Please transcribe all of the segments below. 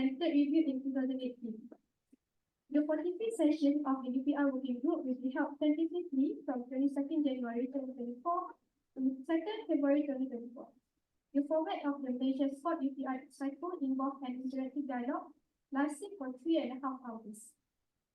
and third review in 2018. The 45th session of the UPR working group will be held tentatively from 22nd January 2024 to 2nd February 2024. The format of the Malaysia Sport UPR cycle involved an interactive dialogue lasting for 3.5 hours.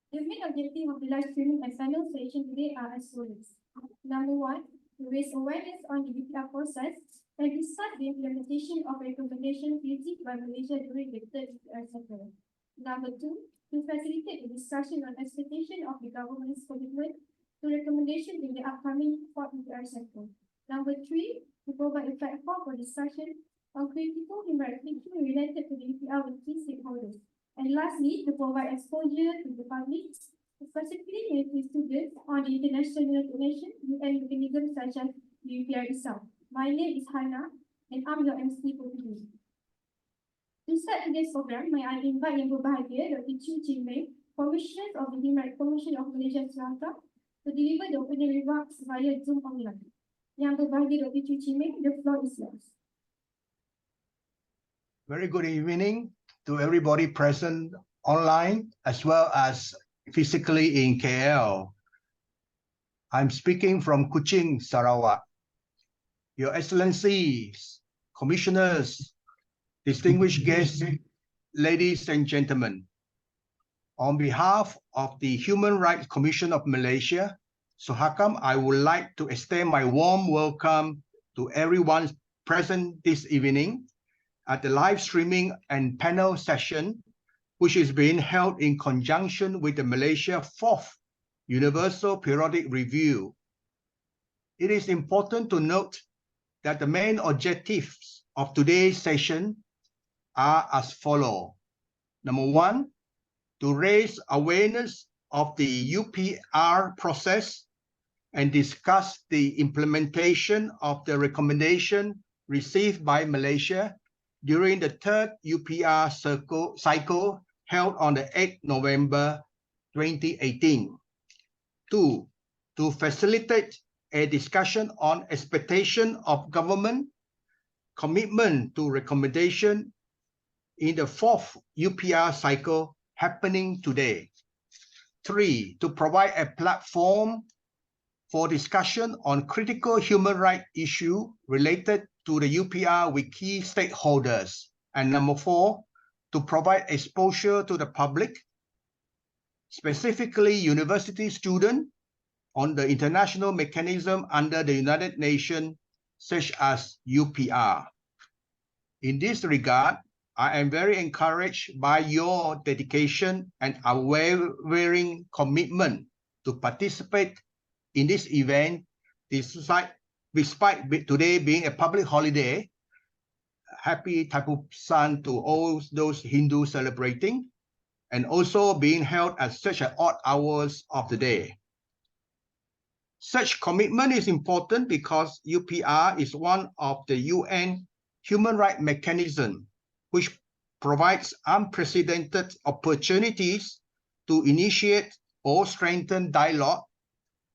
The main objective of the live streaming and panel session today are as follows. Number one, to raise awareness on the UPR process and discuss the implementation of recommendations received by Malaysia during the third UPR cycle. Number two, to facilitate the discussion on expectation of the government's commitment to recommendations in the upcoming fourth UPR cycle. Number three, to provide a platform for discussion on critical human rights issues related to the UPR with key stakeholders. And lastly, to provide exposure to the public, specifically university students, on the international United Nations UN mechanisms such as the UPR itself. My name is Hannah, and I'm your MC for today. To start today's program, may I invite Yang Berbahagia, Dr. Chu Chin Meng, Commissioner of the Human Rights Commission of Malaysia Sri Lanka, to deliver the opening remarks via Zoom online. Yang Berbahagia, Dr. Chu Chin Meng, the floor is yours. Very good evening to everybody present online as well as physically in KL. I'm speaking from Kuching, Sarawak. Your Excellencies, Commissioners, distinguished guests, ladies and gentlemen, on behalf of the Human Rights Commission of Malaysia, SOHACAM, I would like to extend my warm welcome to everyone present this evening at the live streaming and panel session, which is being held in conjunction with the Malaysia 4th Universal Periodic Review. It is important to note that the main objectives of today's session are as follows. Number one, to raise awareness of the UPR process and discuss the implementation of the recommendation received by Malaysia during the third UPR cycle held on the 8th November 2018. Two, to facilitate a discussion on expectation of government commitment to recommendation in the fourth UPR cycle happening today. Three, to provide a platform for discussion on critical human rights issue related to the UPR with key stakeholders. And number four, to provide exposure to the public, specifically university students, on the international mechanism under the United Nations, such as UPR. In this regard, I am very encouraged by your dedication and unwavering commitment to participate in this event, despite today being a public holiday. Happy Thapusan to all those Hindus celebrating, and also being held at such an odd hours of the day. Such commitment is important because UPR is one of the UN human rights mechanism which provides unprecedented opportunities to initiate or strengthen dialogue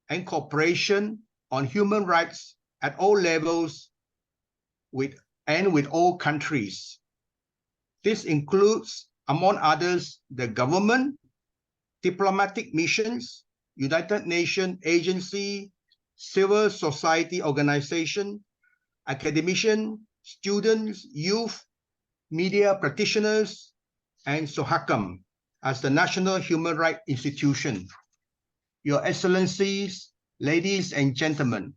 and cooperation on human rights at all levels with all countries. This includes, among others, the government, diplomatic missions, United Nations agency, civil society organization, academicians, students, youth, media practitioners, and SOHACAM as the National Human Rights Institution. Your Excellencies, ladies and gentlemen,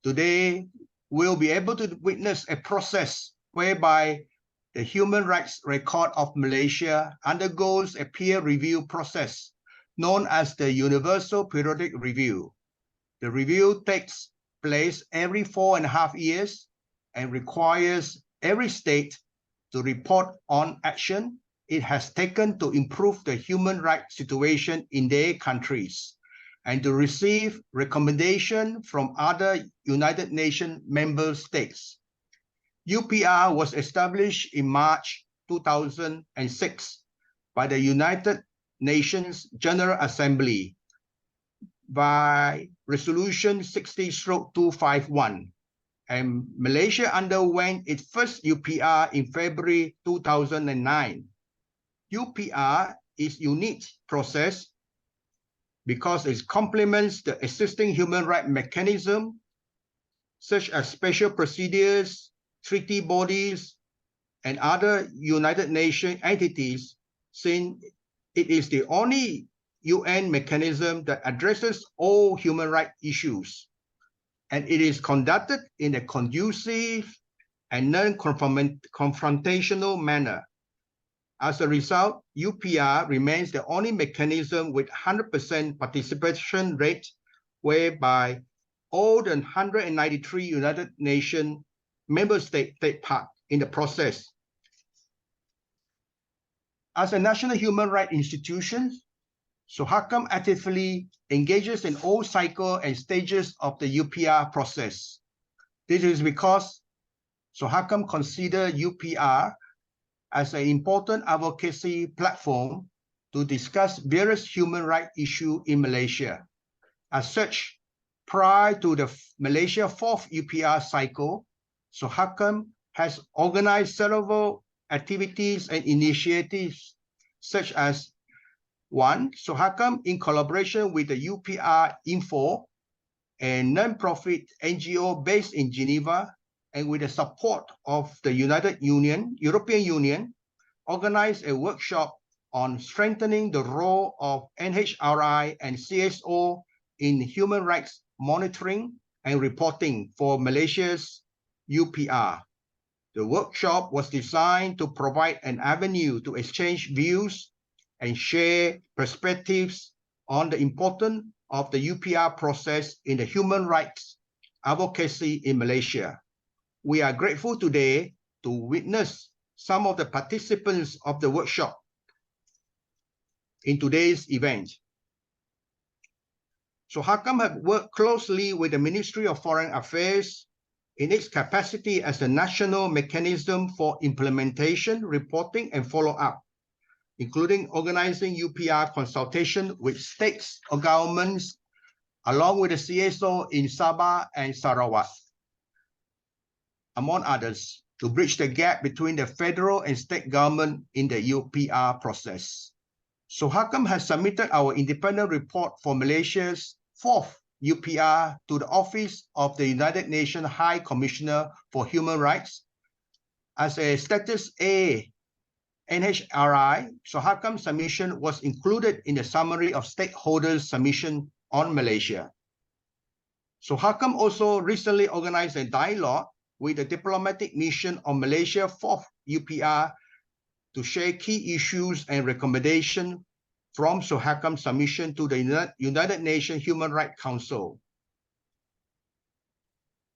today we'll be able to witness a process whereby the Human Rights Record of Malaysia undergoes a peer review process known as the Universal Periodic Review. The review takes place every 4.5 years and requires every state to report on action it has taken to improve the human rights situation in their countries and to receive recommendation from other United Nations member states. UPR was established in March 2006 by the United Nations General Assembly by Resolution 60/251, and Malaysia underwent its first UPR in February 2009. UPR is unique process because it complements the existing human rights mechanism, such as special procedures, treaty bodies, and other United Nations entities, since it is the only UN mechanism that addresses all human rights issues, and it is conducted in a conducive and non-confrontational manner. As a result, UPR remains the only mechanism with 100% participation rate, whereby all the 193 United Nations member states take part in the process. As a national human rights institution, SOHACM actively engages in all cycles and stages of the UPR process. This is because SOHACM considers UPR as an important advocacy platform to discuss various human rights issues in Malaysia. As such, prior to the Malaysia 4th UPR cycle, SOHACM has organized several activities and initiatives, such as 1. SOHACM, in collaboration with the UPR Info, a non-profit NGO based in Geneva, and with the support of the European Union, organized a workshop on strengthening the role of NHRI and CSO in human rights monitoring and reporting for Malaysia's UPR. The workshop was designed to provide an avenue to exchange views and share perspectives on the importance of the UPR process in the human rights advocacy in Malaysia. We are grateful today to witness some of the participants of the workshop in today's event. SOHACM has worked closely with the Ministry of Foreign Affairs in its capacity as the national mechanism for implementation, reporting, and follow-up, including organizing UPR consultation with states or governments, along with the CSO in Sabah and Sarawak, among others, to bridge the gap between the federal and state government in the UPR process. SOHACM has submitted our independent report for Malaysia's 4th UPR to the Office of the United Nations High Commissioner for Human Rights. As a status A NHRI, SOHACM submission was included in the summary of stakeholders' submission on Malaysia. SOHACM also recently organized a dialogue with the diplomatic mission of Malaysia 4th UPR to share key issues and recommendations from SOHACM submission to the United Nations Human Rights Council.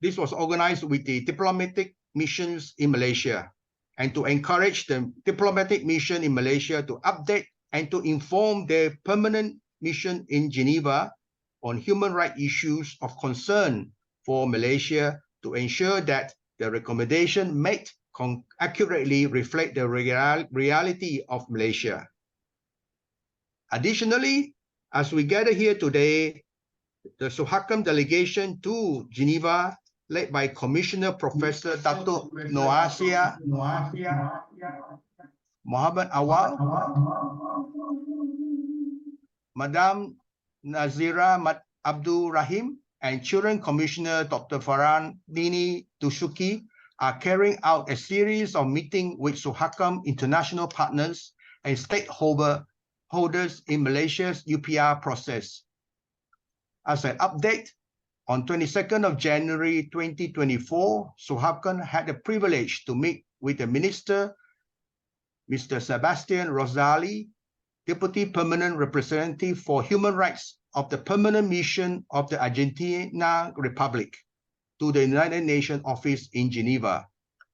This was organized with the diplomatic missions in Malaysia and to encourage the diplomatic mission in Malaysia to update and to inform their permanent mission in Geneva on human rights issues of concern for Malaysia to ensure that the recommendation made accurately reflect the reality of Malaysia. Additionally, as we gather here today, the SOHACM delegation to Geneva, led by Commissioner Professor Datuk Noasia Muhammad Awal, Madam Nazira Abdul Rahim, and Children Commissioner Dr. Farhan Dini Tusuki, are carrying out a series of meetings with SOHACM international partners and stakeholders in Malaysia's UPR process. As an update, on 22nd of January 2024, SOHACM had the privilege to meet with the Minister, Mr. Sebastian Rosali, Deputy Permanent Representative for Human Rights of the Permanent Mission of the Argentina Republic to the United Nations Office in Geneva.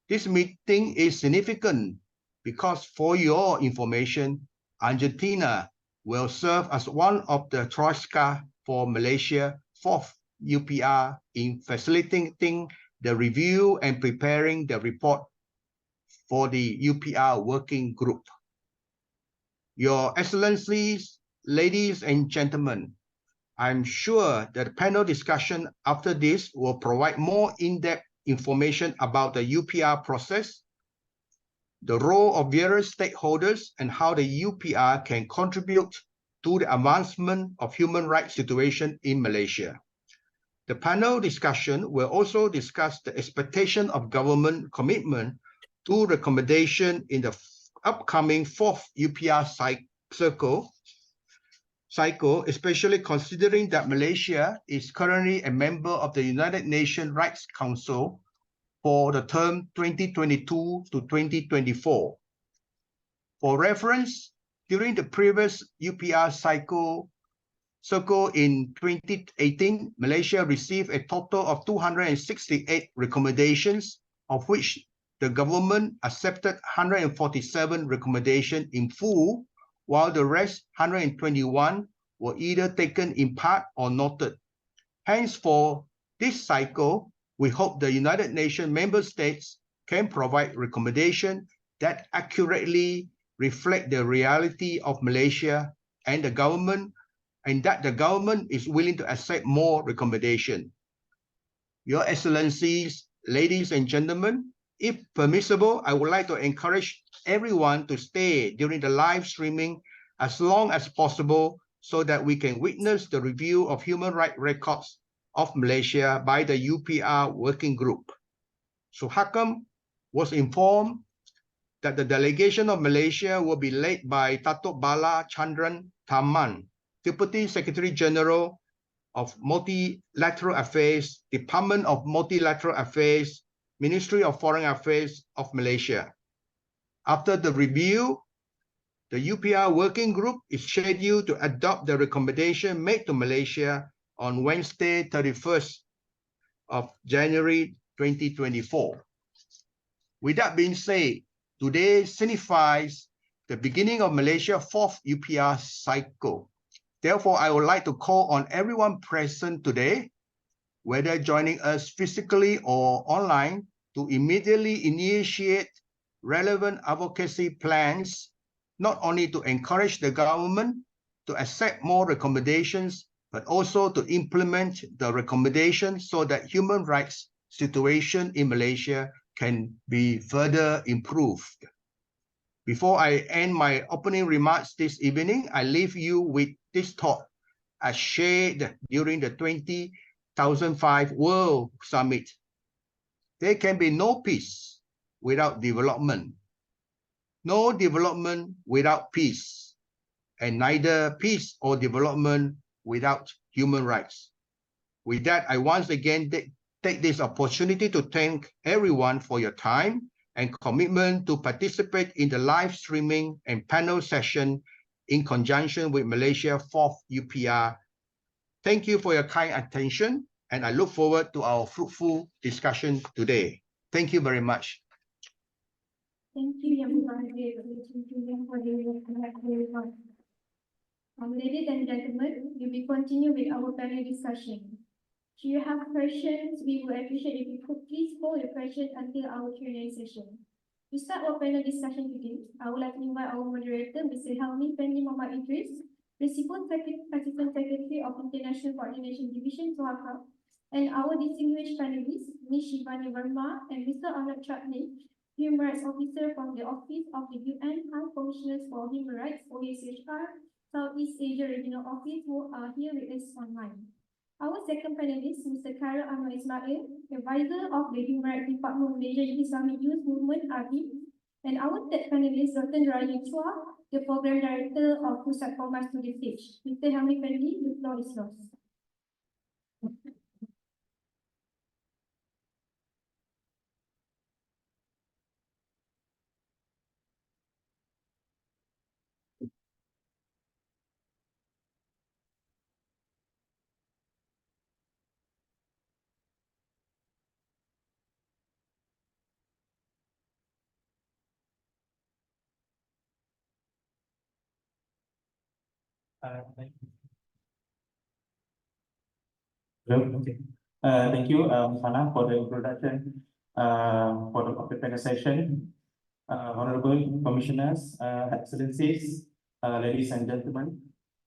This meeting is significant because, for your information, Argentina will serve as one of the Troika for Malaysia 4th UPR in facilitating the review and preparing the report for the UPR working group. Your Excellencies, ladies and gentlemen, I'm sure that the panel discussion after this will provide more in-depth information about the UPR process the role of various stakeholders, and how the UPR can contribute to the advancement of human rights situation in Malaysia. The panel discussion will also discuss the expectation of government commitment to recommendation in the upcoming 4th UPR cycle, especially considering that Malaysia is currently a member of the United Nations Rights Council for the term 2022 to 2024. For reference, during the previous UPR cycle in 2018, Malaysia received a total of 268 recommendations, of which the government accepted 147 recommendations in full, while the rest 121 were either taken in part or noted. Hence, for this cycle, we hope the United Nations member states can provide recommendations that accurately reflect the reality of Malaysia and the government, and that the government is willing to accept more recommendations. Your Excellencies, ladies and gentlemen, if permissible, I would like to encourage everyone to stay during the live streaming as long as possible so that we can witness the review of human rights records of Malaysia by the UPR working group. Suhakam was informed that the delegation of Malaysia will be led by Datuk Bala Chandran Tharman, Deputy Secretary General of Multilateral Affairs, Department of Multilateral Affairs, Ministry of Foreign Affairs of Malaysia. After the review, the UPR working group is scheduled to adopt the recommendation made to Malaysia on Wednesday, 31st of January 2024. With that being said, today signifies the beginning of Malaysia's 4th UPR cycle. Therefore, I would like to call on everyone present today, whether joining us physically or online, to immediately initiate relevant advocacy plans, not only to encourage the government to accept more recommendations, but also to implement the recommendations so that human rights situation in Malaysia can be further improved. Before I end my opening remarks this evening, I leave you with this thought as shared during the 2005 World Summit. There can be no peace without development, no development without peace, and neither peace or development without human rights. With that, I once again take this opportunity to thank everyone for your time and commitment to participate in the live streaming and panel session in conjunction with Malaysia 4th UPR. Thank you for your kind attention, and I look forward to our fruitful discussion today. Thank you very much. Thank you, ladies and gentlemen, we will continue with our panel discussion. Should you have questions, we would appreciate if you could please hold your questions until our Q&A session. To start our panel discussion today, I would like to invite our moderator, Mr. Helmi Fendi Muhammad Idris, Principal Assistant Secretary of International Coordination Division, SOHACA, and our distinguished panelists, Ms. Shivani Verma and Mr. Arnold Chutney, Human Rights Officer from the Office of the UN High Commissioners for Human Rights, OHCHR, Southeast Asia Regional Office, who are here with us online. Our second panelist, Mr. Khairul Anwar Ismail, Advisor of the Human Rights Department of Malaysia Islamic Youth Movement, ABI, and our third panelist, Dr. Ryan Chua, the Program Director of Pusat Formas to the Stage. Mr. Helmi Fendi, the floor is yours. Thank you. Okay. Thank you, Hannah, for the introduction for the panel session. Honorable Commissioners, Excellencies, ladies and gentlemen,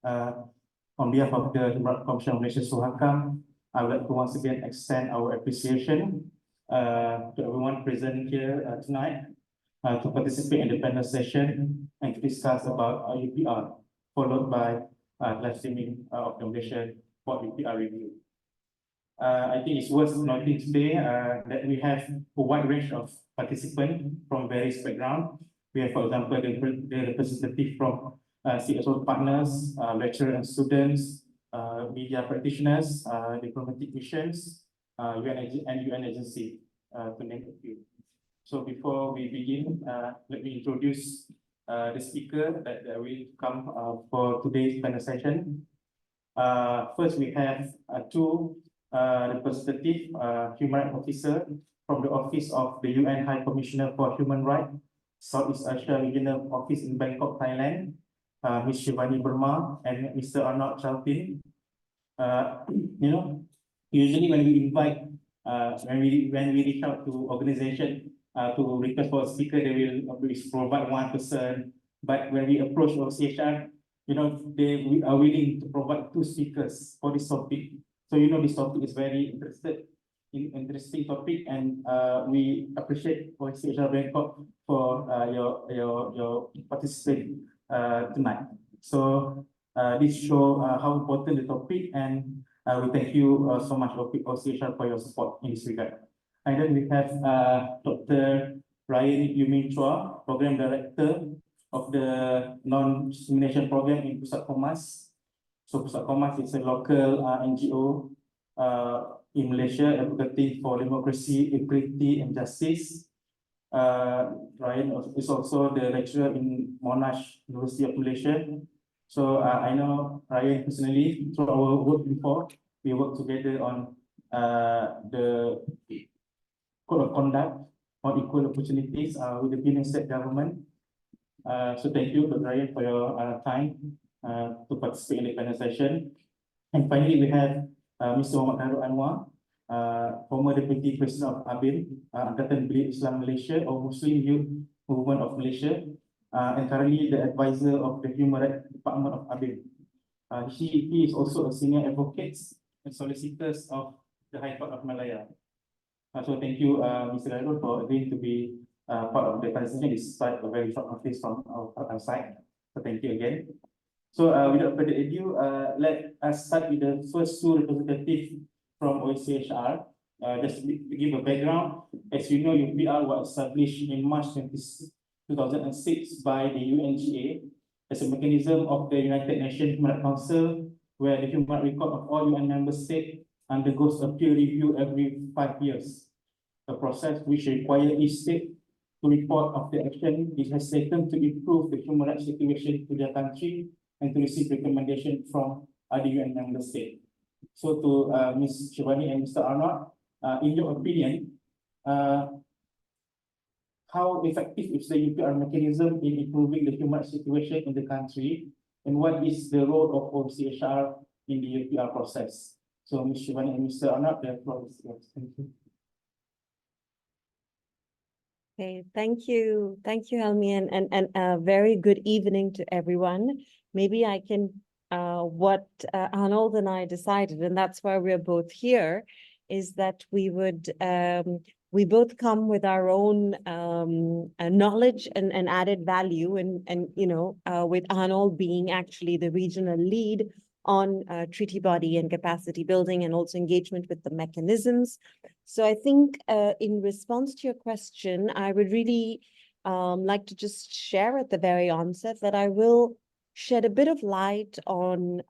on behalf of the Human Rights Commission of Malaysia, SOHACA, I would like to once again extend our appreciation to everyone present here tonight to participate in the panel session and to discuss about UPR, followed by live streaming of the Malaysia Board UPR review. I think it's worth noting today that we have a wide range of participants from various backgrounds. We have, for example, the representative from CSO partners, lecturers and students, media practitioners, diplomatic missions, UN and UN agency, to name a few. So before we begin, let me introduce the speaker that will come for today's panel session. First, we have two representative human rights officer from the Office of the UN High Commissioner for Human Rights, Southeast Asia Regional Office in Bangkok, Thailand, Ms. Shivani Burma and Mr. Arnold Chalpin. Usually when we invite, when we reach out to organization to request for a speaker, they will provide one person. But when we approach OCHR, we are willing to provide two speakers for this topic. So this topic is very interesting topic, and we appreciate OCHR Bangkok for your participation tonight. So this shows how important the topic, and we thank you so much, OCHR, for your support in this regard. And then we have Dr. Ryan Yumin Chua, Program Director of the Non-Discrimination Program in Pusat Komas. So Pusat Komas is a local NGO in Malaysia advocating for democracy, equality, and justice. Ryan is also the lecturer in Monash University of Malaysia. So I know Ryan personally through our work before. We work together on the Code of Conduct on Equal Opportunities with the Penang State Government. So thank you, Dr. Ryan, for your time to participate in the panel session. And finally, we have Mr. Muhammad Khairul Anwar, former Deputy President of ABIM, Angkatan Belia Islam Malaysia, or Muslim Youth Movement of Malaysia, and currently the advisor of the Human Rights Department of ABIM. He is also a senior advocate and solicitor of the High Court of Malaya. So thank you, Mr. Khairul, for agreeing to be part of the presentation despite a very short notice from our side. So thank you again. So without further ado, let us start with the first two representatives from OCHR. Just to give a background, as you know, UPR was established in March 2006 by the UNGA as a mechanism of the United Nations Human Rights Council, where the human rights record of all UN member states undergoes a peer review every 5 years, a process which requires each state to report of the action it has taken to improve the human rights situation to their country and to receive recommendation from other UN member states. So to Ms. Shivani and Mr. Arnold, in your opinion, how effective is the UPR mechanism in improving the human rights situation in the country, and what is the role of OCHR in the UPR process? So Ms. Shivani and Mr. Arnold, the floor is yours. Thank you. Okay, thank you, Helmi, and a very good evening to everyone. Maybe I can, what Arnold and I decided, and that's why we're both here, is that we would, we both come with our own knowledge and added value, and with Arnold being actually the regional lead on treaty body and capacity building and also engagement with the mechanisms. So I think in response to your question, I would really like to just share at the very onset that I will shed a bit of light on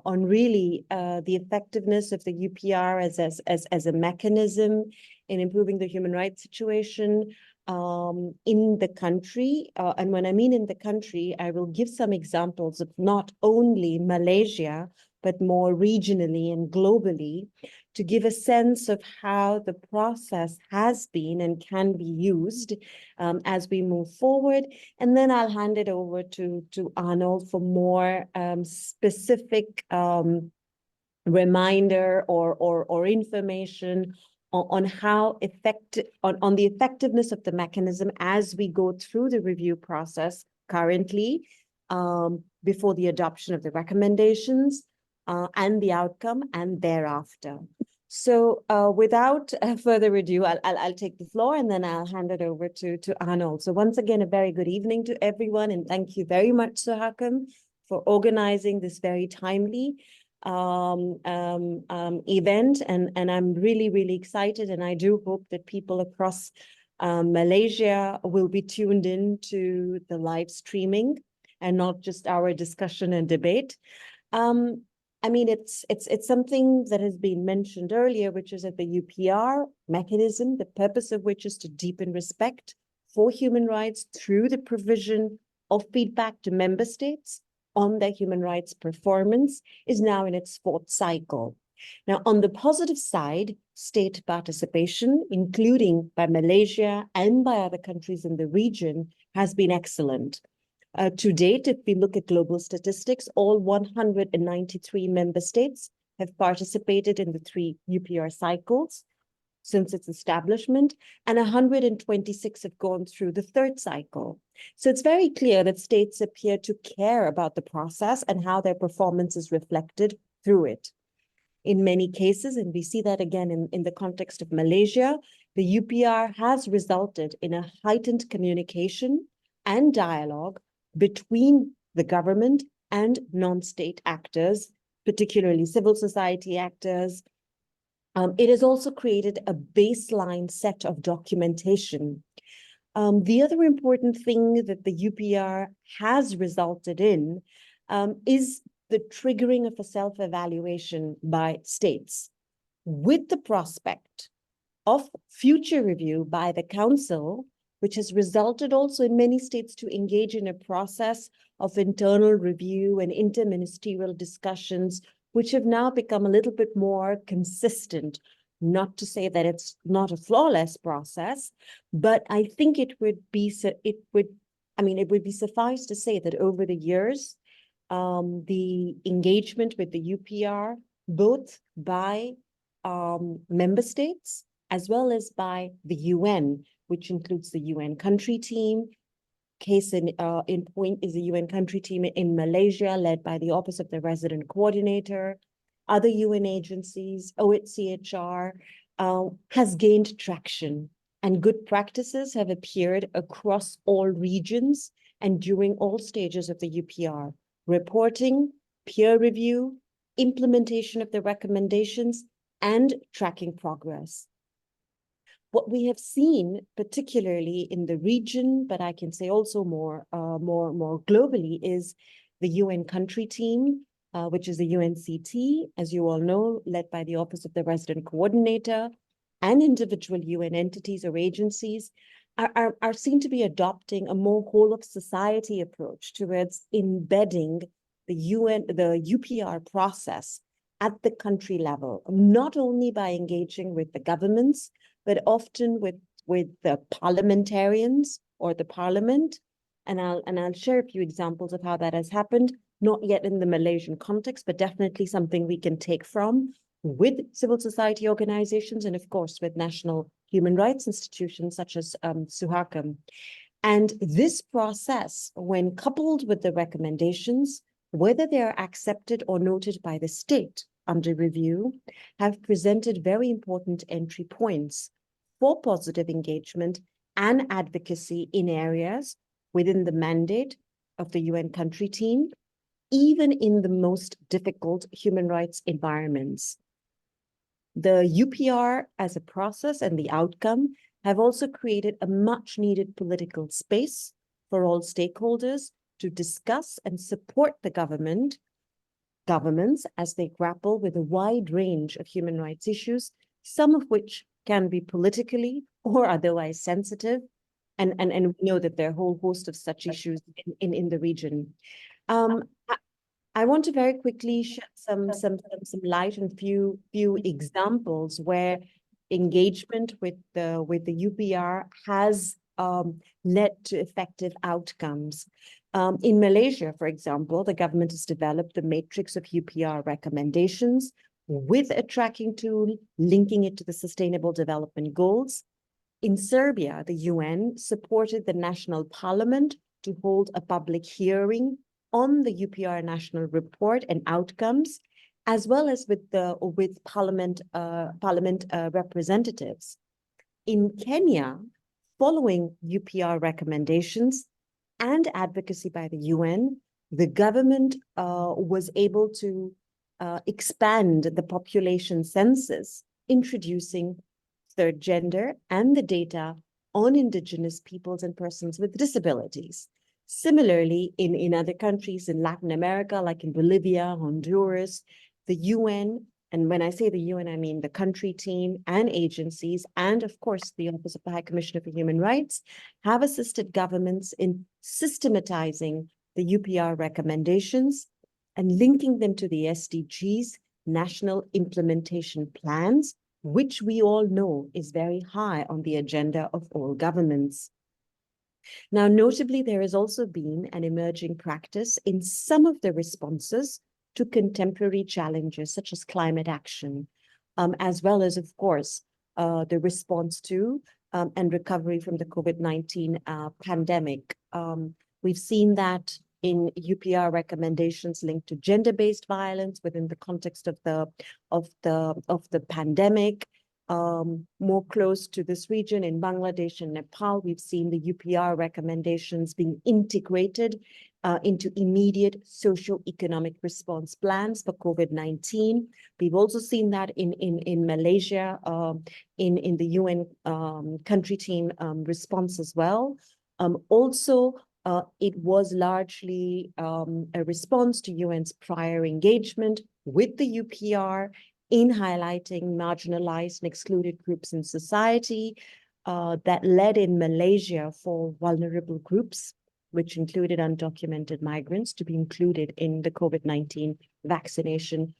really the effectiveness of the UPR as a mechanism in improving the human rights situation in the country. And when I mean in the country, I will give some examples of not only Malaysia, but more regionally and globally, to give a sense of how the process has been and can be used as we move forward. And then I'll hand it over to Arnold for more specific reminder or information on how on the effectiveness of the mechanism as we go through the review process currently, before the adoption of the recommendations and the outcome and thereafter. So without further ado, I'll take the floor and then I'll hand it over to Arnold. So once again, a very good evening to everyone, and thank you very much, Suhakam, for organizing this very timely event. And I'm really, really excited, and I do hope that people across Malaysia will be tuned in to the live streaming and not just our discussion and debate. I mean, it's something that has been mentioned earlier, which is that the UPR mechanism, the purpose of which is to deepen respect for human rights through the provision of feedback to member states on their human rights performance, is now in its fourth cycle. Now, on the positive side, state participation, including by Malaysia and by other countries in the region, has been excellent. To date, if we look at global statistics, all 193 member states have participated in the 3 UPR cycles since its establishment, and 126 have gone through the 3rd cycle. So it's very clear that states appear to care about the process and how their performance is reflected through it. In many cases, and we see that again in the context of Malaysia, the UPR has resulted in a heightened communication and dialogue between the government and non-state actors, particularly civil society actors. It has also created a baseline set of documentation. The other important thing that the UPR has resulted in is the triggering of a self-evaluation by states, with the prospect of future review by the Council, which has resulted also in many states to engage in a process of internal review and interministerial discussions, which have now become a little bit more consistent. Not to say that it's not a flawless process, but I think it would be suffice to say that over the years, the engagement with the UPR, both by member states as well as by the UN, which includes the UN country team. Case in point is the UN country team in Malaysia, led by the Office of the Resident Coordinator. Other UN agencies, OHCHR, has gained traction, and good practices have appeared across all regions and during all stages of the UPR: reporting, peer review, implementation of the recommendations, and tracking progress. What we have seen, particularly in the region, but I can say also more globally, is the UN country team, which is the UNCT, as you all know, led by the Office of the Resident Coordinator, and individual UN entities or agencies are seen to be adopting a more whole of society approach towards embedding the UPR process at the country level, not only by engaging with the governments, but often with the parliamentarians or the parliament. And I'll share a few examples of how that has happened, not yet in the Malaysian context, but definitely something we can take from with civil society organizations and, of course, with national human rights institutions such as Suhakam. And this process, when coupled with the recommendations, whether they are accepted or noted by the state under review, have presented very important entry points for positive engagement and advocacy in areas within the mandate of the UN country team, even in the most difficult human rights environments. The UPR as a process and the outcome have also created a much needed political space for all stakeholders to discuss and support the governments as they grapple with a wide range of human rights issues, some of which can be politically or otherwise sensitive. And we know that there are a whole host of such issues in the region. I want to very quickly shed some light on few examples where engagement with the UPR has led to effective outcomes. In Malaysia, for example, the government has developed the matrix of UPR recommendations with a tracking tool, linking it to the Sustainable Development Goals. In Serbia, the UN supported the national parliament to hold a public hearing on the UPR national report and outcomes, as well as with parliament representatives. In Kenya, following UPR recommendations and advocacy by the UN, the government was able to expand the population census, introducing third gender and the data on indigenous peoples and persons with disabilities. Similarly, in other countries in Latin America, like in Bolivia, Honduras, the UN, and when I say the UN, I mean the country team and agencies, and of course, the Office of the High Commissioner for Human Rights, have assisted governments in systematizing the UPR recommendations and linking them to the SDGs, National Implementation Plans, which we all know is very high on the agenda of all governments. Now, notably, there has also been an emerging practice in some of the responses to contemporary challenges, such as climate action, as well as, of course, the response to and recovery from the COVID-19 pandemic. We've seen that in UPR recommendations linked to gender-based violence within the context of the pandemic. More close to this region in Bangladesh and Nepal, we've seen the UPR recommendations being integrated into immediate socio-economic response plans for COVID-19. We've also seen that in Malaysia, in the UN country team response as well. Also, it was largely a response to UN's prior engagement with the UPR in highlighting marginalized and excluded groups in society that led in Malaysia for vulnerable groups, which included undocumented migrants, to be included in the COVID-19 vaccination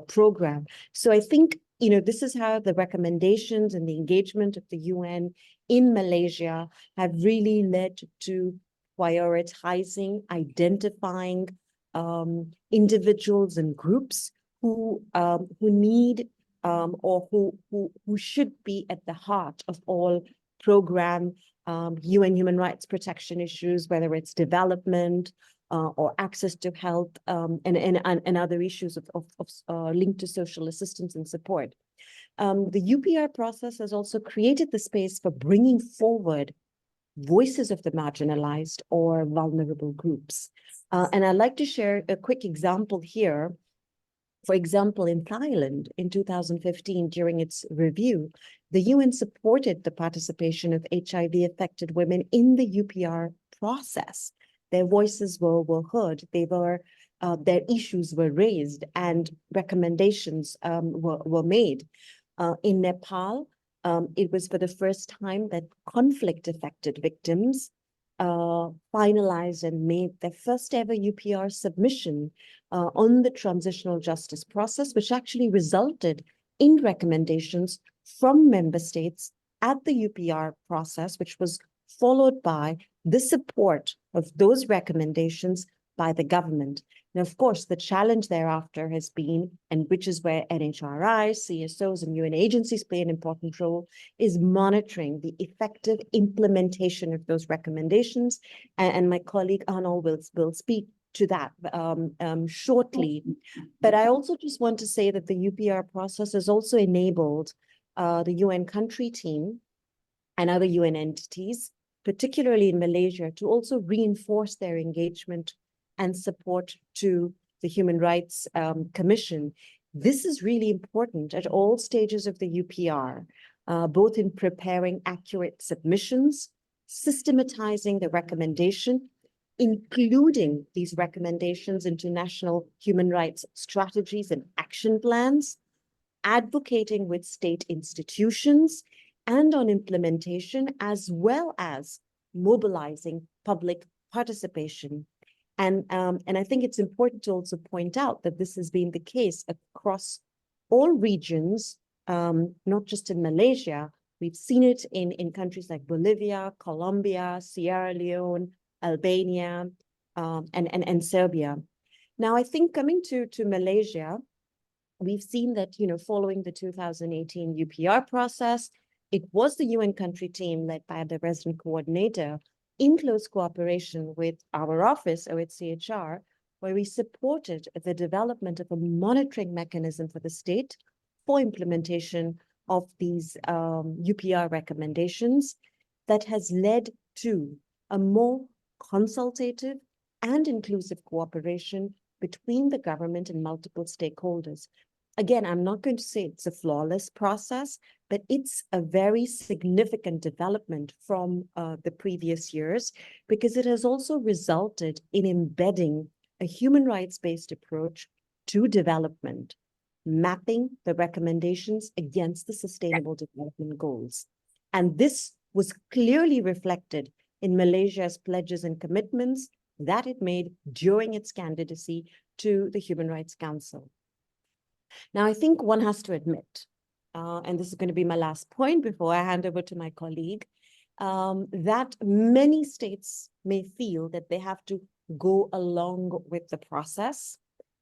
program. So I think, this is how the recommendations and the engagement of the UN in Malaysia have really led to prioritizing, identifying individuals and groups who need or who should be at the heart of all program UN human rights protection issues, whether it's development or access to health and other issues of linked to social assistance and support. The UPR process has also created the space for bringing forward voices of the marginalized or vulnerable groups. And I'd like to share a quick example here. For example, in Thailand in 2015, during its review, the UN supported the participation of HIV-affected women in the UPR process. Their voices were heard, their issues were raised, and recommendations were made. In Nepal, it was for the first time that conflict-affected victims finalized and made their first ever UPR submission on the transitional justice process, which actually resulted in recommendations from member states at the UPR process, which was followed by the support of those recommendations by the government. Now, of course, the challenge thereafter has been, and which is where NHRI, CSOs, and UN agencies play an important role, is monitoring the effective implementation of those recommendations. And my colleague Arnold will speak to that shortly. But I also just want to say that the UPR process has also enabled the UN country team and other UN entities, particularly in Malaysia, to also reinforce their engagement and support to the Human Rights Commission. This is really important at all stages of the UPR, both in preparing accurate submissions, systematizing the recommendation, including these recommendations into national human rights strategies and action plans, advocating with state institutions, and on implementation, as well as mobilizing public participation. And I think it's important to also point out that this has been the case across all regions, not just in Malaysia. We've seen it in countries like Bolivia, Colombia, Sierra Leone, Albania, and Serbia. Now, I think coming to Malaysia, we've seen that, following the 2018 UPR process, it was the UN country team led by the resident coordinator in close cooperation with our office, OHCHR, where we supported the development of a monitoring mechanism for the state for implementation of these UPR recommendations that has led to a more consultative and inclusive cooperation between the government and multiple stakeholders. Again, I'm not going to say it's a flawless process, but it's a very significant development from the previous years, because it has also resulted in embedding a human rights-based approach to development, mapping the recommendations against the Sustainable Development Goals. And this was clearly reflected in Malaysia's pledges and commitments that it made during its candidacy to the Human Rights Council. Now, I think one has to admit, and this is going to be my last point before I hand over to my colleague, that many states may feel that they have to go along with the process,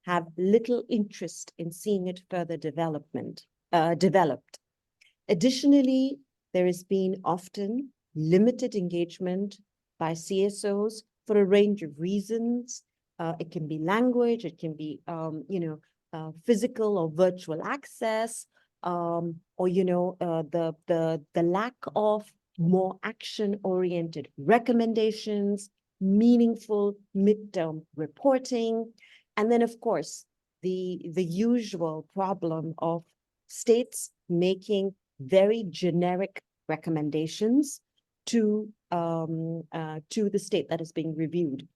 have little interest in seeing it further developed. Additionally, there has been often limited engagement by CSOs for a range of reasons. It can be language, it can be, physical or virtual access, or, the lack of more action-oriented recommendations, meaningful midterm reporting, and then, of course, the usual problem of states making very generic recommendations to the state that is being reviewed.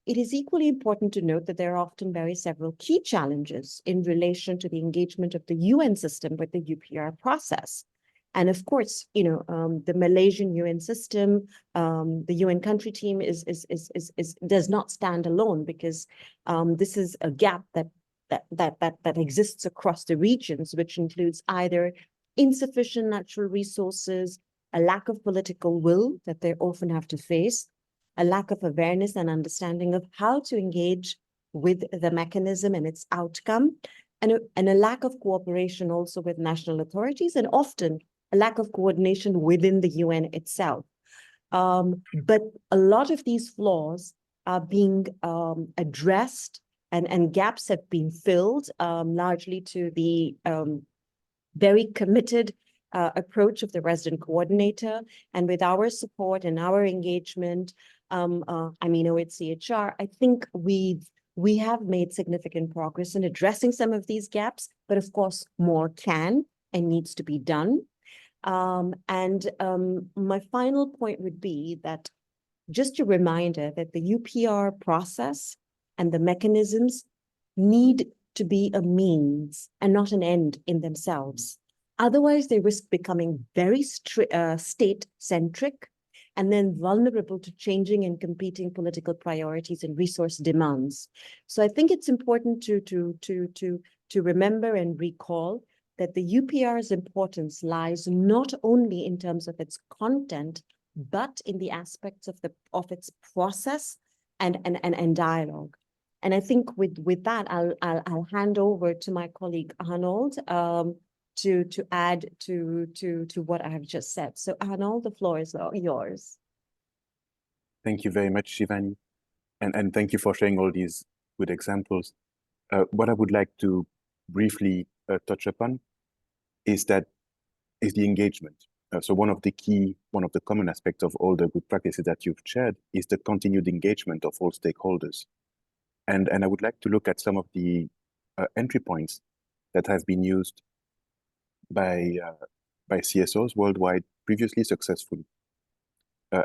It is equally important to note that there are often several key challenges in relation to the engagement of the UN system with the UPR process. And of course, the Malaysian UN system, the UN country team does not stand alone, because this is a gap that exists across the regions, which includes either insufficient natural resources, a lack of political will that they often have to face, a lack of awareness and understanding of how to engage with the mechanism and its outcome, and a lack of cooperation also with national authorities, and often a lack of coordination within the UN itself. But a lot of these flaws are being addressed, and gaps have been filled, largely to the very committed approach of the resident coordinator, and with our support and our engagement, OHCHR, I think we have made significant progress in addressing some of these gaps, but of course more can and needs to be done. My final point would be that just a reminder that the UPR process and the mechanisms need to be a means and not an end in themselves. Otherwise, they risk becoming very state-centric and then vulnerable to changing and competing political priorities and resource demands. So I think it's important to remember and recall that the UPR's importance lies not only in terms of its content, but in the aspects of its process and dialogue. And I think with that, I'll hand over to my colleague Arnold to add to what I have just said. So Arnold, the floor is yours. Thank you very much, Shivani. And thank you for sharing all these good examples. What I would like to briefly touch upon is the engagement. So one of the common aspects of all the good practices that you've shared is the continued engagement of all stakeholders. And I would like to look at some of the entry points that have been used by CSOs worldwide previously successfully.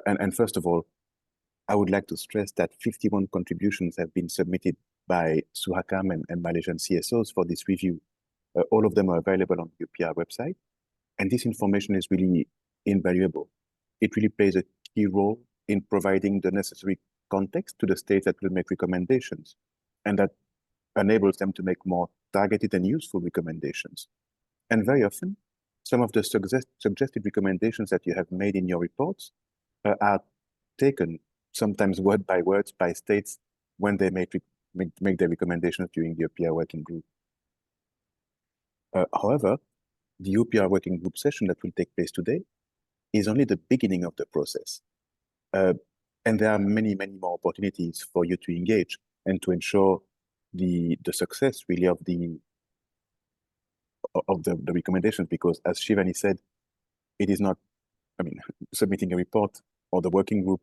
And first of all, I would like to stress that 51 contributions have been submitted by Suhakam and Malaysian CSOs for this review. All of them are available on the UPR website. And this information is really invaluable. It really plays a key role in providing the necessary context to the states that will make recommendations, and that enables them to make more targeted and useful recommendations. And very often, some of the suggested recommendations that you have made in your reports are taken, sometimes word by word, by states when they make their recommendations during the UPR working group. However, the UPR working group session that will take place today is only the beginning of the process. And there are many, many more opportunities for you to engage. and to ensure the success really of the recommendations, because as Shivani said, it is not, I mean, submitting a report or the working group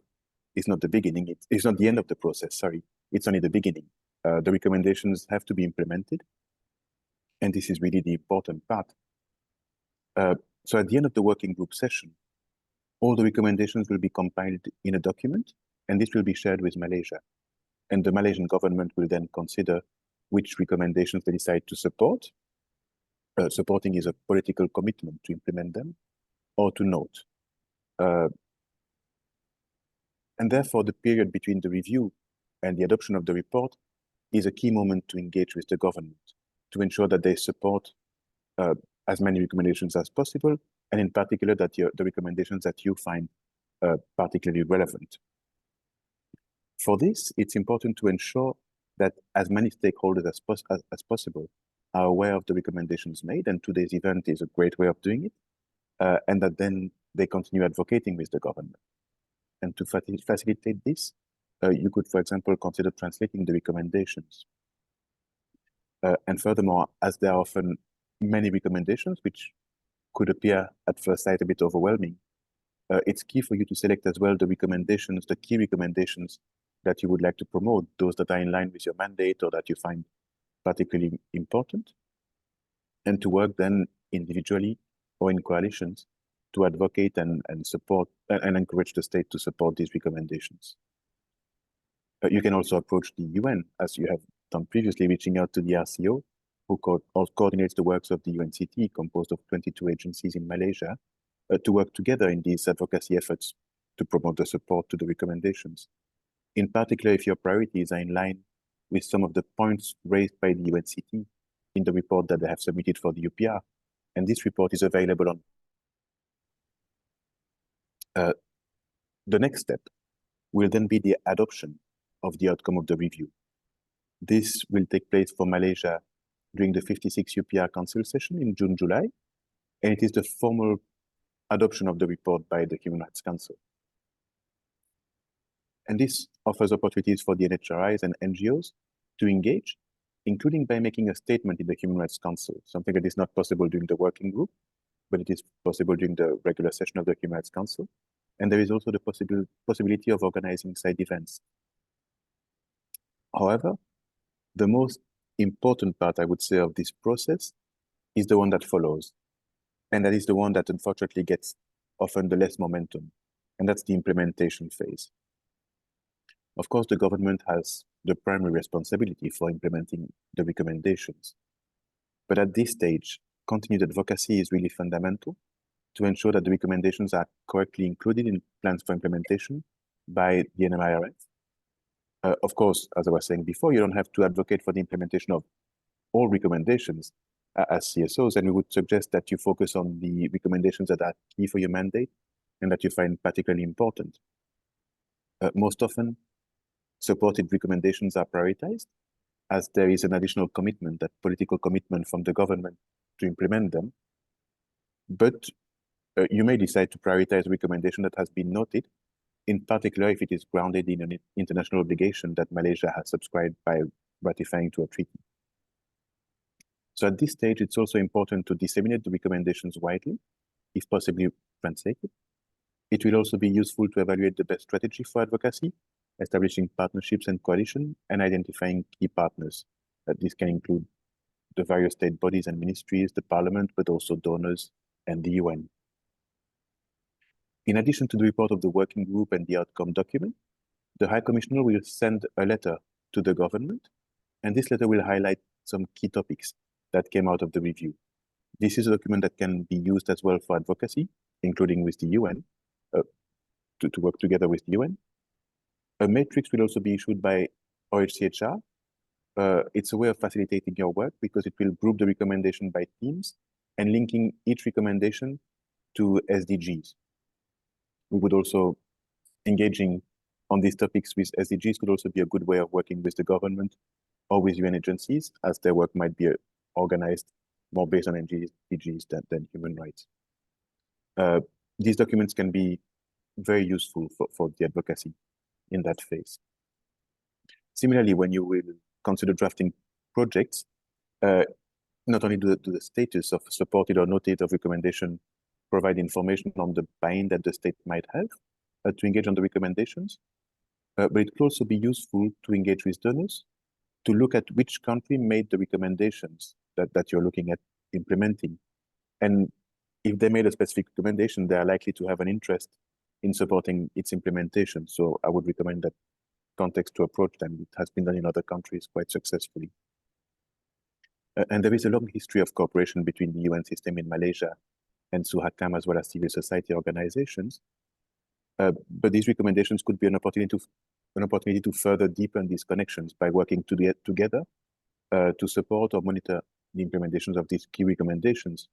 is not the beginning. It's not the end of the process, sorry. It's only the beginning. The recommendations have to be implemented. And this is really the important part. So at the end of the working group session, all the recommendations will be compiled in a document, and this will be shared with Malaysia. And the Malaysian government will then consider which recommendations they decide to support. Supporting is a political commitment to implement them, or to note. And therefore, the period between the review and the adoption of the report is a key moment to engage with the government, to ensure that they support as many recommendations as possible, and in particular that the recommendations that you find particularly relevant. For this, it's important to ensure that as many stakeholders as possible are aware of the recommendations made, and today's event is a great way of doing it, and that then they continue advocating with the government. And to facilitate this, you could, for example, consider translating the recommendations. And furthermore, as there are often many recommendations, which could appear at first sight a bit overwhelming, it's key for you to select as well the recommendations, the key recommendations that you would like to promote, those that are in line with your mandate or that you find particularly important, and to work then individually or in coalitions to advocate and support and encourage the state to support these recommendations. You can also approach the UN, as you have done previously, reaching out to the RCO, who coordinates the works of the UNCT, composed of 22 agencies in Malaysia, to work together in these advocacy efforts to promote the support to the recommendations. In particular, if your priorities are in line with some of the points raised by the UNCT in the report that they have submitted for the UPR, and this report is available on. The next step will then be the adoption of the outcome of the review. This will take place for Malaysia during the 56th UPR Council session in June-July, and it is the formal adoption of the report by the Human Rights Council. And this offers opportunities for the NHRIs and NGOs to engage, including by making a statement in the Human Rights Council, something that is not possible during the working group, but it is possible during the regular session of the Human Rights Council. And there is also the possibility of organizing side events. However, the most important part, I would say, of this process is the one that follows. And that is the one that unfortunately gets often the less momentum. And that's the implementation phase. Of course, the government has the primary responsibility for implementing the recommendations. But at this stage, continued advocacy is really fundamental to ensure that the recommendations are correctly included in plans for implementation by the NMIRF. Of course, as I was saying before, you don't have to advocate for the implementation of all recommendations as CSOs, and we would suggest that you focus on the recommendations that are key for your mandate and that you find particularly important. Most often, supported recommendations are prioritized as there is an additional commitment, that political commitment from the government to implement them. But you may decide to prioritize a recommendation that has been noted, in particular if it is grounded in an international obligation that Malaysia has subscribed by ratifying to a treaty. So at this stage, it's also important to disseminate the recommendations widely, if possibly translated. It will also be useful to evaluate the best strategy for advocacy, establishing partnerships and coalition, and identifying key partners. This can include the various state bodies and ministries, the parliament, but also donors and the UN. In addition to the report of the working group and the outcome document, the High Commissioner will send a letter to the government, and this letter will highlight some key topics that came out of the review. This is a document that can be used as well for advocacy, including with the UN, to work together with the UN. A matrix will also be issued by OHCHR. It's a way of facilitating your work because it will group the recommendation by themes and linking each recommendation to SDGs. We would also, engaging on these topics with SDGs could also be a good way of working with the government or with UN agencies, as their work might be organized more based on SDGs than human rights. These documents can be very useful for the advocacy in that phase. Similarly, when you will consider drafting projects, not only do the status of supported or noted of recommendation provide information on the buy-in that the state might have to engage on the recommendations, but it could also be useful to engage with donors to look at which country made the recommendations that you're looking at implementing. And if they made a specific recommendation, they are likely to have an interest in supporting its implementation. So I would recommend that context to approach them. It has been done in other countries quite successfully. And there is a long history of cooperation between the UN system in Malaysia and Suhakam, as well as civil society organizations. But these recommendations could be an opportunity to further deepen these connections by working together to support or monitor the implementations of these key recommendations.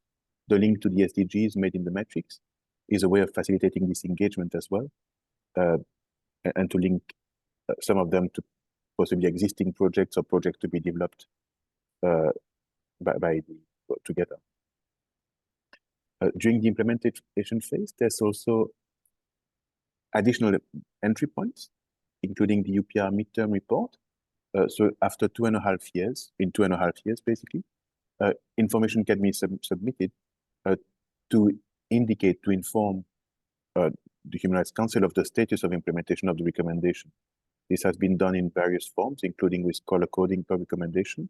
The link to the SDGs made in the metrics is a way of facilitating this engagement as well, and to link some of them to possibly existing projects or projects to be developed together. During the implementation phase, there's also additional entry points, including the UPR midterm report. So after 2.5 years, in 2.5 years, basically, information can be submitted to indicate, to inform the Human Rights Council of the status of implementation of the recommendation. This has been done in various forms, including with color coding per recommendation.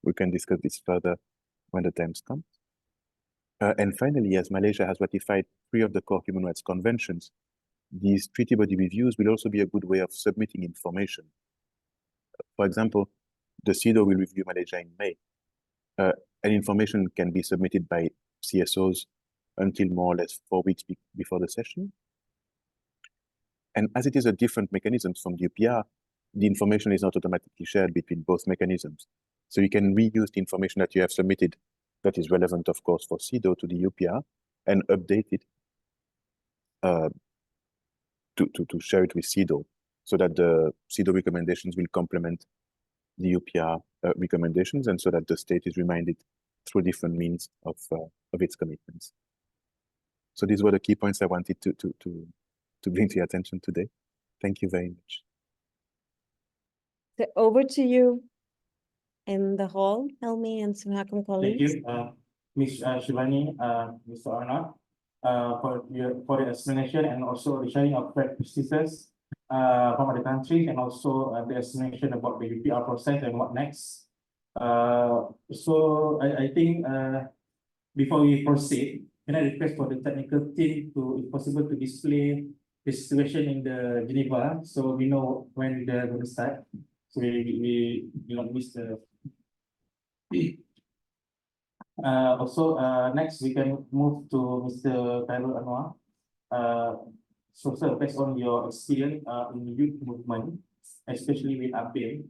We can discuss this further when the time comes. And finally, as Malaysia has ratified 3 of the core human rights conventions, these treaty body reviews will also be a good way of submitting information. For example, the CEDAW will review Malaysia in May, and information can be submitted by CSOs until more or less 4 weeks before the session. And as it is a different mechanism from the UPR, the information is not automatically shared between both mechanisms. So you can reuse the information that you have submitted that is relevant, of course, for CEDAW to the UPR and update it to share it with CEDAW, so that the CEDAW recommendations will complement the UPR recommendations, and so that the state is reminded through different means of its commitments. So these were the key points I wanted to bring to your attention today. Thank you very much. So over to you in the hall, Helmi and Suhakam colleagues. Thank you, Ms. Shivani, Mr. Arnott, for the explanation and also the sharing of practices from other countries, and also the explanation about the UPR process and what next. So I think before we proceed, can I request for the technical team to, if possible, to display the situation in the Geneva, so we know when they're going to start, so we will not miss the. Also, next we can move to Mr. Khairul Anwar. So, sir, based on your experience in the youth movement, especially with ABIL,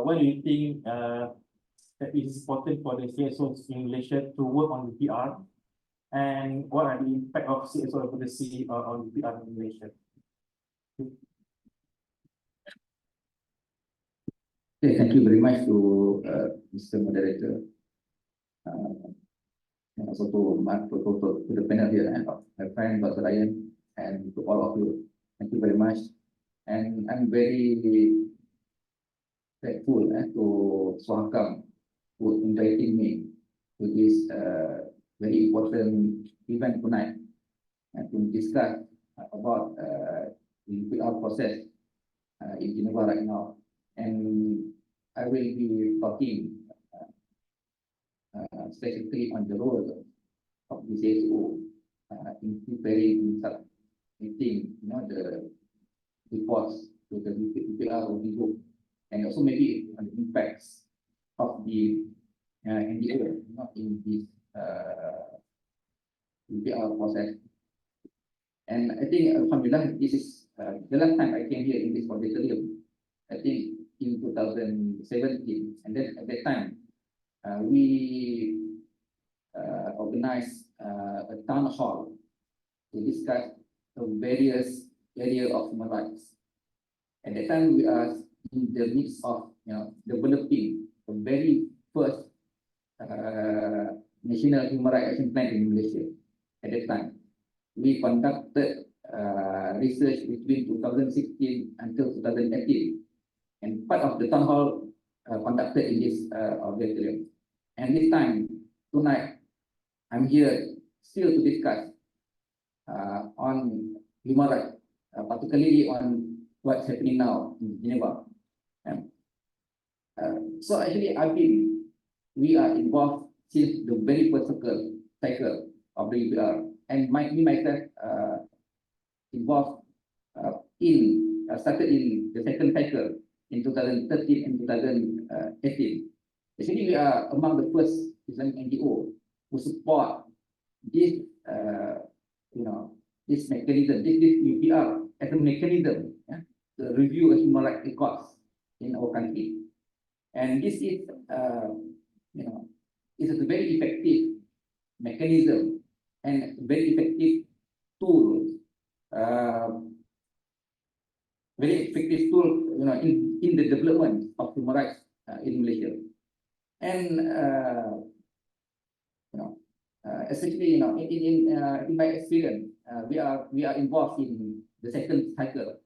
what do you think that is important for the CSOs in Malaysia to work on the PR, and what are the impact of CSO policy on the PR in Malaysia? Okay, thank you very much to Mr. Moderator, and also to the panel here, and my friend Dr. Ryan, and to all of you. Thank you very much. And I'm very grateful to Suhakam for inviting me to this very important event tonight, and to discuss about the UPR process in Geneva right now. And I will be talking specifically on the role of the CSO in preparing, submitting, the reports to the UPR group, and also maybe on the impacts of the NGO in this UPR process. And I think, alhamdulillah, this is the last time I came here in this auditorium, I think in 2017, and then at that time we organized a town hall to discuss the various areas of human rights. At that time, we are in the midst of developing the very first national human rights action plan in Malaysia. At that time, we conducted research between 2016 until 2018 and part of the town hall conducted in this auditorium. And this time, tonight, I'm here still to discuss on human rights, particularly on what's happening now in Geneva. And, so actually, we are involved since the very first cycle of the UPR, and me myself involved started in the second cycle in 2013 and 2018. Actually, we are among the first Islamic NGO who support this, this mechanism, this UPR as a mechanism to review human rights records in our country. And this is, is a very effective mechanism and very effective tool, in the development of human rights in Malaysia. And especially in my experience, we are involved in the second cycle.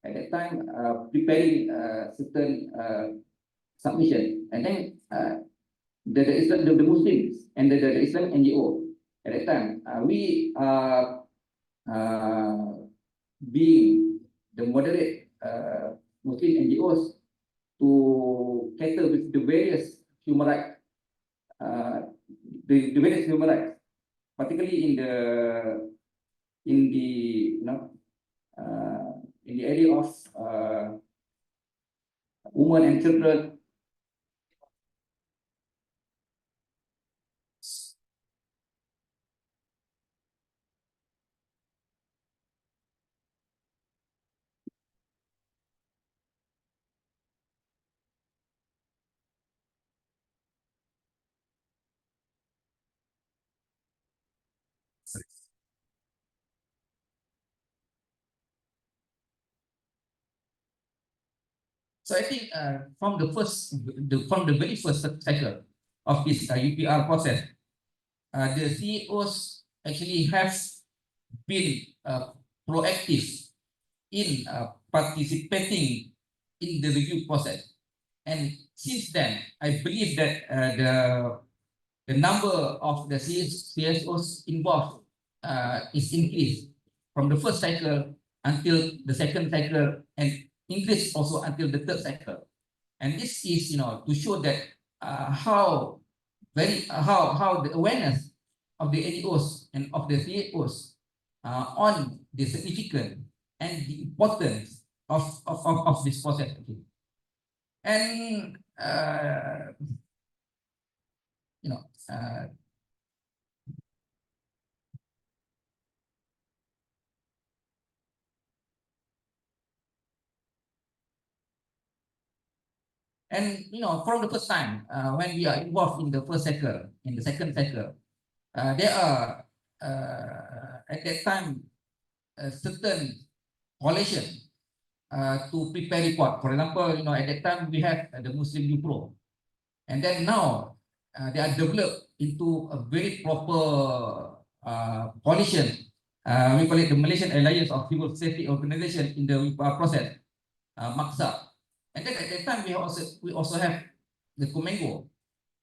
At that time, preparing certain submission, and then the Muslims and the Islamic NGO at that time, we are being the moderate Muslim NGOs to cater with the various human rights, the various human rights, particularly in the area of women and children. So I think from the very first cycle of this UPR process, the CEOs actually have been proactive in participating in the review process. And since then, I believe that the number of the CSOs involved is increased from the first cycle until the second cycle, and increased also until the third cycle. And this is, to show that how the awareness of the NGOs and of the CEOs on the significance and the importance of this process. Okay. And from the first time when we are involved in the first cycle, in the second cycle, there are at that time certain coalition to prepare report. For example, at that time we had the Muslim UPRO, and then now they are developed into a very proper coalition. We call it the Malaysian Alliance of Civil Society Organization in the process, MAKSA. And then at that time we also have the Comengo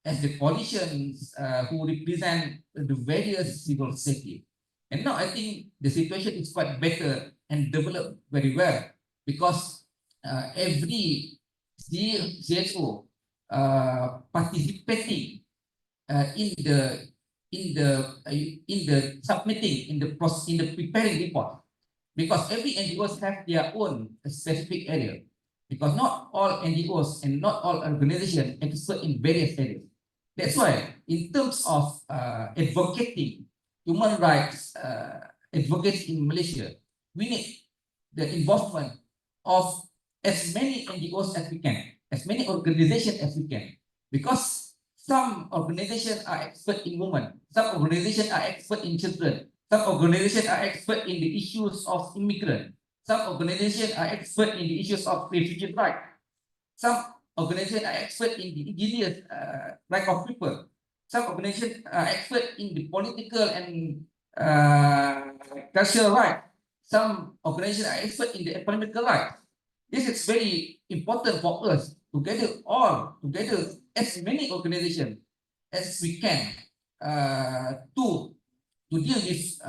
as the coalitions who represent the various civil society. And now I think the situation is quite better and developed very well, because every CSO participating in the submitting, in the preparing report, because every NGOs have their own specific area, because not all NGOs and not all organizations expert in various areas. That's why, in terms of advocating human rights, advocates in Malaysia, we need the involvement of as many NGOs as we can, as many organizations as we can, because some organizations are expert in women, some organizations are expert in children, some organizations are expert in the issues of immigrants, some organizations are expert in the issues of refugee rights, some organizations are expert in the indigenous right of people, some organizations are expert in the political and cultural right, some organizations are expert in the economical right. This is very important for us to gather as many organizations as we can to deal with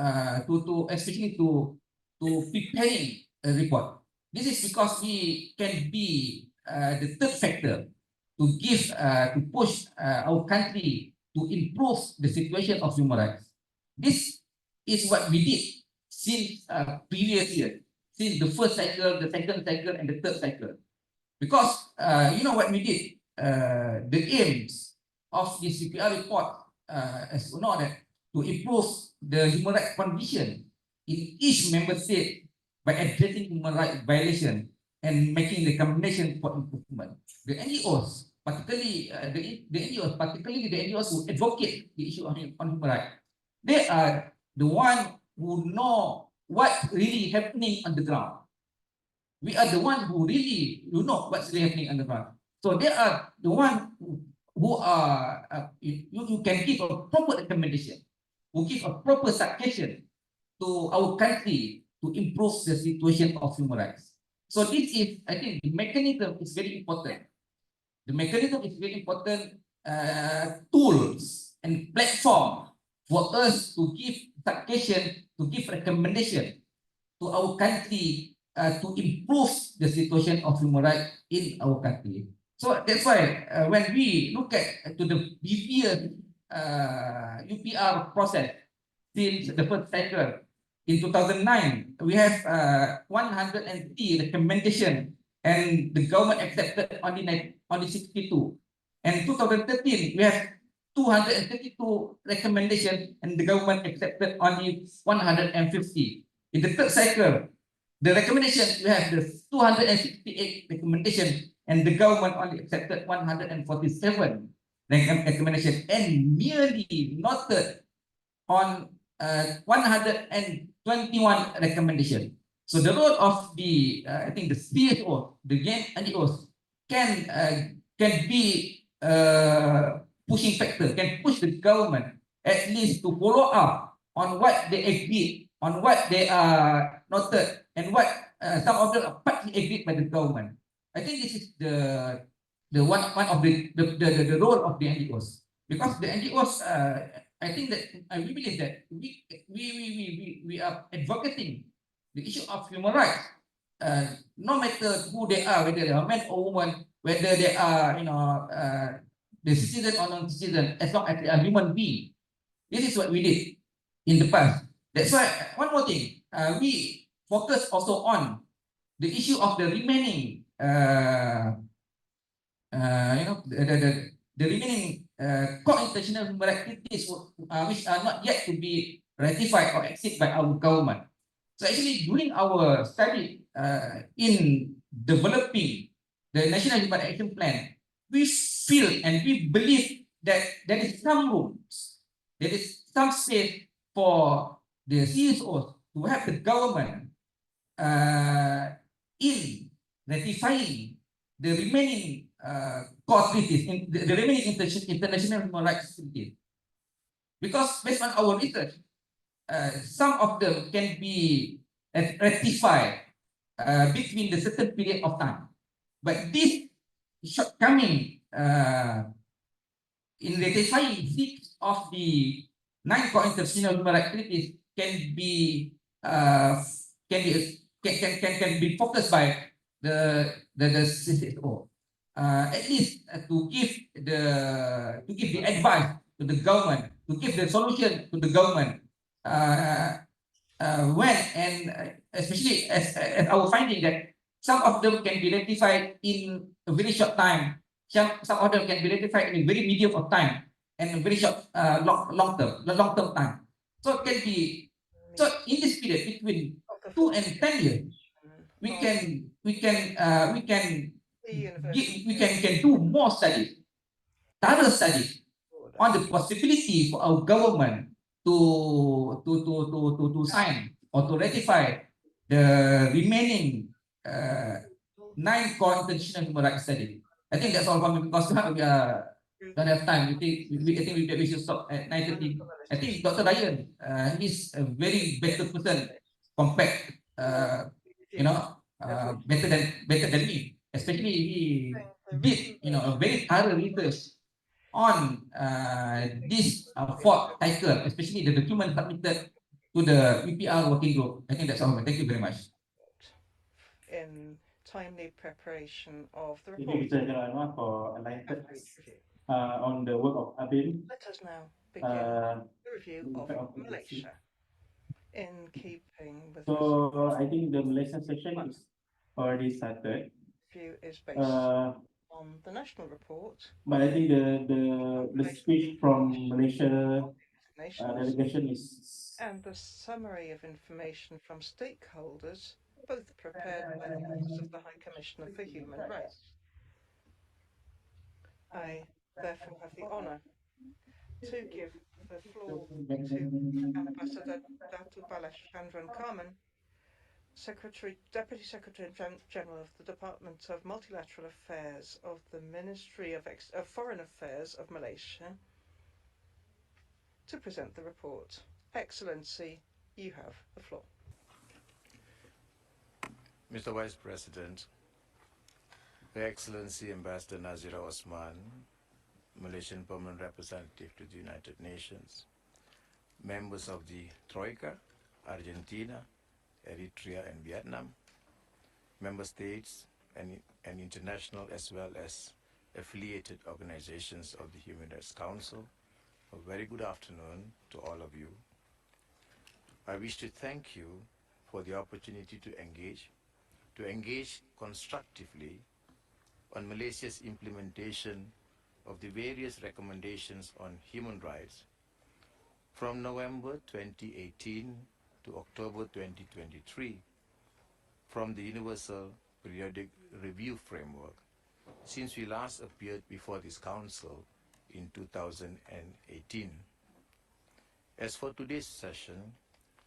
to especially to preparing a report. This is because we can be the third factor to give to push our country to improve the situation of human rights. This is what we did since previous year, since the first cycle, the second cycle, and the third cycle. Because you know what we did, the aims of this UPR report, as you know, that to improve the human rights condition in each member state by addressing human rights violation and making the recommendation for improvement. The NGOs, particularly the NGOs, particularly the NGOs who advocate the issue on human rights, they are the one who know what really happening on the ground. We are the one who really know what's really happening on the ground. So they are the one who are you can give a proper recommendation, who give a proper suggestion to our country to improve the situation of human rights. So this is, I think, the mechanism is very important. The mechanism is very important tools and platform for us to give suggestion, to give recommendation to our country to improve the situation of human rights in our country. So that's why when we look at to the previous UPR process since the first cycle in 2009, we have 103 recommendation and the government accepted only 62. And 2013, we have 232 recommendations and the government accepted only 150. In the third cycle, the recommendation, we have the 268 recommendations and the government only accepted 147 recommendations and merely noted on 121 recommendations. So the role of the, I think the CSO, the NGOs can be pushing factor, can push the government at least to follow up on what they agreed, on what they are noted, and what some of them are partly agreed by the government. I think this is the one of the role of the NGOs, because the NGOs, I think that we believe that we are advocating the issue of human rights, no matter who they are, whether they are men or women, whether they are the citizen or non-citizen, as long as they are human being. This is what we did in the past. That's why one more thing, we focus also on the issue of the remaining, the remaining core international human rights treaties which are not yet to be ratified or accepted by our government. So actually, during our study in developing the National Human Action Plan, we feel and we believe that there is some rooms, there is some space for the CSOs to have the government in ratifying the remaining core treaties, in the remaining international human rights treaties. Because based on our research, some of them can be ratified between the certain period of time. But this shortcoming in ratifying 6 of the 9 core international human rights treaties can be focused by the CSO. At least to give the advice to the government, to give the solution to the government when, and especially as our finding that some of them can be ratified in a very short time, some of them can be ratified in a very medium of time and a very short long term time. So it can be, so in this period between 2 and 10 years, we can do more studies, thorough studies on the possibility for our government to sign or to ratify the remaining 9 core international human rights studies. I think that's all for me because we don't have time. I think we should stop at 9:30. I think Dr. Ryan, he's a very better person compared, better than me. Especially he did, a very thorough research on this fourth title, especially the document submitted to the UPR working group. I think that's all. Thank you very much. In timely preparation of the Thank you, report. Mr. General Anwar, for enlightening Have a us review. on the work of ABIN. Let us now begin Uh, the review of Malaysia. In keeping with So I think the Malaysian session is already started. review is based Uh, on the national report but I think the speech from Malaysia nations delegation is and the summary of information from stakeholders, both prepared by the Office of the High Commissioner for Human Rights. I therefore have the honor to give the floor to Ambassador Datu Balachandran Carmen, Deputy Secretary General of the Department of Multilateral Affairs of the Ministry of Foreign Affairs of Malaysia, to present the report. Excellency, you have the floor. Mr. Vice President, Her Excellency Ambassador Nazira Osman, Malaysian Permanent Representative to the United Nations, members of the Troika, Argentina, Eritrea, and Vietnam, member states and international as well as affiliated organizations of the Human Rights Council, a very good afternoon to all of you. I wish to thank you for the opportunity to engage constructively on Malaysia's implementation of the various recommendations on human rights from November 2018 to October 2023 from the Universal Periodic Review Framework since we last appeared before this Council in 2018. As for today's session,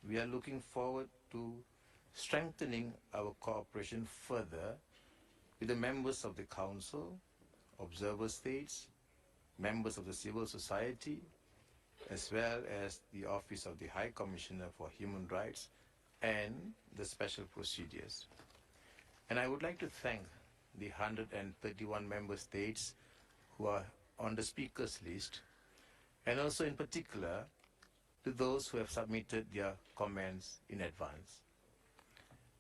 we are looking forward to strengthening our cooperation further with the members of the Council, observer states, members of the civil society, as well as the Office of the High Commissioner for Human Rights and the special procedures. And I would like to thank the 131 member states who are on the speakers list, and also in particular to those who have submitted their comments in advance.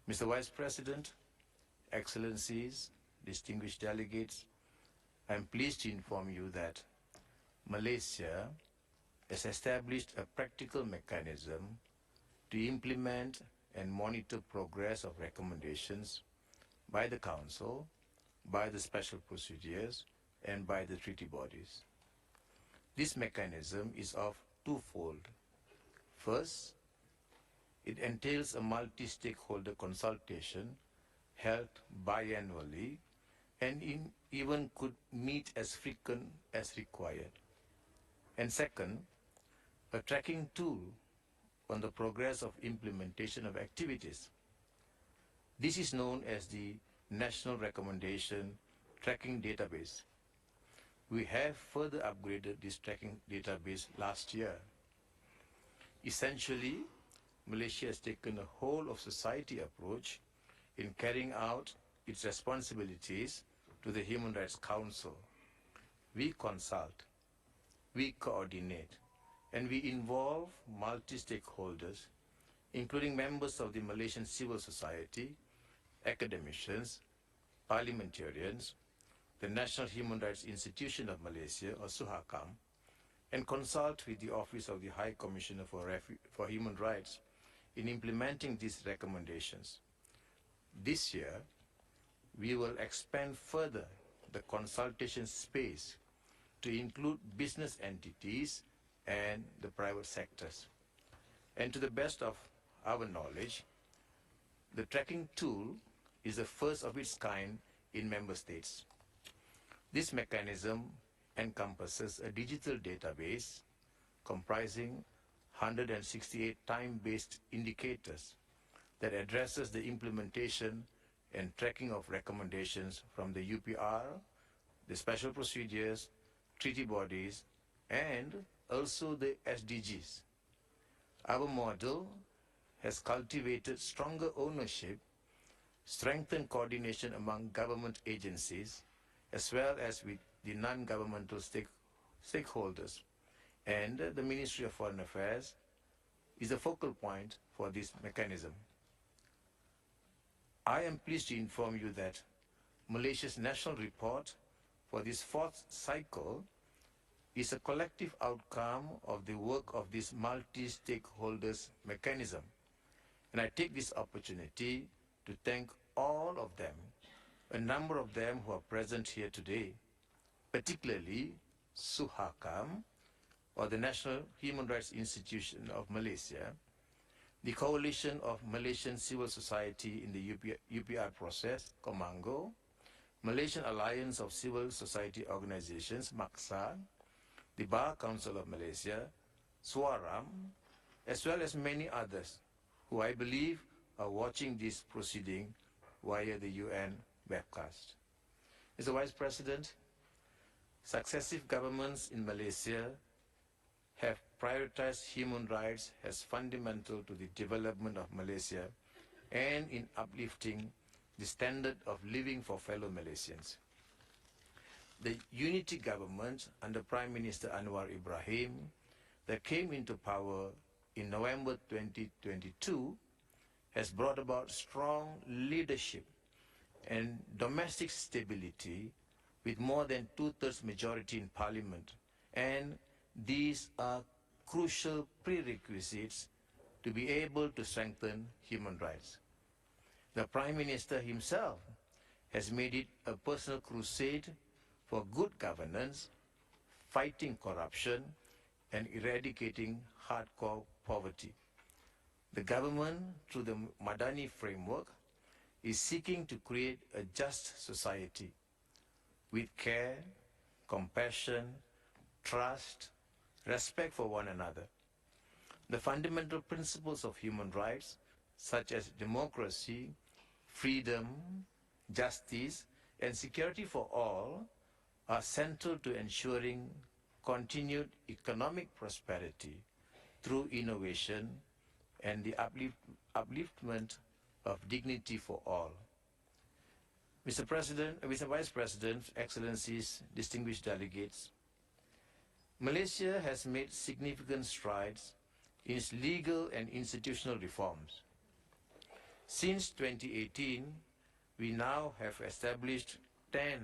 Mr. Vice President, Excellencies, distinguished delegates, I am pleased to inform you that Malaysia has established a practical mechanism to implement and monitor progress of recommendations by the Council, by the special procedures, and by the treaty bodies. This mechanism is of twofold. First, it entails a multi-stakeholder consultation held biannually and even could meet as frequent as required. And second, a tracking tool on the progress of implementation of activities. This is known as the National Recommendation Tracking Database. We have further upgraded this tracking database last year. Essentially, Malaysia has taken a whole of society approach in carrying out its responsibilities to the Human Rights Council. We consult, we coordinate, and we involve multi-stakeholders, including members of the Malaysian civil society, academicians, parliamentarians, the National Human Rights Institution of Malaysia, or SUHAKAM, and consult with the Office of the High Commissioner for Human Rights in implementing these recommendations. This year, we will expand further the consultation space to include business entities and the private sectors. And to the best of our knowledge, the tracking tool is the first of its kind in member states. This mechanism encompasses a digital database comprising 168 time-based indicators that addresses the implementation and tracking of recommendations from the UPR, the special procedures, treaty bodies, and also the SDGs. Our model has cultivated stronger ownership strengthen coordination among government agencies, as well as with the non-governmental stakeholders. And the Ministry of Foreign Affairs is the focal point for this mechanism. I am pleased to inform you that Malaysia's national report for this fourth cycle is a collective outcome of the work of this multi-stakeholders mechanism. And I take this opportunity to thank all of them, a number of them who are present here today, particularly SUHAKAM, or the National Human Rights Institution of Malaysia, the Coalition of Malaysian Civil Society in the UPR process, COMANGO, Malaysian Alliance of Civil Society Organizations, MACSA, the Bar Council of Malaysia, SWARAM, as well as many others who I believe are watching this proceeding via the UN webcast. Mr. Vice President, successive governments in Malaysia have prioritized human rights as fundamental to the development of Malaysia and in uplifting the standard of living for fellow Malaysians. The unity government under Prime Minister Anwar Ibrahim that came into power in November 2022 has brought about strong leadership and domestic stability with more than two-thirds majority in parliament. And these are crucial prerequisites to be able to strengthen human rights. The Prime Minister himself has made it a personal crusade for good governance, fighting corruption, and eradicating hardcore poverty. The government, through the Madani framework, is seeking to create a just society with care, compassion, trust, respect for one another. The fundamental principles of human rights, such as democracy, freedom, justice, and security for all, are central to ensuring continued economic prosperity through innovation and the upliftment of dignity for all. Mr. Vice President, Excellencies, distinguished delegates, Malaysia has made significant strides in its legal and institutional reforms. Since 2018, we now have established 10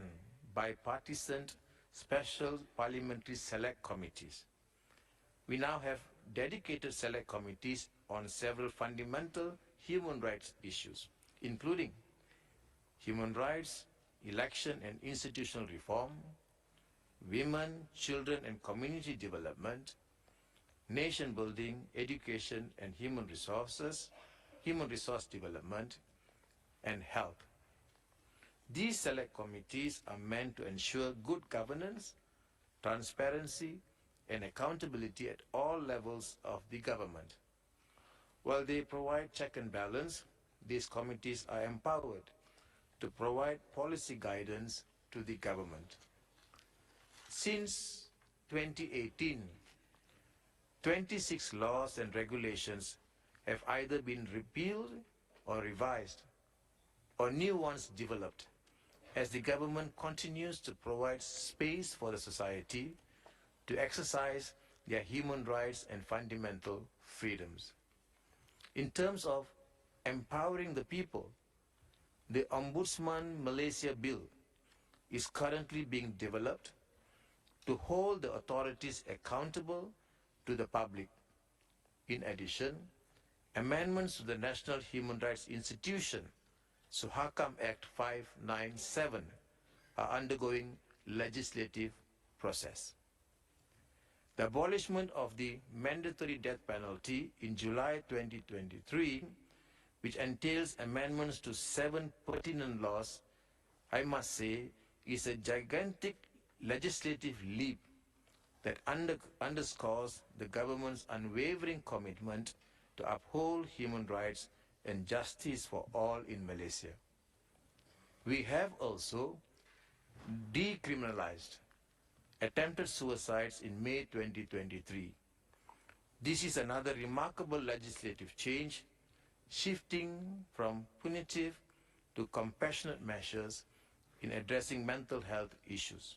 bipartisan special parliamentary select committees. We now have dedicated select committees on several fundamental human rights issues, including human rights, election and institutional reform, women, children and community development, nation building, education and human resource development, and health. These select committees are meant to ensure good governance, transparency, and accountability at all levels of the government. While they provide check and balance, these committees are empowered to provide policy guidance to the government. Since 2018, 26 laws and regulations have either been repealed or revised, or new ones developed, as the government continues to provide space for the society to exercise their human rights and fundamental freedoms. In terms of empowering the people, the Ombudsman Malaysia Bill is currently being developed to hold the authorities accountable to the public. In addition, amendments to the National Human Rights Institution, SUHAKAM Act 597, are undergoing legislative process. The abolishment of the mandatory death penalty in July 2023, which entails amendments to 7 pertinent laws, I must say, is a gigantic legislative leap that underscores the government's unwavering commitment to uphold human rights and justice for all in Malaysia. We have also decriminalized attempted suicides in May 2023. This is another remarkable legislative change, shifting from punitive to compassionate measures in addressing mental health issues.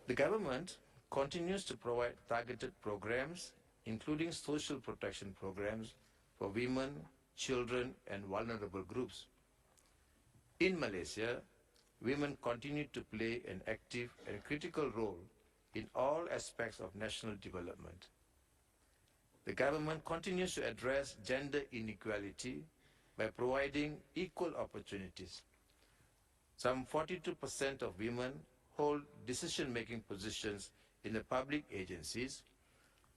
The government continues to provide targeted programs, including social protection programs for women, children, and vulnerable groups. In Malaysia, women continue to play an active and critical role in all aspects of national development. The government continues to address gender inequality by providing equal opportunities. Some 42% of women hold decision-making positions in the public agencies,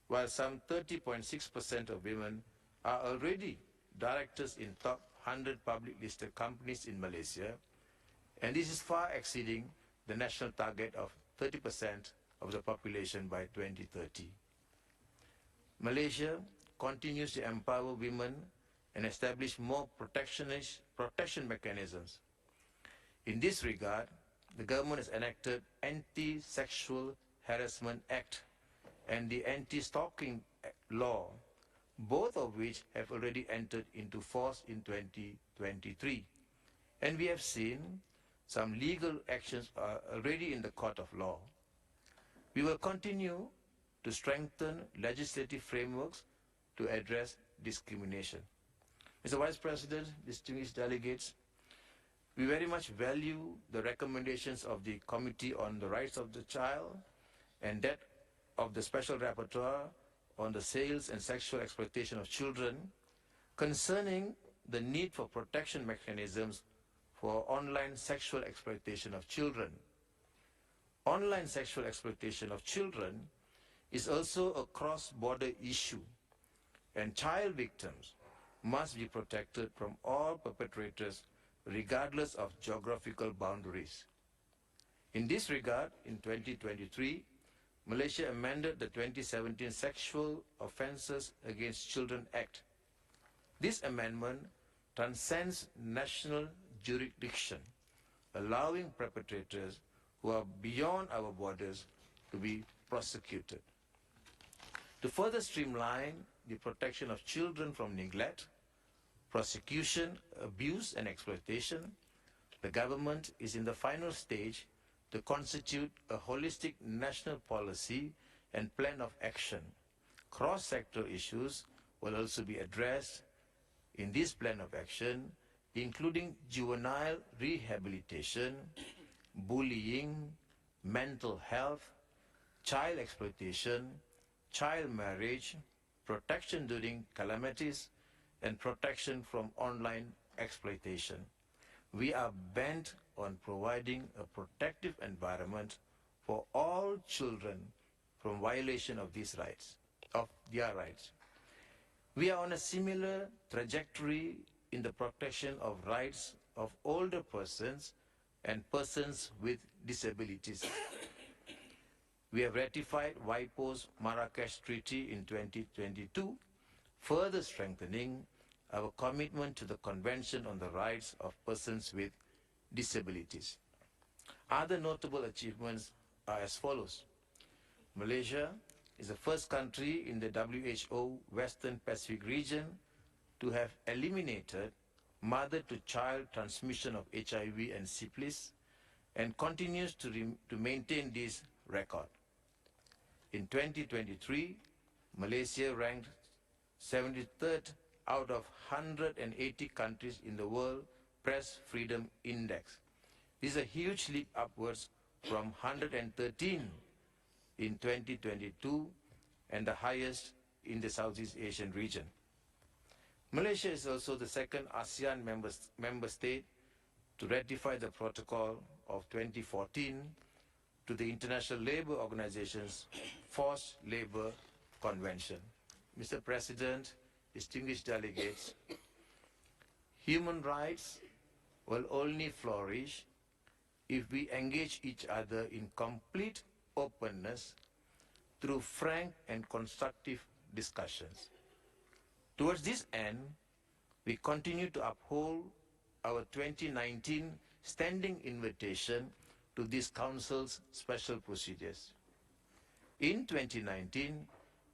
while some 30.6% of women are already directors in top 100 public listed companies in Malaysia, and this is far exceeding the national target of 30% of the population by 2030. Malaysia continues to empower women and establish more protection mechanisms. In this regard, the government has enacted Anti-Sexual Harassment Act and the Anti-Stalking Law, both of which have already entered into force in 2023. And we have seen some legal actions are already in the court of law. We will continue to strengthen legislative frameworks to address discrimination. Mr. Vice President, distinguished delegates, we very much value the recommendations of the Committee on the Rights of the Child and that of the Special Rapporteur on the Sales and Sexual Exploitation of Children concerning the need for protection mechanisms for online sexual exploitation of children. Online sexual exploitation of children is also a cross-border issue, and child victims must be protected from all perpetrators regardless of geographical boundaries. In this regard, in 2023, Malaysia amended the 2017 Sexual Offences Against Children Act. This amendment transcends national jurisdiction, allowing perpetrators who are beyond our borders to be prosecuted. To further streamline the protection of children from neglect, prosecution, abuse, and exploitation, the government is in the final stage to constitute a holistic national policy and plan of action. Cross-sector issues will also be addressed in this plan of action, including juvenile rehabilitation, bullying, mental health, child exploitation, child marriage, protection during calamities, and protection from online exploitation. We are bent on providing a protective environment for all children from violation of these rights, of their rights. We are on a similar trajectory in the protection of rights of older persons and persons with disabilities. We have ratified WIPO's Marrakesh Treaty in 2022, further strengthening our commitment to the Convention on the Rights of Persons with Disabilities. Other notable achievements are as follows. Malaysia is the first country in the WHO Western Pacific region to have eliminated mother-to-child transmission of HIV and syphilis and continues to maintain this record. In 2023, Malaysia ranked 73rd out of 180 countries in the World Press Freedom Index. This is a huge leap upwards from 113 in 2022 and the highest in the Southeast Asian region. Malaysia is also the second ASEAN member state to ratify the Protocol of 2014 to the International Labour Organization's Forced Labour Convention. Mr. President, distinguished delegates, human rights will only flourish if we engage each other in complete openness through frank and constructive discussions. Towards this end, we continue to uphold our 2019 standing invitation to this Council's special procedures. In 2019,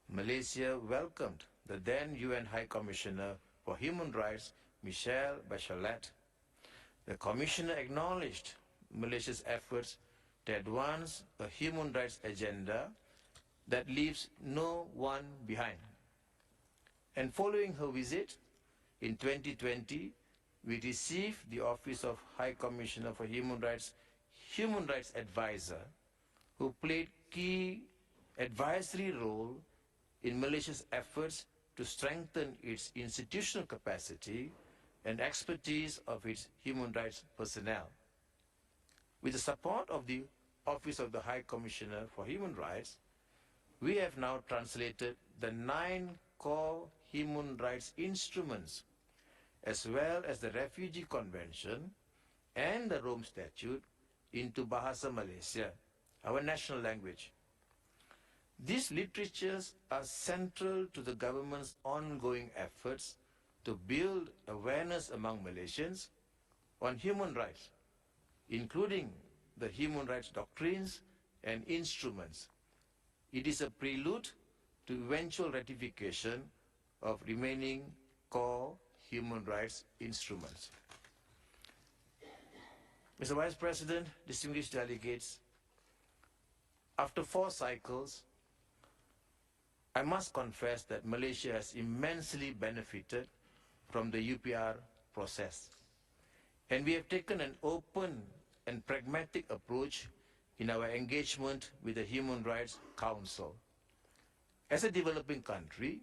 Malaysia welcomed the then UN High Commissioner for Human Rights, Michelle Bachelet, The Commissioner acknowledged Malaysia's efforts to advance a human rights agenda that leaves no one behind. And following her visit in 2020, we received the Office of High Commissioner for Human Rights Advisor, who played key advisory role in Malaysia's efforts to strengthen its institutional capacity and expertise of its human rights personnel. With the support of the Office of the High Commissioner for Human Rights, we have now translated the 9 core human rights instruments, as well as the Refugee Convention and the Rome Statute, into Bahasa Malaysia, our national language. These literatures are central to the government's ongoing efforts to build awareness among Malaysians on human rights, including the human rights doctrines and instruments. It is a prelude to eventual ratification of remaining core human rights instruments. Mr. Vice President, distinguished delegates, after 4 cycles, I must confess that Malaysia has immensely benefited from the UPR process. And we have taken an open and pragmatic approach in our engagement with the Human Rights Council. As a developing country,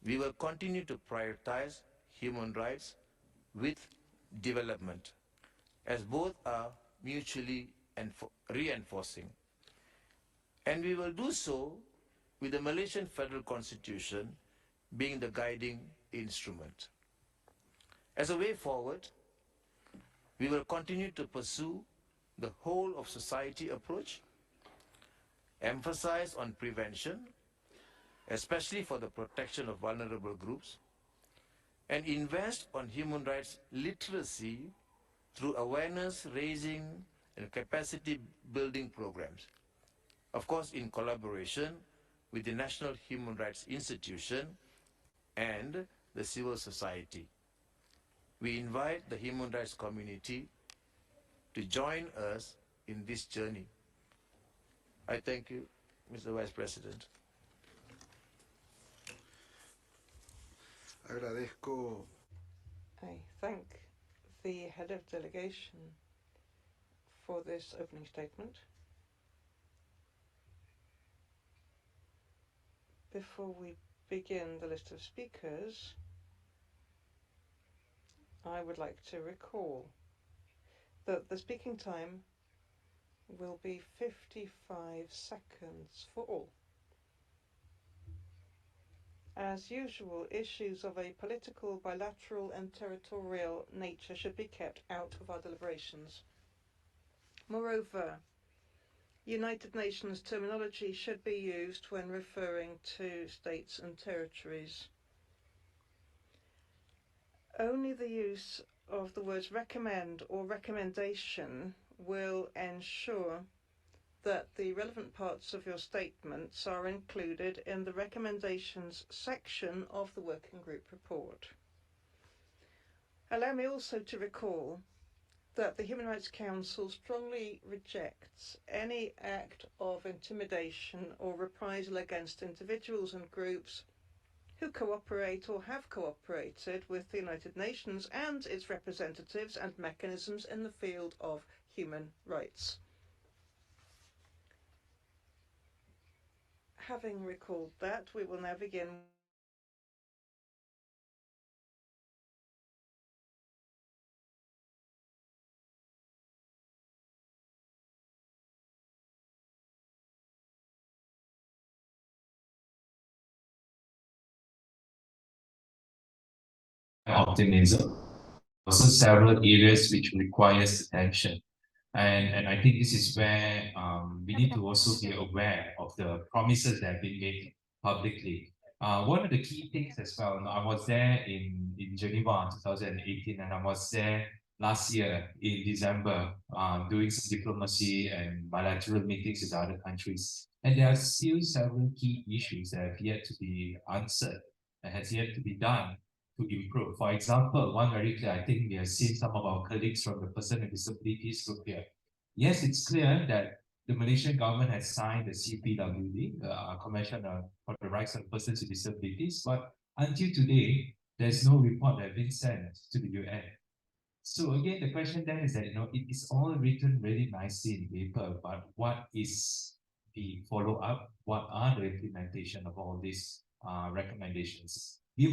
we will continue to prioritize human rights with development, as both are mutually reinforcing. And we will do so with the Malaysian Federal Constitution being the guiding instrument. As a way forward, we will continue to pursue the whole of society approach, emphasize on prevention, especially for the protection of vulnerable groups, and invest on human rights literacy through awareness raising and capacity building programs. Of course, in collaboration with the National Human Rights Institution and the civil society. We invite the human rights community to join us in this journey. I thank you, Mr. Vice President. Agradezco I thank the head of delegation for this opening statement. Before we begin the list of speakers, I would like to recall that the speaking time will be 55 seconds for all. As usual, issues of a political, bilateral and territorial nature should be kept out of our deliberations. Moreover, United Nations terminology should be used when referring to states and territories. Only the use of the words recommend or recommendation will ensure that the relevant parts of your statements are included in the recommendations section of the working group report. Allow me also to recall that the Human Rights Council strongly rejects any act of intimidation or reprisal against individuals and groups who cooperate or have cooperated with the United Nations and its representatives and mechanisms in the field of human rights. Having recalled that, we will now begin optimism. Also several areas which requires attention. And I think this is where we need to also be aware of the promises that have been made publicly. One of the key things as well, I was there in Geneva in 2018, and I was there last year in December doing some diplomacy and bilateral meetings with other countries. And there are still several key issues that have yet to be answered and has yet to be done to improve. For example, one very clear, I think we have seen some of our colleagues from the Person with Disabilities group here. Yes, it's clear that the Malaysian government has signed the CPWD, Convention for the Rights of Persons with Disabilities, but until today, there's no report that has been sent to the UN. So again, the question then is that, it is all written really nicely in paper, but what is the follow-up? What are the implementation of all these recommendations? If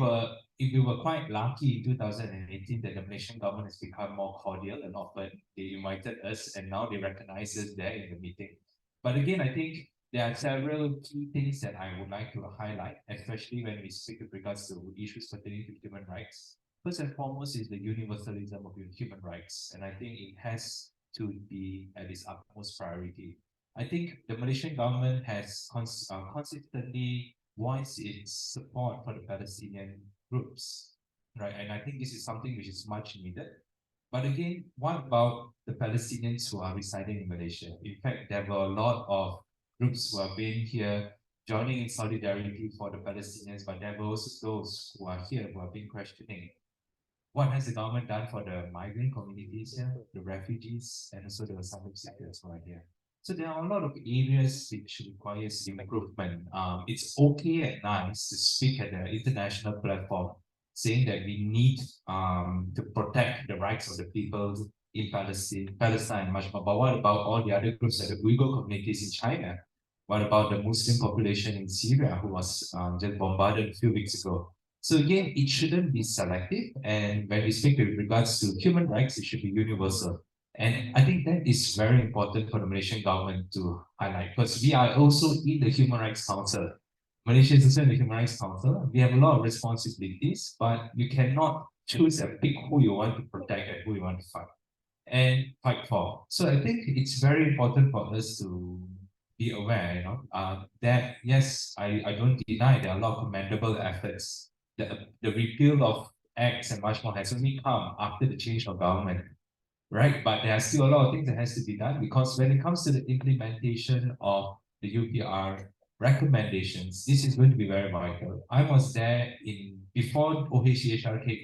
we were quite lucky in 2018 that the Malaysian government has become more cordial and often they invited us and now they recognize us there in the meeting. But again, I think there are several key things that I would like to highlight, especially when we speak with regards to issues pertaining to human rights. First and foremost is the universalism of human rights, and I think it has to be at its utmost priority. I think the Malaysian government has consistently voiced its support for the Palestinian groups, right? And I think this is something which is much needed. But again, what about the Palestinians who are residing in Malaysia? In fact, there were a lot of groups who have been here joining in solidarity for the Palestinians, but there were also those who are here who have been questioning what has the government done for the migrant communities here, the refugees, and also the asylum seekers who are here? So there are a lot of areas which requires improvement. It's okay and nice to speak at the international platform, saying that we need to protect the rights of the people in Palestine much more. But what about all the other groups like the Uyghur communities in China? What about the Muslim population in Syria who was just bombarded a few weeks ago? So again, it shouldn't be selective. And when we speak with regards to human rights, it should be universal. And I think that is very important for the Malaysian government to highlight, because we are also in the Human Rights Council. Malaysia is also in the Human Rights Council. We have a lot of responsibilities, but you cannot choose and pick who you want to protect and who you want to fight for. So I think it's very important for us to be aware, that yes, I don't deny there are a lot of commendable efforts. The repeal of acts and much more has only come after the change of government, right? But there are still a lot of things that has to be done, because when it comes to the implementation of the UPR recommendations, this is going to be very vital. I was there before OHCHR came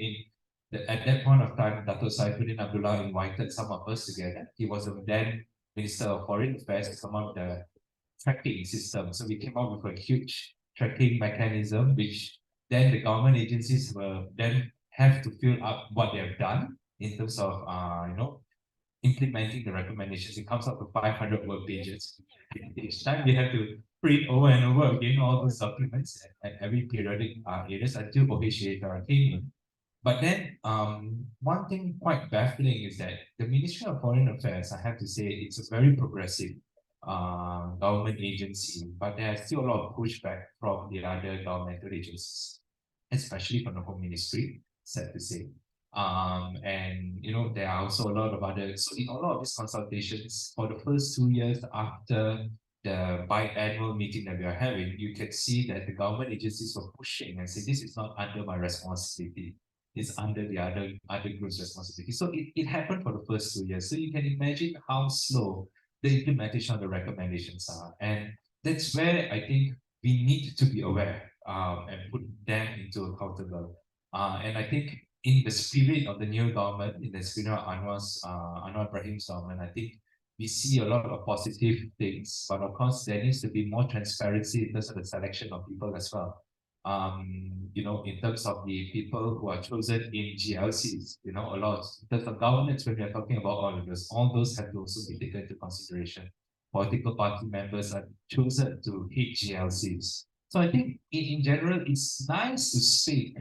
in. At that point of time, Dato' Saifuddin Abdullah invited some of us together. He was the then Minister of Foreign Affairs to come up with the tracking system. So we came up with a huge tracking mechanism, which then the government agencies will then have to fill up what they have done in terms of implementing the recommendations. It comes up to 500 word pages. Each time we have to print over and over again all those documents at every periodic areas until OHCHR came in. But then one thing quite baffling is that the Ministry of Foreign Affairs, I have to say, it's a very progressive government agency, but there are still a lot of pushback from the other governmental agencies, especially from the Home Ministry, sad to say. And there are also a lot of others. So in a lot of these consultations, for the first 2 years after the biannual meeting that we are having, you can see that the government agencies were pushing and saying, this is not under my responsibility. It's under the other group's responsibility. So it happened for the first 2 years. So you can imagine how slow the implementation of the recommendations are. And that's where I think we need to be aware and put them into accountable. And I think in the spirit of the new government, in the spirit of Anwar Ibrahim's government, I think we see a lot of positive things, but of course there needs to be more transparency in terms of the selection of people as well. In terms of the people who are chosen in GLCs, a lot in terms of governance, when we are talking about all those have to also be taken into consideration. Political party members are chosen to hit GLCs. So I think in general, it's nice to speak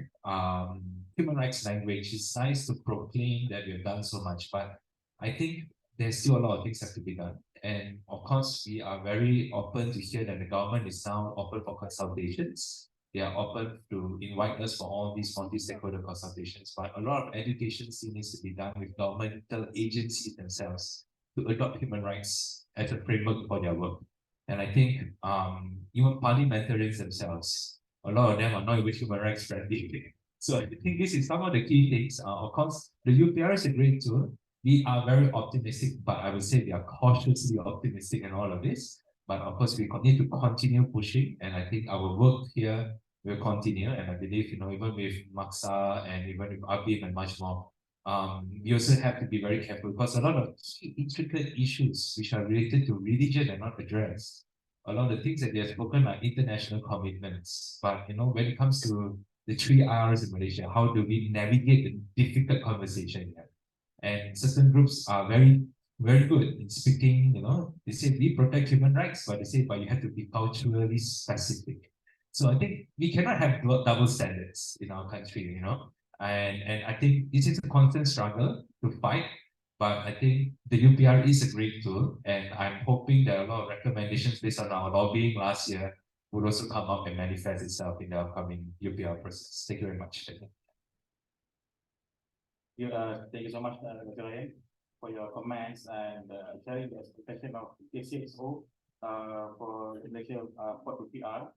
human rights language. It's nice to proclaim that we've done so much, but I think there's still a lot of things that have to be done. And of course, we are very open to hear that the government is now open for consultations. They are open to invite us for all these multi-stakeholder consultations, but a lot of education still needs to be done with governmental agencies themselves to adopt human rights as a framework for their work. And I think even parliamentarians themselves, a lot of them are not even human rights friendly. So I think this is some of the key things. Of course, the UPR is a great tool. We are very optimistic, but I would say we are cautiously optimistic in all of this. But of course, we need to continue pushing. And I think our work here will continue. And I believe, even with Maksa and even with Abim and much more, we also have to be very careful because a lot of key intricate issues which are related to religion are not addressed. A lot of the things that they have spoken are international commitments. But when it comes to the 3 Rs in Malaysia, how do we navigate the difficult conversation here? And certain groups are very, very good in speaking, they say we protect human rights, but they say, but you have to be culturally specific. So I think we cannot have double standards in our country, and I think this is a constant struggle to fight, but I think the UPR is a great tool, and I'm hoping that a lot of recommendations based on our lobbying last year would also come up and manifest itself in the upcoming UPR process. Thank you very much. Thank you so much, Dr. Ryan, for your comments and sharing the expectation of ACXO for Malaysia for UPR.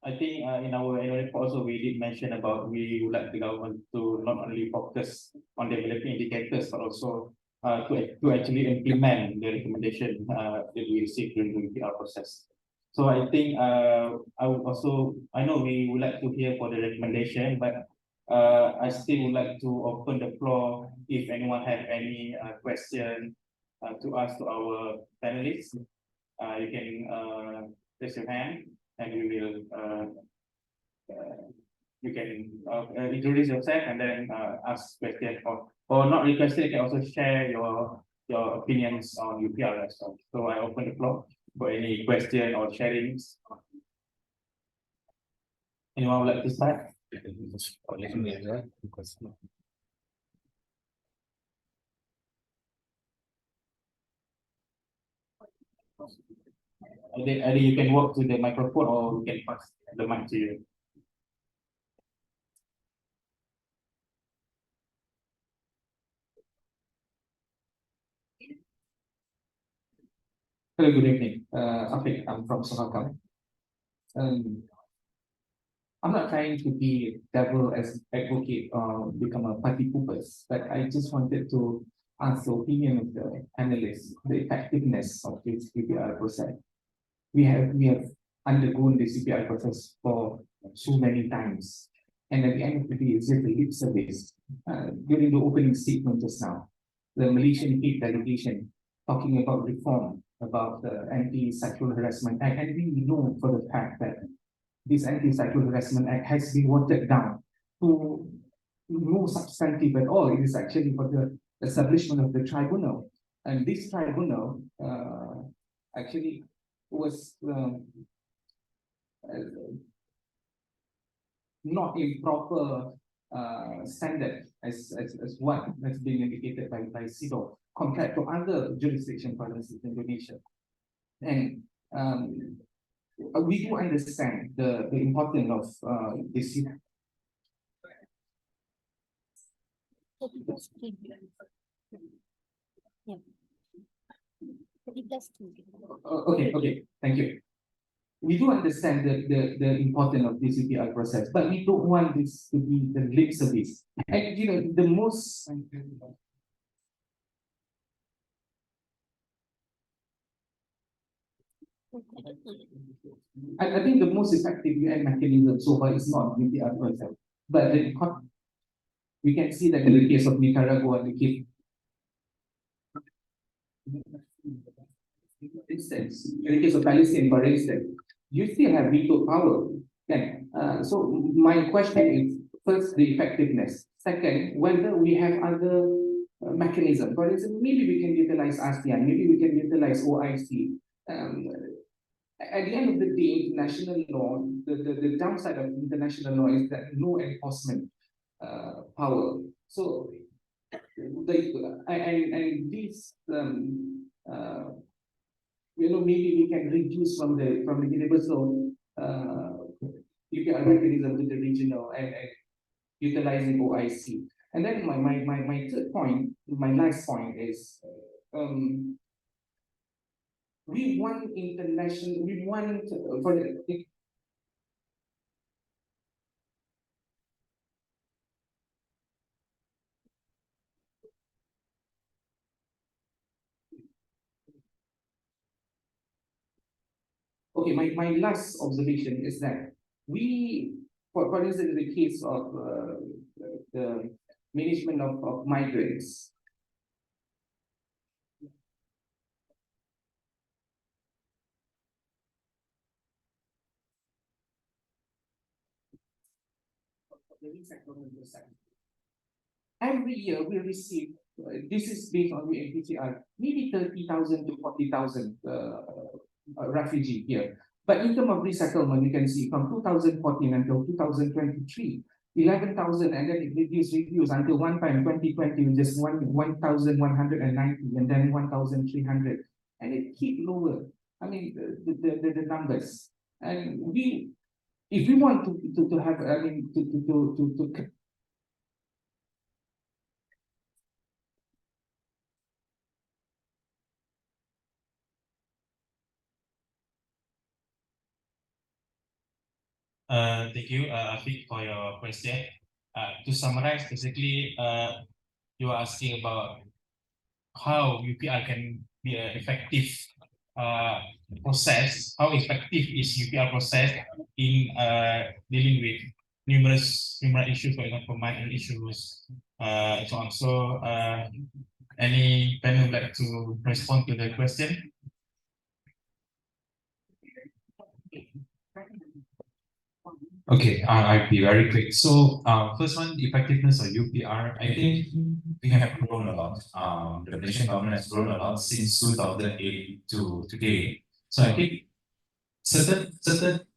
I think in our annual report also we did mention about we would like the government to not only focus on developing indicators but also to actually implement the recommendation that we received during the UPR process. So I think I know we would like to hear for the recommendation, but I still would like to open the floor if anyone have any question to ask to our panelists. You can raise your hand and we will you can introduce yourself and then ask question or not requested. You can also share your opinions on UPR as well. So I open the floor for any question or sharings. Anyone would like to start? Either you can walk to the microphone or we can pass the mic to you. Hello, good evening. Afiq, I'm from Sonakam. I'm not trying to be devil as advocate or become a party purpose, but I just wanted to ask the opinion of the analysts, the effectiveness of this CPR process. We have undergone the CPR process for so many times, and at the end of the day, it's just a lip service. During the opening statement just now, the Malaysian State delegation talking about reform, about the Anti-Sexual Harassment Act, and we know for the fact that this Anti-Sexual Harassment Act has been watered down to no substantive at all. It is actually for the establishment of the tribunal, and this tribunal actually was not a proper standard as what has been indicated by CIDO compared to other jurisdiction provinces in Indonesia. And we do understand the importance of this. Okay, thank you. We do understand the importance of this UPR process, but we don't want this to be the lip service. And the most I think the most effective UN mechanism so far is not UPR process, but we can see that in the case of Nicaragua, in the case of Palestine, for instance, you still have veto power. Then, so my question is, first, the effectiveness. Second, whether we have other mechanisms. For instance, maybe we can utilize ASEAN, maybe we can utilize OIC. At the end of the day, international law, the downside of international law is that no enforcement power. So, and this maybe we can reduce from the universal UPR mechanism to the regional and utilizing OIC. And then my third point, my last point is we want international, we want for the okay, my last observation is that for instance, in the case of the management of migrants, every year we receive, this is based on the UNHCR, maybe 30,000 to 40,000 refugee here. But in terms of resettlement, you can see from 2014 until 2023, 11,000, and then it reduced until one time 2020 just 1,190, and then 1,300, and it keep lower. I mean the numbers, and if we want to have, I mean to Thank you, Afiq, for your question. To summarize, basically, you are asking about how UPR can be an effective process. How effective is UPR process in dealing with numerous issues, for example, migrant issues, and so on. So, any panel would like to respond to the question? Okay, I'll be very quick. So, first one, effectiveness of UPR. I think we have grown a lot. The Malaysian government has grown a lot since 2008 to today. So I think certain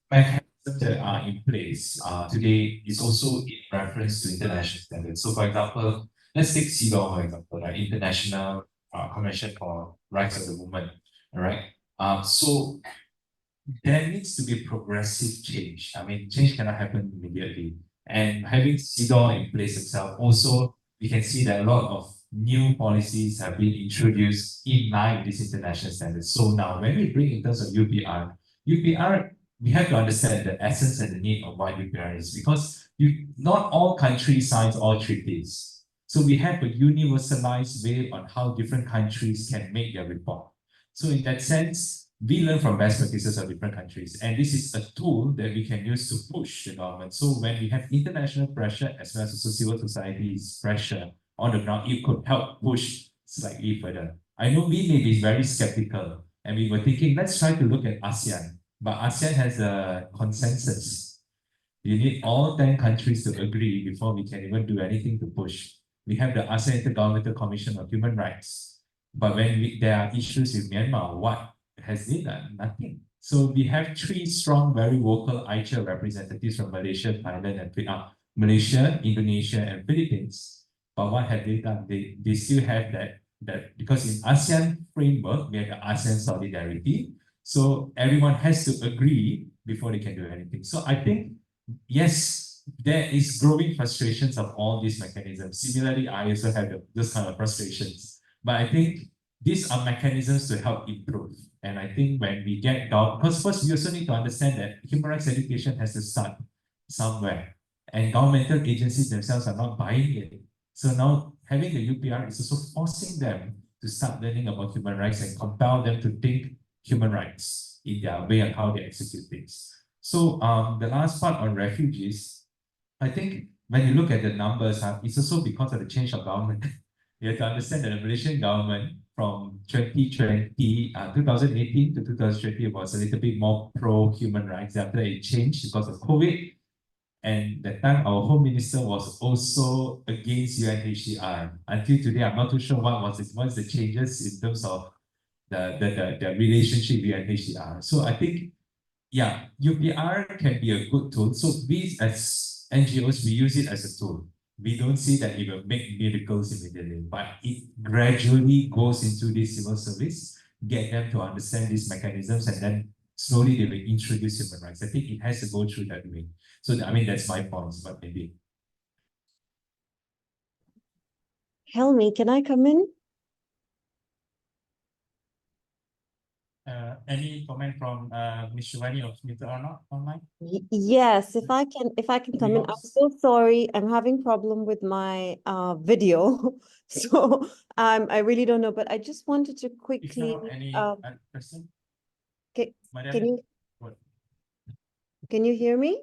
mechanisms that are in place today is also in reference to international standards. So, for example, let's take CEDAW, for example, right? International Convention for Rights of the Woman. All right. So there needs to be progressive change. I mean, change cannot happen immediately. And having CEDAW in place itself, also, we can see that a lot of new policies have been introduced in line with these international standards. So now, when we bring in terms of UPR, we have to understand the essence and the need of what UPR is, because not all countries sign all treaties. So we have a universalized way on how different countries can make their report. So in that sense, we learn from best practices of different countries, and this is a tool that we can use to push the government. So when we have international pressure as well as civil society's pressure on the ground, it could help push slightly further. I know we may be very skeptical, and we were thinking, let's try to look at ASEAN, but ASEAN has a consensus. You need all 10 countries to agree before we can even do anything to push. We have the ASEAN Intergovernmental Commission on Human Rights, but when there are issues with Myanmar, what has they done? Nothing. So we have 3 strong, very vocal ICHA representatives from Malaysia, Thailand, and Malaysia, Indonesia, and Philippines. But what have they done? They still have that because in ASEAN framework, we have the ASEAN solidarity. So everyone has to agree before they can do anything. So I think, yes, there is growing frustrations of all these mechanisms. Similarly, I also have this kind of frustrations. But I think these are mechanisms to help improve. And I think when we get down, because first we also need to understand that human rights education has to start somewhere. And governmental agencies themselves are not buying it. So now having the UPR is also forcing them to start learning about human rights and compel them to think human rights in their way and how they execute things. So the last part on refugees, I think when you look at the numbers, it's also because of the change of government. You have to understand that the Malaysian government from 2018 to 2020 was a little bit more pro-human rights. After it changed because of COVID. And that time our Home Minister was also against UNHCR. Until today, I'm not too sure what's the changes in terms of the relationship with UNHCR. So I think, yeah, UPR can be a good tool. So we as NGOs, we use it as a tool. We don't see that it will make miracles immediately, but it gradually goes into this civil service, get them to understand these mechanisms, and then slowly they will introduce human rights. I think it has to go through that way. So, I mean, that's my point, but maybe. Helmi, can I come in? Any comment from Ms. Shivani or Mr. Arnold online? Yes, if I can come in. I'm so sorry. I'm having problem with my video. So I really don't know, but I just wanted to If quickly not any question? can Madam, you Can you hear me?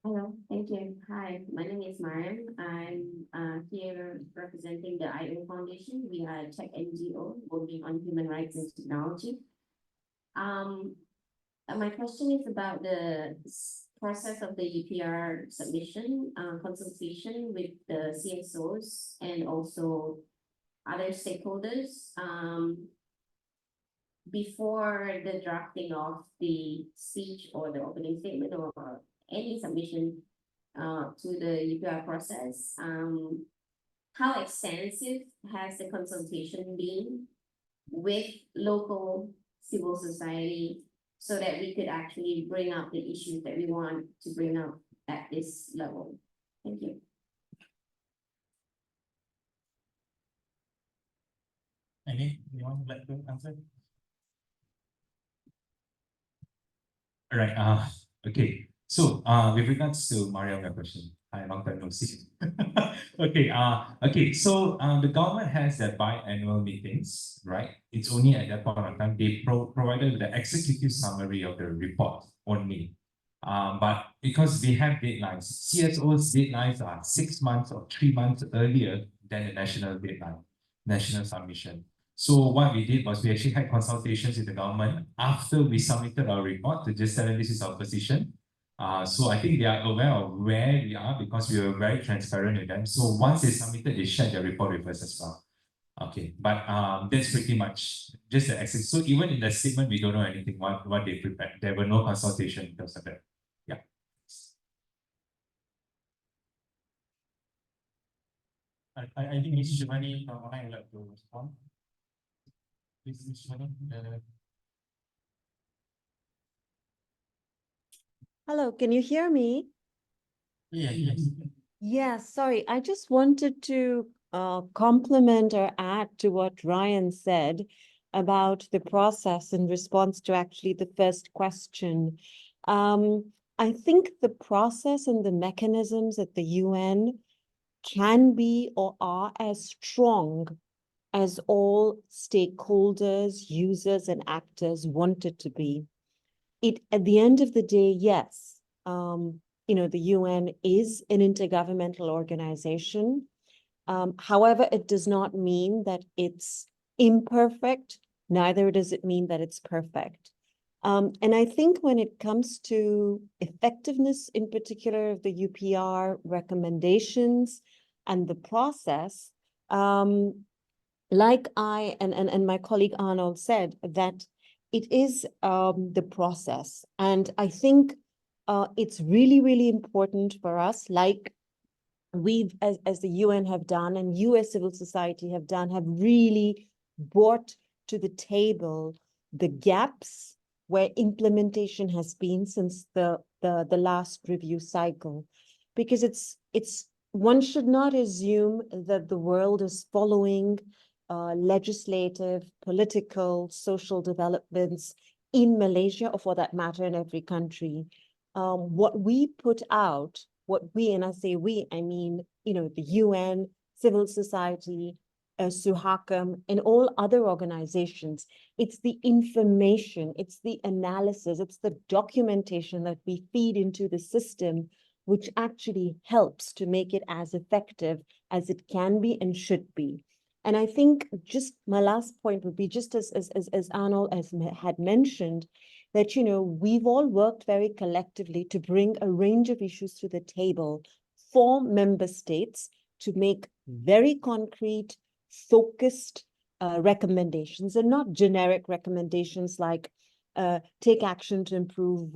Hello, thank you. Hi, my name is Mariam. I'm here representing the IO Foundation. We are a tech NGO working on human rights and technology. My question is about the process of the UPR submission, consultation with the CSOs and also other stakeholders. Before the drafting of the speech or the opening statement or any submission to the UPR process, how extensive has the consultation been with local civil society so that we could actually bring up the issues that we want to bring up at this level? Thank you. Anyone would like to answer? All right, okay. So, with regards to Mario, your question, I long time no see. Okay, so, the government has their biannual meetings, right? It's only at that point of time, they provided the executive summary of the report only. But because they have deadlines, CSO's deadlines are 6 months or 3 months earlier than the national deadline, national submission. So what we did was we actually had consultations with the government after we submitted our report to just tell them this is our position. So I think they are aware of where we are because we were very transparent with them. So once they submitted, they shared their report with us as well. Okay, but that's pretty much just the access. So even in the statement, we don't know anything what they prepared. There were no consultation in terms of that. Yeah. I think Mrs. Shivani from online would like to respond. Please, Mrs. Shivani. Hello, can you hear me? Yes. Yeah, sorry. I just wanted to compliment or add to what Ryan said about the process in response to actually the first question. I think the process and the mechanisms at the UN can be or are as strong as all stakeholders, users, and actors want it to be. At the end of the day, yes, the UN is an intergovernmental organization. However, it does not mean that it's imperfect, neither does it mean that it's perfect. And I think when it comes to effectiveness, in particular of the UPR recommendations and the process, like I and my colleague Arnold said, that it is the process. And I think it's really, really important for us, like we've, as the UN have done and US civil society have done, have really brought to the table the gaps where implementation has been since the last review cycle. Because it's one should not assume that the world is following legislative, political, social developments in Malaysia, or for that matter, in every country. What we put out, and I say we, I mean, the UN, civil society, Suhakam, and all other organizations, it's the information, it's the analysis, it's the documentation that we feed into the system, which actually helps to make it as effective as it can be and should be. And I think just my last point would be, just as Arnold had mentioned, that, we've all worked very collectively to bring a range of issues to the table for member states to make very concrete, focused recommendations, and not generic recommendations like take action to improve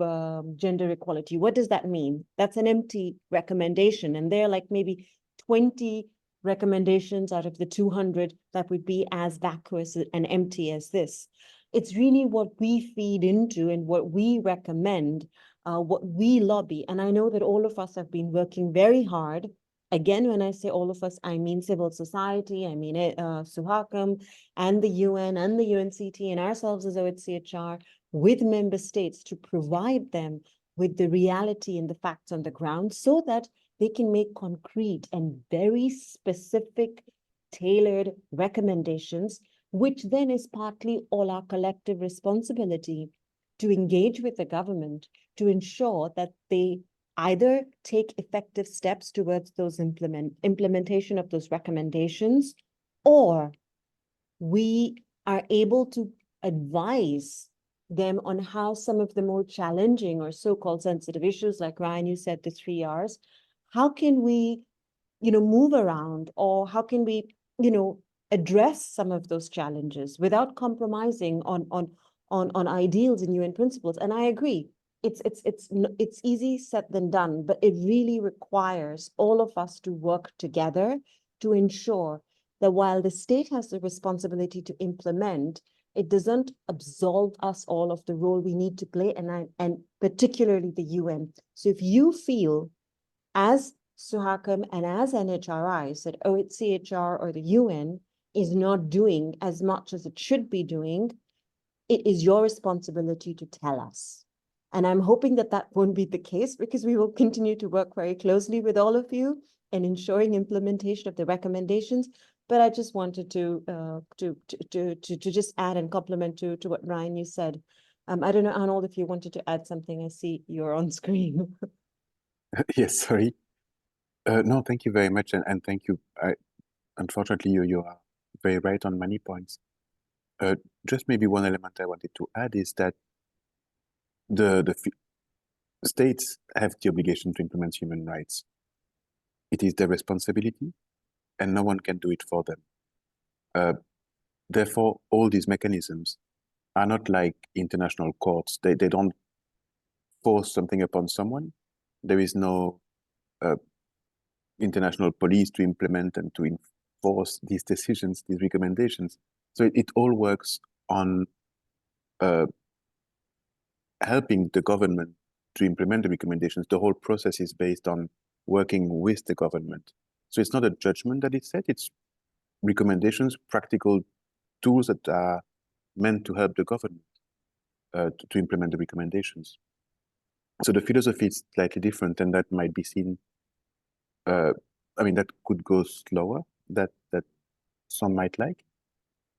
gender equality. What does that mean? That's an empty recommendation. And there are like maybe 20 recommendations out of the 200 that would be as vacuous and empty as this. It's really what we feed into and what we recommend, what we lobby. And I know that all of us have been working very hard. Again, when I say all of us, I mean civil society, I mean Suhakam and the UN and the UNCT and ourselves as OHCHR with member states to provide them with the reality and the facts on the ground so that they can make concrete and very specific, tailored recommendations which then is partly all our collective responsibility to engage with the government to ensure that they either take effective steps towards those implementation of those recommendations, or we are able to advise them on how some of the more challenging or so-called sensitive issues, like Ryan, you said the 3 Rs, how can we, move around, or how can we, address some of those challenges without compromising on ideals and UN principles. And I agree, it's easy said than done, but it really requires all of us to work together to ensure that while the state has the responsibility to implement, it doesn't absolve us all of the role we need to play, and particularly the UN. So if you feel, as Suhakam and as NHRI, that OHCHR or the UN is not doing as much as it should be doing, it is your responsibility to tell us. And I'm hoping that that won't be the case, because we will continue to work very closely with all of you in ensuring implementation of the recommendations. But I just wanted to just add and complement to what Ryan, you said. I don't know, Arnold, if you wanted to add something. I see you're on screen. Yes, sorry. No, thank you very much, and thank you. Unfortunately, you are very right on many points. Just maybe one element I wanted to add is that the states have the obligation to implement human rights. It is their responsibility, and no one can do it for them. Therefore, all these mechanisms are not like international courts. They don't force something upon someone. There is no international police to implement and to enforce these decisions, these recommendations. So it all works on helping the government to implement the recommendations. The whole process is based on working with the government. So it's not a judgment that is set, it's recommendations, practical tools that are meant to help the government to implement the recommendations. So the philosophy is slightly different, and that might be seen, that could go slower, that some might like,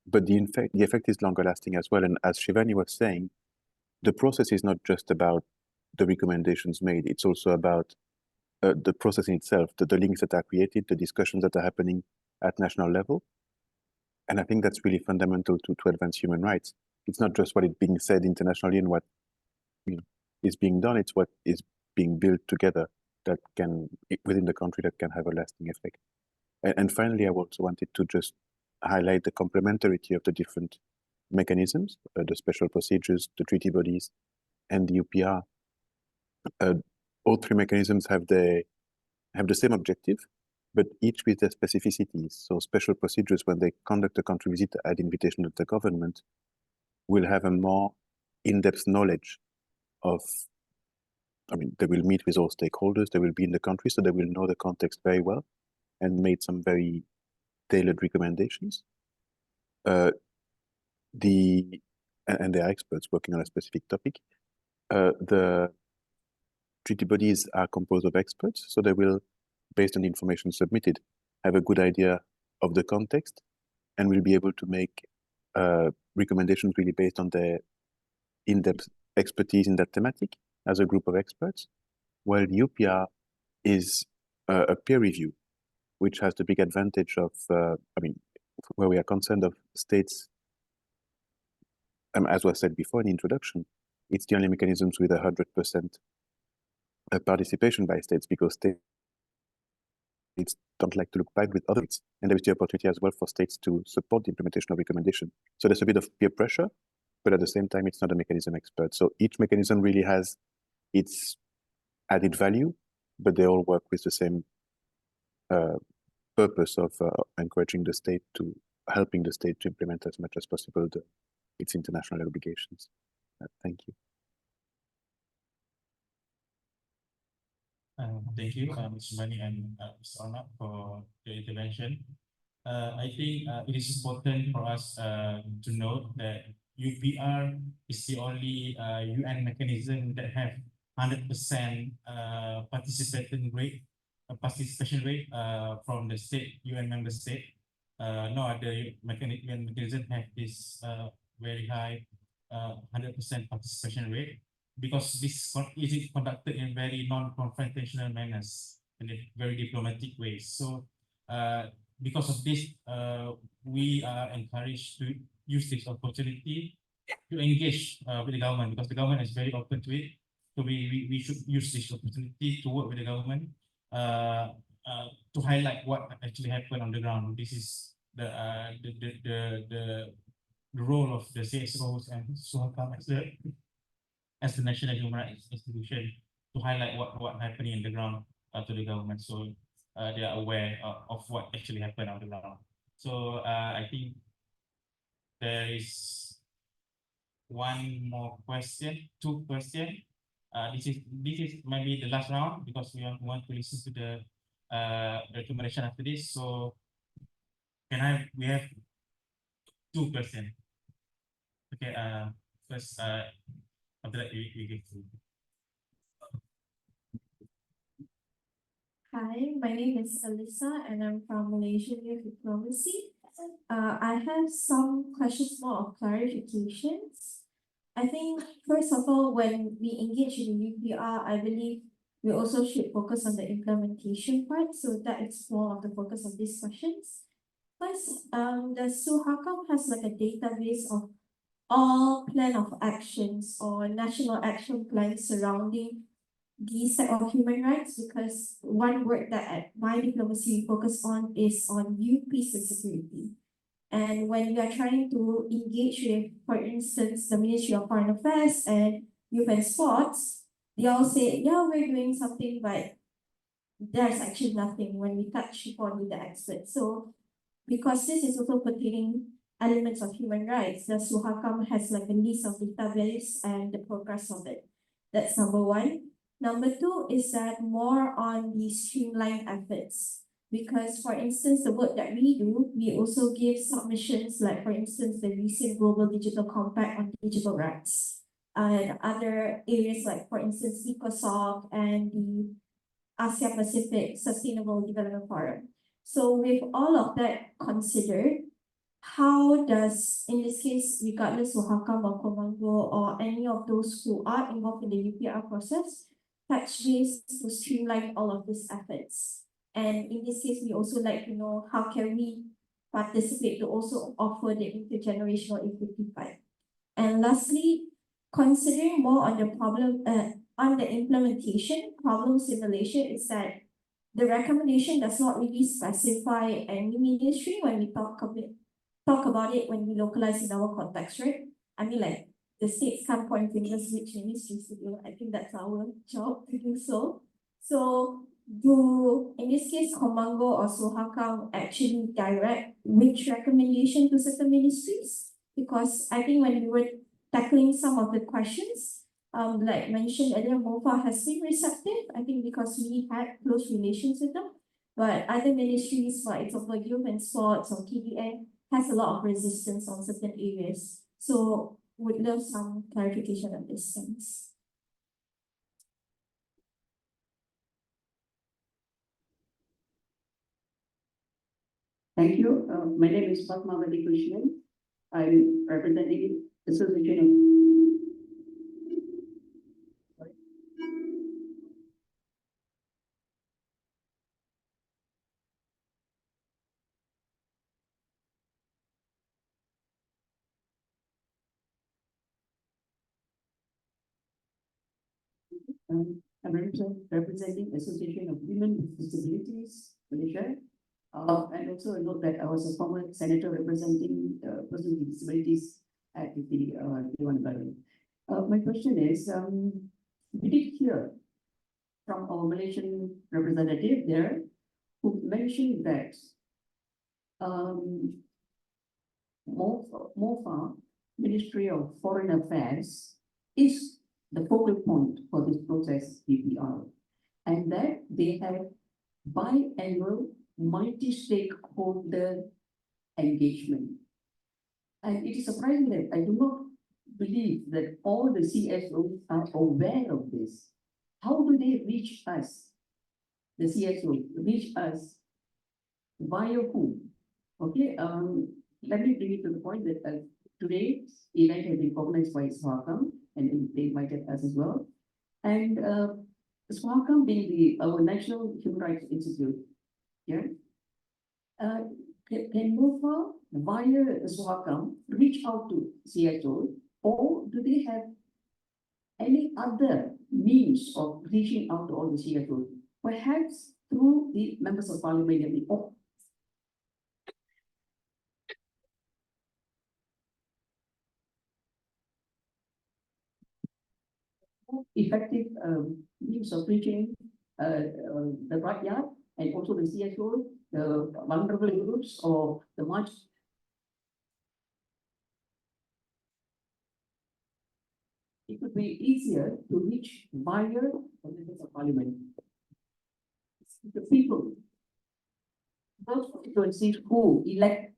but the effect is longer lasting as well. And as Shivani was saying, the process is not just about the recommendations made, it's also about the process in itself, the links that are created, the discussions that are happening at national level. And I think that's really fundamental to advance human rights. It's not just what is being said internationally and what is being done, it's what is being built together that can, within the country, that can have a lasting effect. And finally, I also wanted to just highlight the complementarity of the different mechanisms, the special procedures, the treaty bodies, and the UPR. All three mechanisms have the same objective, but each with their specificities. So special procedures, when they conduct a country visit at invitation of the government, will have a more in-depth knowledge of, they will meet with all stakeholders, they will be in the country, so they will know the context very well and made some very tailored recommendations. And they are experts working on a specific topic. The treaty bodies are composed of experts, so they will, based on the information submitted, have a good idea of the context and will be able to make recommendations really based on their in-depth expertise in that thematic as a group of experts, while the UPR is a peer review, which has the big advantage of, where we are concerned of states, as was said before in the introduction, it's the only mechanisms with 100% participation by states, because states don't like to look back with other states, and there is the opportunity as well for states to support the implementation of recommendation. So there's a bit of peer pressure, but at the same time, it's not a mechanism expert. So each mechanism really has its added value, but they all work with the same purpose of encouraging the state to, helping the state to implement as much as possible its international obligations. Thank you. Thank you, Mr. Mani and Mr. Arnab, for the intervention. I think it is important for us to note that UPR is the only UN mechanism that have 100% participation rate from the state UN member state. no other mechanism have this very high 100% participation rate, because this is conducted in very non-confrontational manners and in very diplomatic ways. So because of this, we are encouraged to use this opportunity to engage with the government, because the government is very open to it. So we should use this opportunity to work with the government to highlight what actually happened on the ground. This is the role of the CSOs and SOHACAM as the national human rights institution, to highlight what happening in the ground to the government, so they are aware of what actually happened on the ground. So I think there is one more question, two questions. This is maybe the last round, because we want to listen to the recommendation after this. So we have two questions. Okay, first, after that we give to. Hi, my name is Alyssa and I'm from Malaysian Youth Diplomacy. I have some questions more of clarifications. I think, first of all, when we engage in the UPR, I believe we also should focus on the implementation part, so that is more of the focus of these questions. First, the SUHACAM has like a database of all plan of actions or national action plans surrounding these type of human rights, because one word that at my diplomacy we focus on is on peace and security. And when we are trying to engage with, for instance, the Ministry of Foreign Affairs and Youth and Sports, they all say, yeah, we're doing something, but there's actually nothing when we touch upon the experts. So because this is also pertaining elements of human rights, the SUHACAM has like a list of database and the progress of it. That's number one. Number two is that more on the streamlined efforts, because for instance, the work that we do, we also give submissions, like for instance, the recent Global Digital Compact on digital rights, and other areas like for instance, ECOSOC and the Asia Pacific Sustainable Development Forum. So with all of that considered, how does, in this case, regardless of SUHACAM or Komango or any of those who are involved in the UPR process, touch base to streamline all of these efforts? And in this case, we also like to know how can we participate to also offer the intergenerational equity fund. And lastly, considering more on the problem, on the implementation problems in Malaysia, is that the recommendation does not really specify any ministry when we talk about it when we localize in our context, right? I mean, like, the states can't point fingers which ministries to do. I think that's our job to do so. So do, in this case, Komango or SUHACAM actually direct which recommendation to certain ministries? Because I think when we were tackling some of the questions, like mentioned earlier, MOFA has been receptive, I think because we had close relations with them. But other ministries, for example, Youth and Sports or KDN, has a lot of resistance on certain areas. So would love some clarification on this sense. Thank you. My name is Padmavati Krishnan. I'm representing Association I'm representing Association of Women with Disabilities, Malaysia. And also note that I was a former senator representing persons with disabilities at the Dewan Garden. My question is, we did hear from our Malaysian representative there, who mentioned that MOFA, Ministry of Foreign Affairs, is the focal point for this process, UPR, and that they have biannual multi-stakeholder engagement. And it is surprising that I do not believe that all the CSOs are aware of this. How do they reach us, the CSOs, reach us via whom? Okay, let me bring it to the point that today the event has been organized by SWACAM and they invited us as well. And SWACAM being our National Human Rights Institute, yeah, can MOFA via SWACAM reach out to CHO, or do they have any other means of reaching out to all the CHOs? Perhaps through the members of parliament or effective means of reaching the backyard and also the CSO, the vulnerable groups or the much. It would be easier to reach via the members of parliament. The people, those constituencies who elect.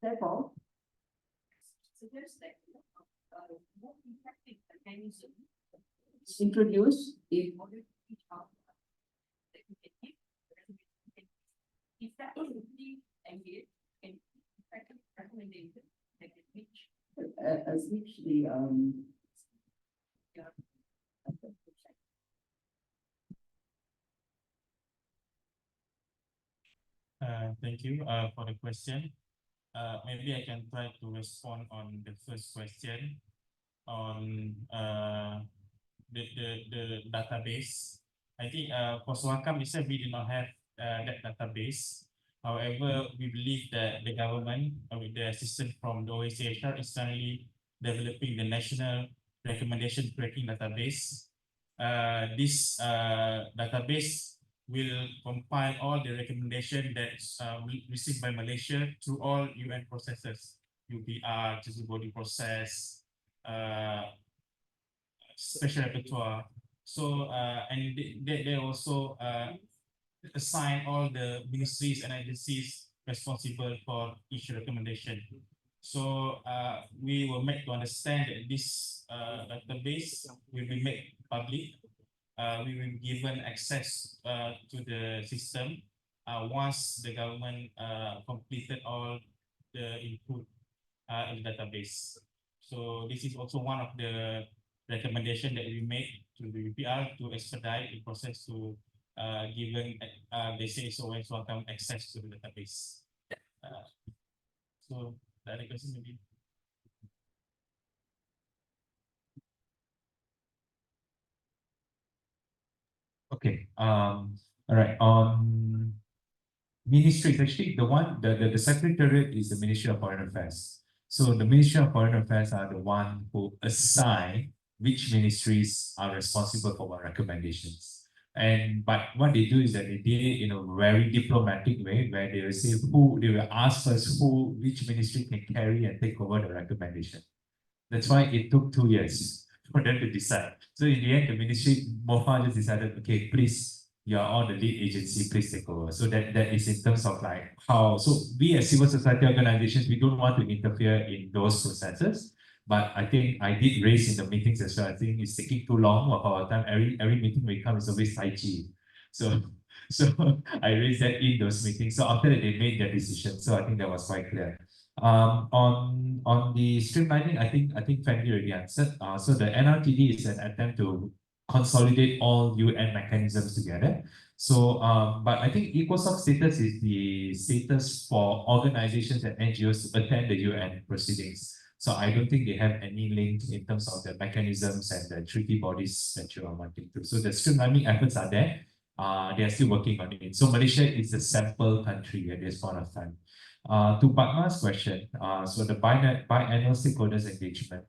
Therefore, suggest that more effective mechanism is introduced in order to reach out. If that is really engaged in effective recommendation that can reach the Thank you for the question. Maybe I can try to respond on the first question on the database. I think for SWACAM itself, we do not have that database. However, we believe that the government, with the assistance from the OACHR, is currently developing the National Recommendation Tracking Database. This database will compile all the recommendations that's received by Malaysia through all UN processes, UPR, Justice Body process, special rapporteur. So, and they also assign all the ministries and agencies responsible for each recommendation. So we will make to understand that this database will be made public. We will be given access to the system once the government completed all the input in the database. So this is also one of the recommendation that we make to the UPR to expedite the process to given they say so when SWACAM access to the database. So the other question maybe. Okay. All right. On ministry, actually the secretariat is the Ministry of Foreign Affairs. So the Ministry of Foreign Affairs are the one who assign which ministries are responsible for what recommendations. But what they do is that they did it in a very diplomatic way, where they will say they will ask us which ministry can carry and take over the recommendation. That's why it took 2 years for them to decide. So in the end, the ministry, MOFA just decided, okay, please, you are on the lead agency, please take over. So that is in terms of like how, so we as civil society organizations, we don't want to interfere in those processes. But I think I did raise in the meetings as well. I think it's taking too long of our time. Every meeting we come is always Tai Chi. So I raised that in those meetings. So after that, they made their decision. So I think that was quite clear. On the streamlining, I think Fanny already answered. So the NRTD is an attempt to consolidate all UN mechanisms together. So, but I think ECOSOC status is the status for organizations and NGOs to attend the UN proceedings. So I don't think they have any link in terms of the mechanisms and the treaty bodies that you are wanting to. So the streamlining efforts are there. They are still working on it. So Malaysia is a sample country at this point of time. To Padma's question, so the biannual stakeholders engagement,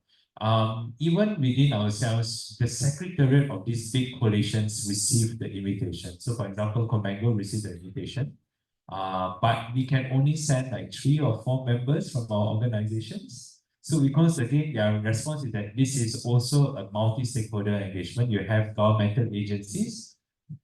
even within ourselves, the secretariat of these big coalitions received the invitation. So for example, Comango received the invitation, but we can only send like 3 or 4 members from our organizations. So because again, their response is that this is also a multi-stakeholder engagement. You have governmental agencies,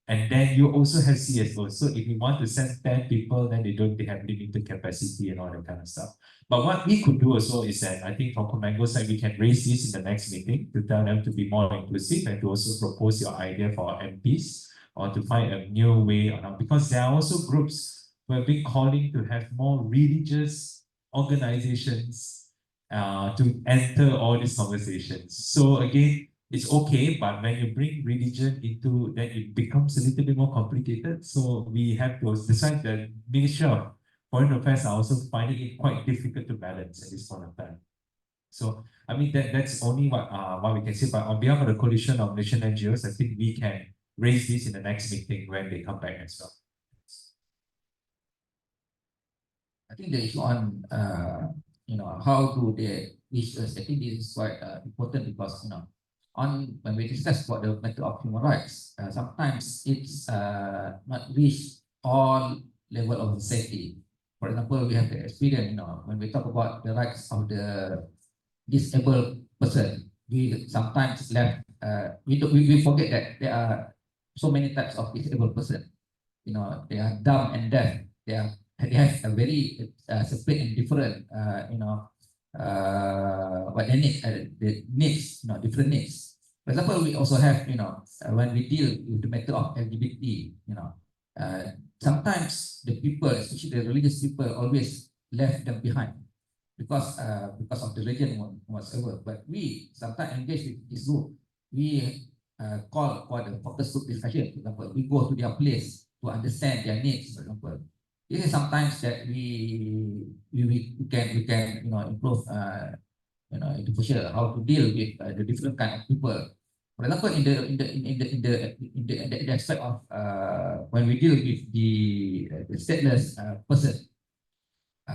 And then you also have CSO. So if you want to send 10 people, then they have limited capacity and all that kind of stuff. But what we could do also is that I think from Comango side, we can raise this in the next meeting to tell them to be more inclusive and to also propose your idea for MPs or to find a new way on, because there are also groups who have been calling to have more religious organizations to enter all these conversations. So again, it's okay, but when you bring religion into, then it becomes a little bit more complicated. So we have to decide that Ministry of Foreign Affairs are also finding it quite difficult to balance at this point of time. So I mean that's only what we can say. But on behalf of the coalition of Malaysian NGOs, I think we can raise this in the next meeting when they come back as well. I think the issue on how do they reach us, I think this is quite important because on when we discuss about the matter of human rights, sometimes it's not reach all level of society. For example, we have the experience, when we talk about the rights of the disabled person, we sometimes we forget that there are so many types of disabled person. They are dumb and deaf. They have a very separate and different, what they need, the needs, different needs. For example, we also have, when we deal with the matter of LGBT, sometimes the people, especially the religious people, always left them behind because of the religion whatsoever. But we sometimes engage with this group. We call for the focus group discussion. For example, we go to their place to understand their needs. For example, this is sometimes that we can improve in the future how to deal with the different kind of people. For example, in the aspect of when we deal with the stateless person.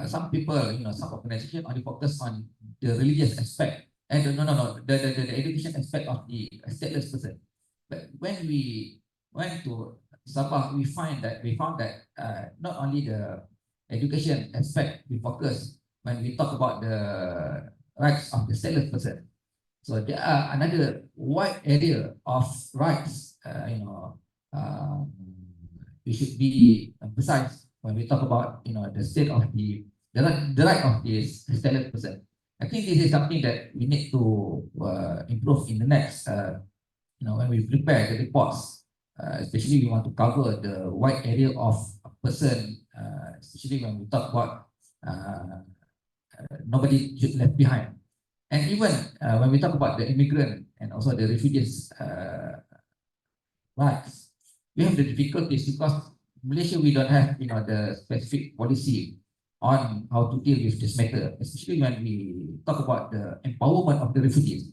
Some people, some organizations only focus on the religious aspect and the education aspect of the stateless person. But when we went to Sabah, we found that not only the education aspect we focus when we talk about the rights of the stateless person. So there are another wide area of rights, we should be emphasized when we talk about the state of the right of this stateless person. I think this is something that we need to improve in the next when we prepare the reports, especially we want to cover the wide area of a person, especially when we talk about nobody should left behind. And even when we talk about the immigrant and also the refugees rights, we have the difficulties because Malaysia, we don't have the specific policy on how to deal with this matter, especially when we talk about the empowerment of the refugees.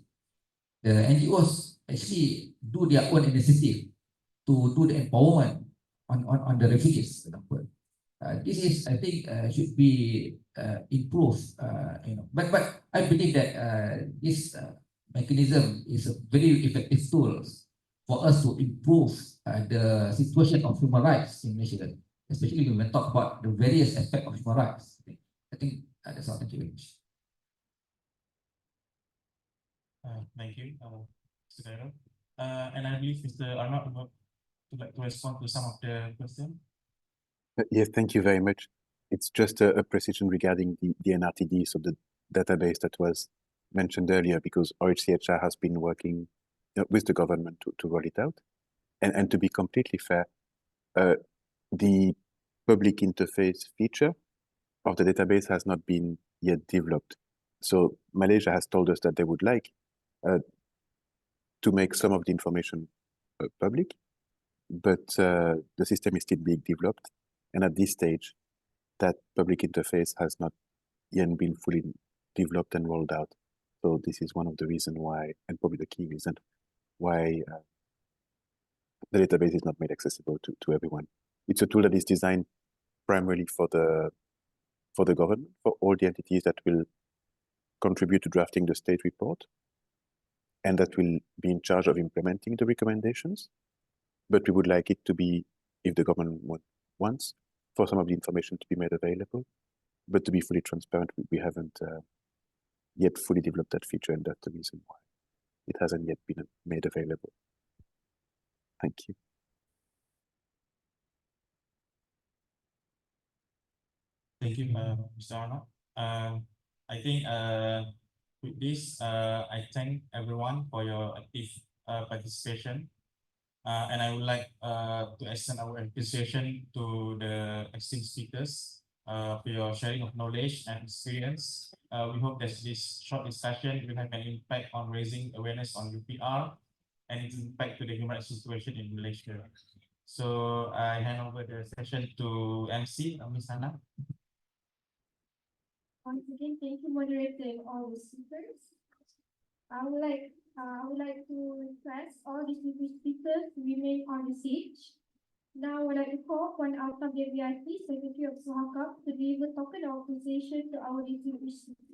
The NGOs actually do their own initiative to do the empowerment on the refugees, for example. This is, I think, should be improved. But I believe that this mechanism is a very effective tool for us to improve the situation of human rights in Malaysia, especially when we talk about the various aspects of human rights. I think that's all. Thank you very much. Thank you, Mr. Daryl. And I believe Mr. Arnott would like to respond to some of the questions. Yes, thank you very much. It's just a precision regarding the NRTD, so the database that was mentioned earlier, because OHCHR has been working with the government to roll it out. And to be completely fair, the public interface feature of the database has not been yet developed. So Malaysia has told us that they would like to make some of the information public, but the system is still being developed. And at this stage, that public interface has not yet been fully developed and rolled out. So this is one of the reasons why, and probably the key reason why the database is not made accessible to everyone. It's a tool that is designed primarily for the government, for all the entities that will contribute to drafting the state report and that will be in charge of implementing the recommendations. But we would like it to be, if the government wants, for some of the information to be made available, but to be fully transparent, we haven't yet fully developed that feature, and that's the reason why it hasn't yet been made available. Thank you. Thank you, Mr. Arnold. I think with this, I thank everyone for your active participation. And I would like to extend our appreciation to the esteemed speakers for your sharing of knowledge and experience. We hope that this short discussion will have an impact on raising awareness on UPR and its impact to the human rights situation in Malaysia. So I hand over the session to MC, Ms. Hannah. Once again, thank you, moderator, and all the speakers. I would like to request all the speakers to remain on the stage. Now, I would like to call upon our VIP, Secretary of Suhaka, to deliver token of appreciation to our distinguished speakers.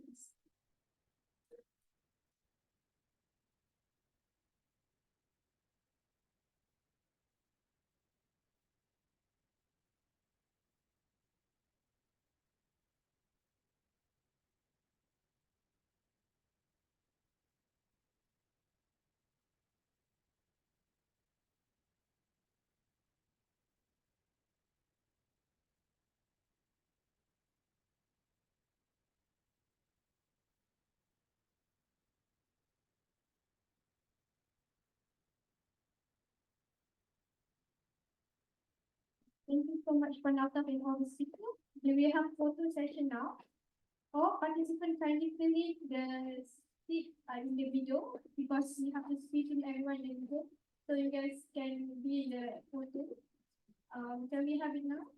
Thank you so much for Nataf and all the speakers. We have photo session now. All participants kindly fill in the seat in the video because we have to speak in everyone in the video. So you guys can be in the photo. Can we have it now?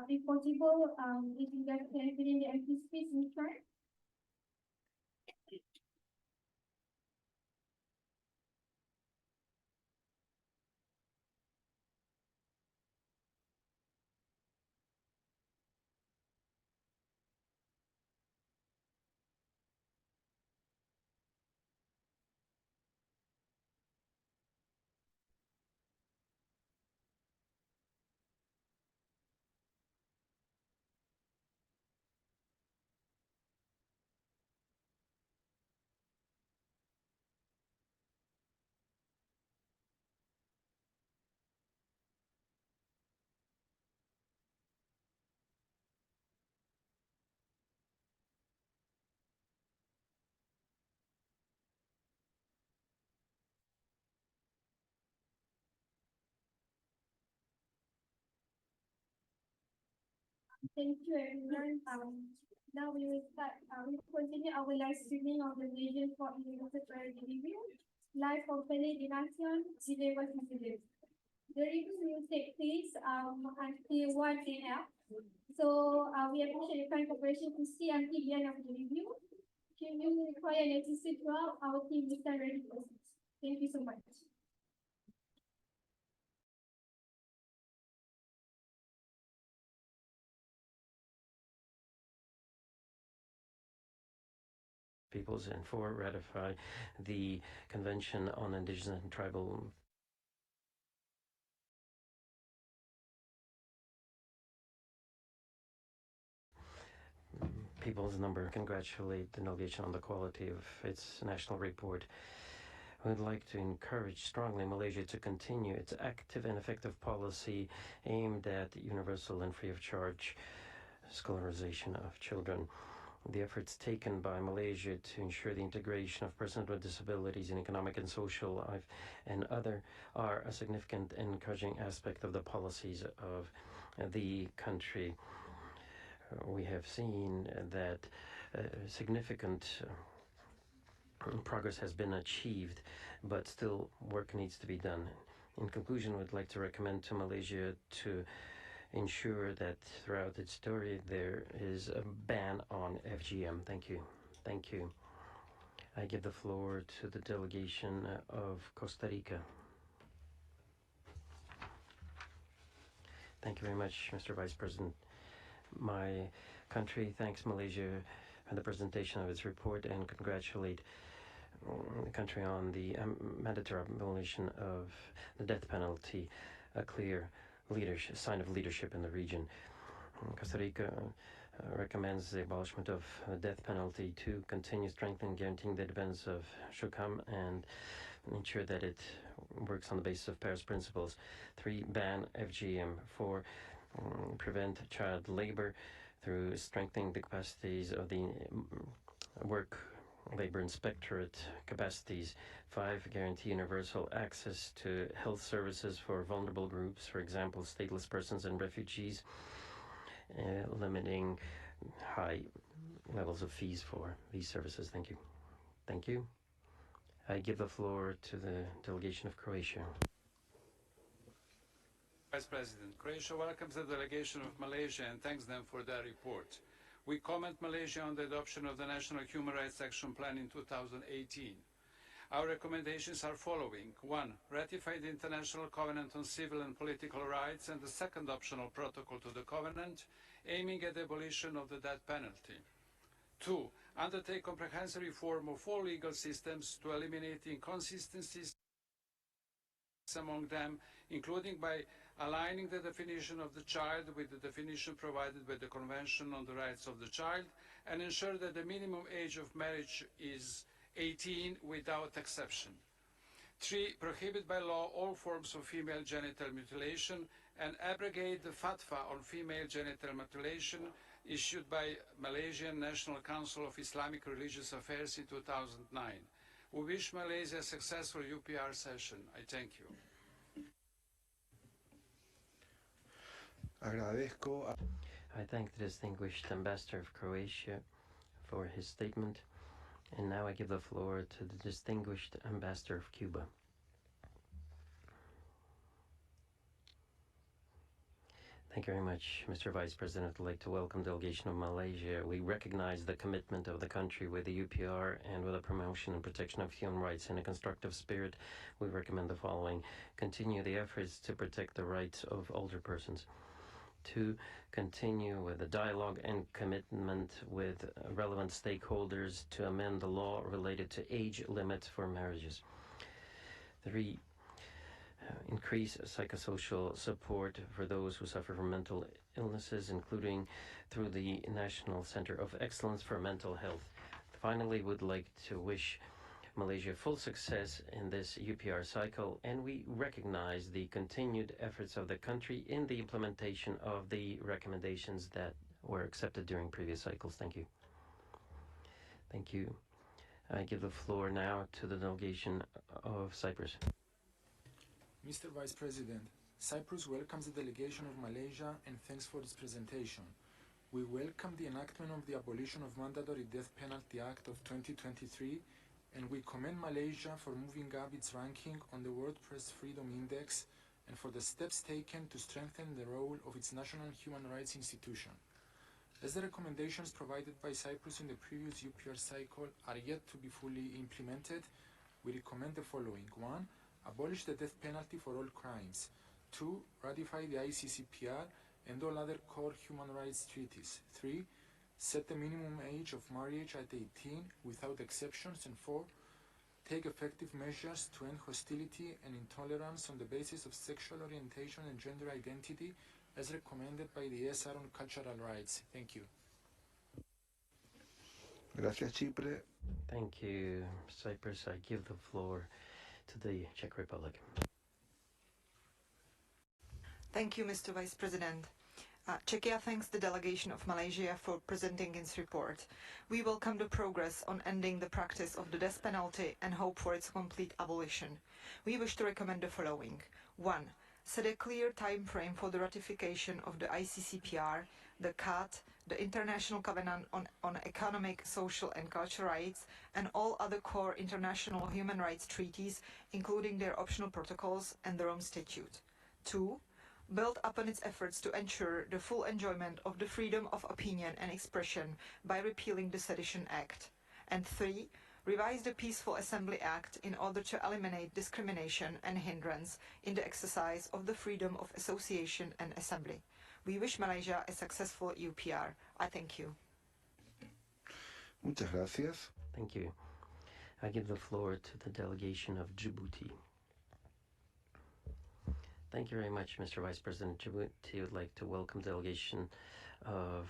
If possible, if you guys can fill in the empty space in front. Thank you, everyone. Now we will start. We continue our live streaming of the Malaysian Sport Universal Priority Review, live from Pele di Nacion, Chile versus Chile. The review will take place until 1 a.m. So we appreciate your kind cooperation to see until the end of the review. Should you require an assistance throughout, our team will stand ready to assist. Thank you so much. Peoples and 4, ratify the Convention on Indigenous and Tribal Peoples number. Congratulate the delegation on the quality of its national report. I would like to encourage strongly Malaysia to continue its active and effective policy aimed at universal and free of charge scholarization of children. The efforts taken by Malaysia to ensure the integration of persons with disabilities in economic and social life and other are a significant and encouraging aspect of the policies of the country. We have seen that significant progress has been achieved, but still work needs to be done. In conclusion, we'd like to recommend to Malaysia to ensure that throughout its story there is a ban on FGM. Thank you. Thank you. I give the floor to the delegation of Costa Rica. Thank you very much, Mr. Vice President. My country thanks Malaysia for the presentation of its report and congratulate the country on the mandatory abolition of the death penalty, a clear sign of leadership in the region. Costa Rica recommends the abolishment of the death penalty to continue strengthening and guaranteeing the independence of Shukam and ensure that it works on the basis of Paris principles. 3, ban FGM. 4, prevent child labor through strengthening the capacities of the work labor inspectorate capacities. 5, guarantee universal access to health services for vulnerable groups, for example, stateless persons and refugees, limiting high levels of fees for these services. Thank you. Thank you. I give the floor to the delegation of Croatia. Vice President, Croatia welcomes the delegation of Malaysia and thanks them for their report. We commend Malaysia on the adoption of the National Human Rights Action Plan in 2018. Our recommendations are following. 1, ratify the International Covenant on Civil and Political Rights and the second optional protocol to the Covenant, aiming at the abolition of the death penalty. 2, undertake comprehensive reform of all legal systems to eliminate inconsistencies among them, including by aligning the definition of the child with the definition provided by the Convention on the Rights of the Child, and ensure that the minimum age of marriage is 18 without exception. 3, prohibit by law all forms of female genital mutilation and abrogate the fatwa on female genital mutilation issued by Malaysian National Council of Islamic Religious Affairs in 2009. We wish Malaysia a successful UPR session. I thank you. I thank the distinguished ambassador of Croatia for his statement. And now I give the floor to the distinguished ambassador of Cuba. Thank you very much, Mr. Vice President. I'd like to welcome the delegation of Malaysia. We recognize the commitment of the country with the UPR and with the promotion and protection of human rights. In a constructive spirit, we recommend the following. Continue the efforts to protect the rights of older persons. 2, continue with the dialogue and commitment with relevant stakeholders to amend the law related to age limits for marriages. 3, increase psychosocial support for those who suffer from mental illnesses, including through the National Center of Excellence for Mental Health. Finally, would like to wish Malaysia full success in this UPR cycle, and we recognize the continued efforts of the country in the implementation of the recommendations that were accepted during previous cycles. Thank you. Thank you. I give the floor now to the delegation of Cyprus. Mr. Vice President, Cyprus welcomes the delegation of Malaysia and thanks for this presentation. We welcome the enactment of the Abolition of Mandatory Death Penalty Act of 2023, and we commend Malaysia for moving up its ranking on the World Press Freedom Index and for the steps taken to strengthen the role of its national human rights institution. As the recommendations provided by Cyprus in the previous UPR cycle are yet to be fully implemented, we recommend the following. 1, abolish the death penalty for all crimes. 2, ratify the ICCPR and all other core human rights treaties. 3, set the minimum age of marriage at 18 without exceptions. And 4, take effective measures to end hostility and intolerance on the basis of sexual orientation and gender identity as recommended by the SR on cultural rights. Thank you. Thank you, Cyprus. I give the floor to the Czech Republic. Thank you, Mr. Vice President. Czechia thanks the delegation of Malaysia for presenting its report. We welcome the progress on ending the practice of the death penalty and hope for its complete abolition. We wish to recommend the following. 1. Set a clear time frame for the ratification of the ICCPR, the CAT, the International Covenant on Economic, Social and Cultural Rights, and all other core international human rights treaties, including their optional protocols and the Rome Statute. 2. Build upon its efforts to ensure the full enjoyment of the freedom of opinion and expression by repealing the Sedition Act. And 3. revise the Peaceful Assembly Act in order to eliminate discrimination and hindrance in the exercise of the freedom of association and assembly. We wish Malaysia a successful UPR. I thank you. Muchas gracias. Thank you. I give the floor to the delegation of Djibouti. Thank you very much, Mr. Vice President. Djibouti would like to welcome delegation of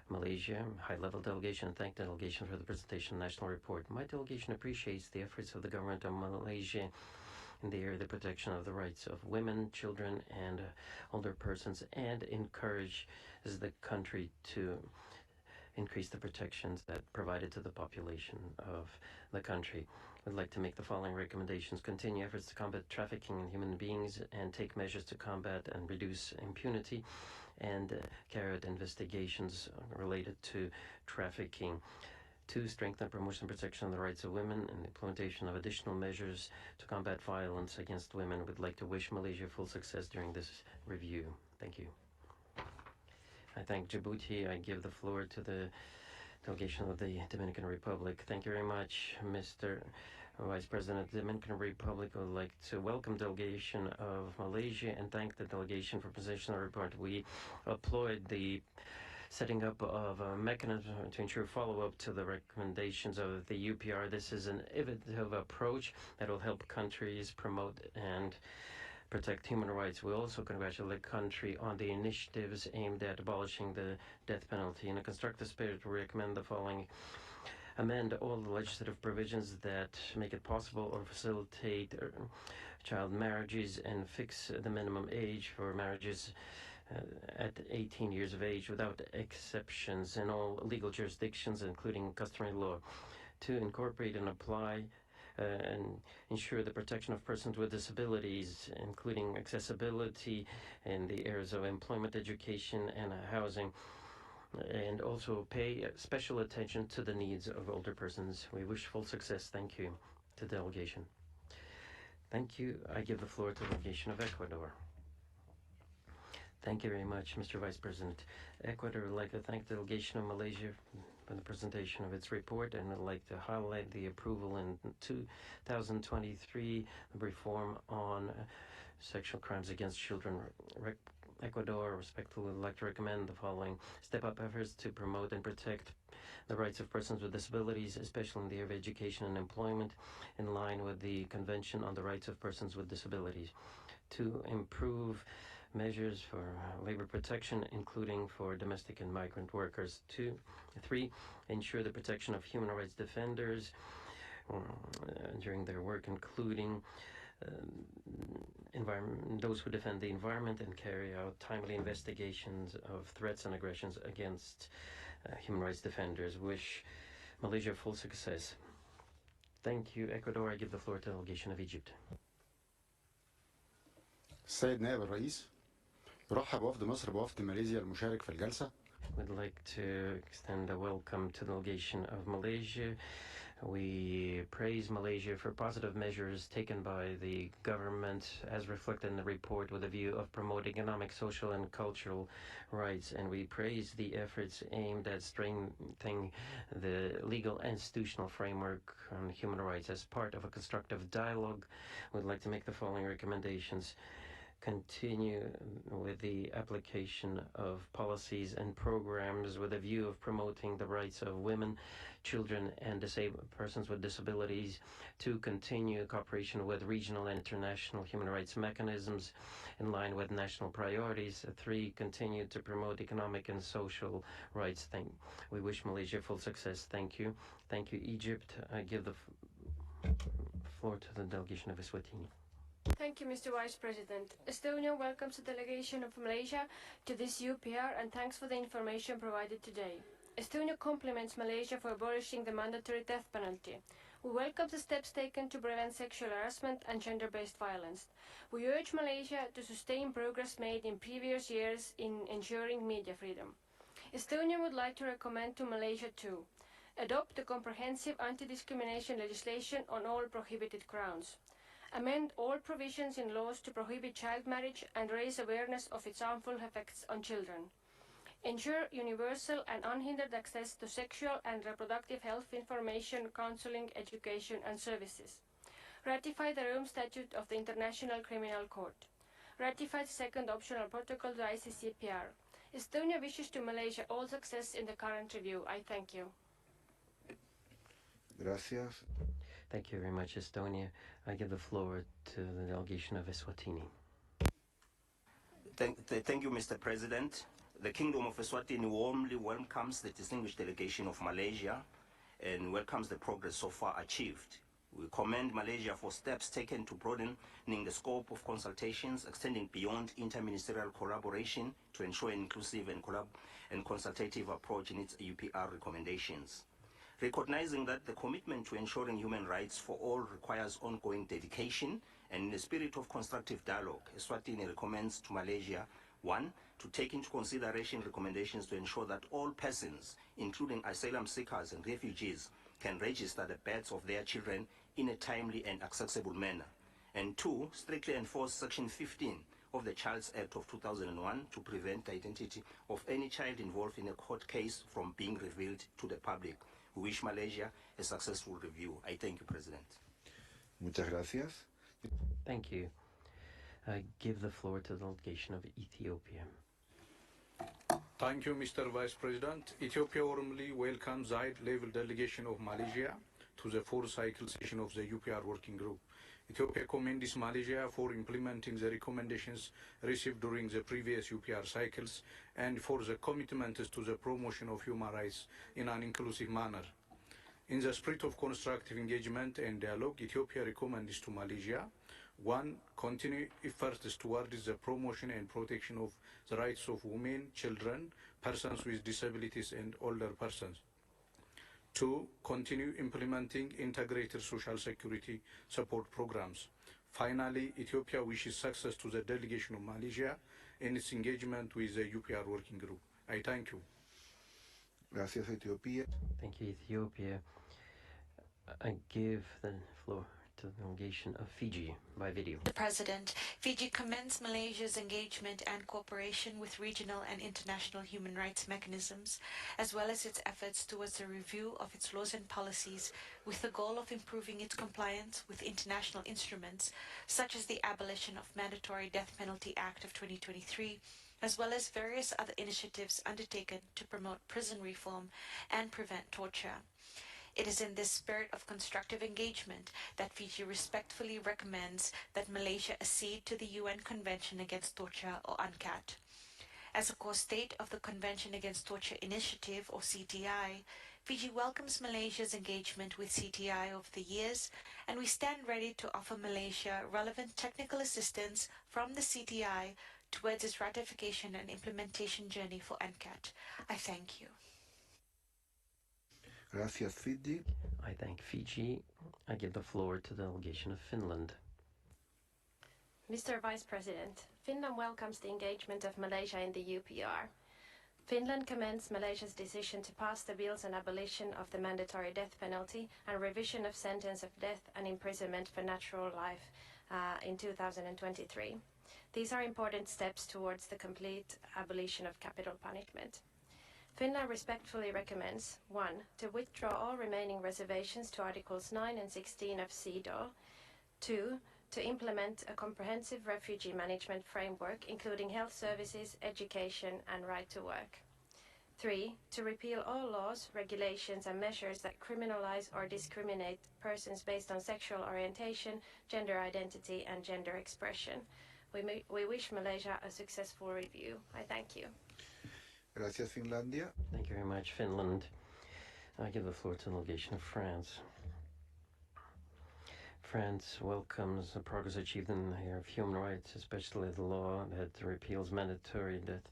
Malaysia, high-level delegation, and thank the delegation for the presentation of the national report. My delegation appreciates the efforts of the government of Malaysia in the area of the protection of the rights of women, children, and older persons, and encourages the country to increase the protections that provided to the population of the country. We'd like to make the following recommendations: continue efforts to combat trafficking in human beings and take measures to combat and reduce impunity, and carry out investigations related to trafficking. 2, strengthen promotion and protection of the rights of women and implementation of additional measures to combat violence against women. We'd like to wish Malaysia full success during this review. Thank you. I thank Djibouti. I give the floor to the delegation of the Dominican Republic. Thank you very much, Mr. Vice President. The Dominican Republic would like to welcome delegation of Malaysia and thank the delegation for presenting the report. We applaud the setting up of a mechanism to ensure follow-up to the recommendations of the UPR. This is an innovative approach that will help countries promote and protect human rights. We also congratulate the country on the initiatives aimed at abolishing the death penalty. In a constructive spirit, we recommend the following: amend all the legislative provisions that make it possible or facilitate child marriages and fix the minimum age for marriages at 18 years of age without exceptions in all legal jurisdictions, including customary law. 2, incorporate and apply and ensure the protection of persons with disabilities, including accessibility in the areas of employment, education, and housing, and also pay special attention to the needs of older persons. We wish full success. Thank you to the delegation. Thank you. I give the floor to the delegation of Ecuador. Thank you very much, Mr. Vice President. Ecuador would like to thank the delegation of Malaysia for the presentation of its report, and I'd like to highlight the approval in 2023 the reform on sexual crimes against children. Ecuador respectfully would like to recommend the following: step up efforts to promote and protect the rights of persons with disabilities, especially in the area of education and employment, in line with the Convention on the Rights of Persons with Disabilities. 2, improve measures for labor protection, including for domestic and migrant workers. 3, ensure the protection of human rights defenders during their work, including those who defend the environment and carry out timely investigations of threats and aggressions against human rights defenders. Wish Malaysia full success. Thank you, Ecuador. I give the floor to the delegation of Egypt. السيد نائب الرئيس، يرحب وفد مصر بوفد ماليزيا المشارك في الجلسة. We'd like to extend a welcome to the delegation of Malaysia. We praise Malaysia for positive measures taken by the government as reflected in the report with a view of promoting economic, social, and cultural rights. And we praise the efforts aimed at strengthening the legal and institutional framework on human rights. As part of a constructive dialogue, we'd like to make the following recommendations: continue with the application of policies and programs with a view of promoting the rights of women, children, and disabled persons with disabilities. 2, continue cooperation with regional and international human rights mechanisms in line with national priorities. 3, continue to promote economic and social rights. We wish Malaysia full success. Thank you. Thank you, Egypt. I give the floor to the delegation of Eswatini. Thank you, Mr. Vice President. Estonia welcomes the delegation of Malaysia to this UPR and thanks for the information provided today. Estonia compliments Malaysia for abolishing the mandatory death penalty. We welcome the steps taken to prevent sexual harassment and gender-based violence. We urge Malaysia to sustain progress made in previous years in ensuring media freedom. Estonia would like to recommend to Malaysia to adopt a comprehensive anti-discrimination legislation on all prohibited grounds, amend all provisions in laws to prohibit child marriage and raise awareness of its harmful effects on children, ensure universal and unhindered access to sexual and reproductive health information, counseling, education, and services. Ratify the Rome Statute of the International Criminal Court. Ratify the second optional protocol to ICCPR. Estonia wishes to Malaysia all success in the current review. I thank you. Gracias. Thank you very much, Estonia. I give the floor to the delegation of Eswatini. Thank you, Mr. President. The Kingdom of Eswatini warmly welcomes the distinguished delegation of Malaysia and welcomes the progress so far achieved. We commend Malaysia for steps taken to broadening the scope of consultations, extending beyond interministerial collaboration to ensure an inclusive and consultative approach in its UPR recommendations. Recognizing that the commitment to ensuring human rights for all requires ongoing dedication, and in the spirit of constructive dialogue, Eswatini recommends to Malaysia, 1, to take into consideration recommendations to ensure that all persons, including asylum seekers and refugees, can register the births of their children in a timely and accessible manner. And 2, strictly enforce Section 15 of the Child's Act of 2001 to prevent the identity of any child involved in a court case from being revealed to the public. We wish Malaysia a successful review. I thank you, President. Muchas gracias. Thank you. I give the floor to the delegation of Ethiopia. Thank you, Mr. Vice President. Ethiopia warmly welcomes the high-level delegation of Malaysia to the fourth cycle session of the UPR Working Group. Ethiopia commends Malaysia for implementing the recommendations received during the previous UPR cycles and for the commitment to the promotion of human rights in an inclusive manner. In the spirit of constructive engagement and dialogue, Ethiopia recommends to Malaysia, 1, continue efforts towards the promotion and protection of the rights of women, children, persons with disabilities, and older persons. 2, continue implementing integrated social security support programs. Finally, Ethiopia wishes success to the delegation of Malaysia in its engagement with the UPR Working Group. I thank you. Gracias, Ethiopia. Thank you, Ethiopia. I give the floor to the delegation of Fiji by video. Mr. President, Fiji commends Malaysia's engagement and cooperation with regional and international human rights mechanisms, as well as its efforts towards a review of its laws and policies with the goal of improving its compliance with international instruments, such as the Abolition of Mandatory Death Penalty Act of 2023, as well as various other initiatives undertaken to promote prison reform and prevent torture. It is in this spirit of constructive engagement that Fiji respectfully recommends that Malaysia accede to the UN Convention Against Torture, or UNCAT. As a core state of the Convention Against Torture Initiative, or CTI, Fiji welcomes Malaysia's engagement with CTI over the years, and we stand ready to offer Malaysia relevant technical assistance from the CTI towards its ratification and implementation journey for UNCAT. I thank you. Gracias, Fiji. I thank Fiji. I give the floor to the delegation of Finland. Mr. Vice President, Finland welcomes the engagement of Malaysia in the UPR. Finland commends Malaysia's decision to pass the bills on abolition of the mandatory death penalty and revision of sentence of death and imprisonment for natural life in 2023. These are important steps towards the complete abolition of capital punishment. Finland respectfully recommends 1. To withdraw all remaining reservations to Articles 9 and 16 of CEDAW. 2. To implement a comprehensive refugee management framework, including health services, education, and right to work. 3. To repeal all laws, regulations, and measures that criminalize or discriminate persons based on sexual orientation, gender identity, and gender expression. We wish Malaysia a successful review. I thank you. Gracias, Finlandia. Thank you very much, Finland. I give the floor to the delegation of France. France welcomes the progress achieved in the area of human rights, especially the law that repeals mandatory death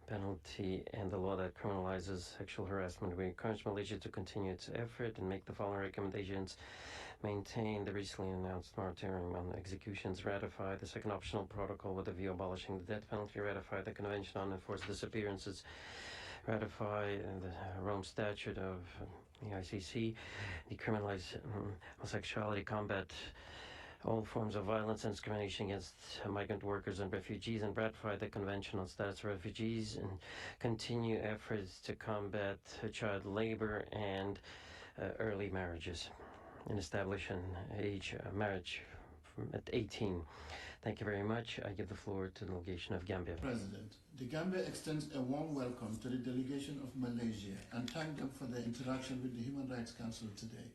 penalty and the law that criminalizes sexual harassment. We encourage Malaysia to continue its effort and make the following recommendations. Maintain the recently announced moratorium on executions, ratify the second optional protocol with a view abolishing the death penalty, ratify the Convention on Enforced Disappearances, ratify the Rome Statute of the ICC, decriminalize homosexuality, combat all forms of violence and discrimination against migrant workers and refugees, and ratify the Convention on Status of Refugees, and continue efforts to combat child labor and early marriages, and establish an age marriage at 18. Thank you very much. I give the floor to the delegation of Gambia. President, the Gambia extends a warm welcome to the delegation of Malaysia and thank them for their interaction with the Human Rights Council today.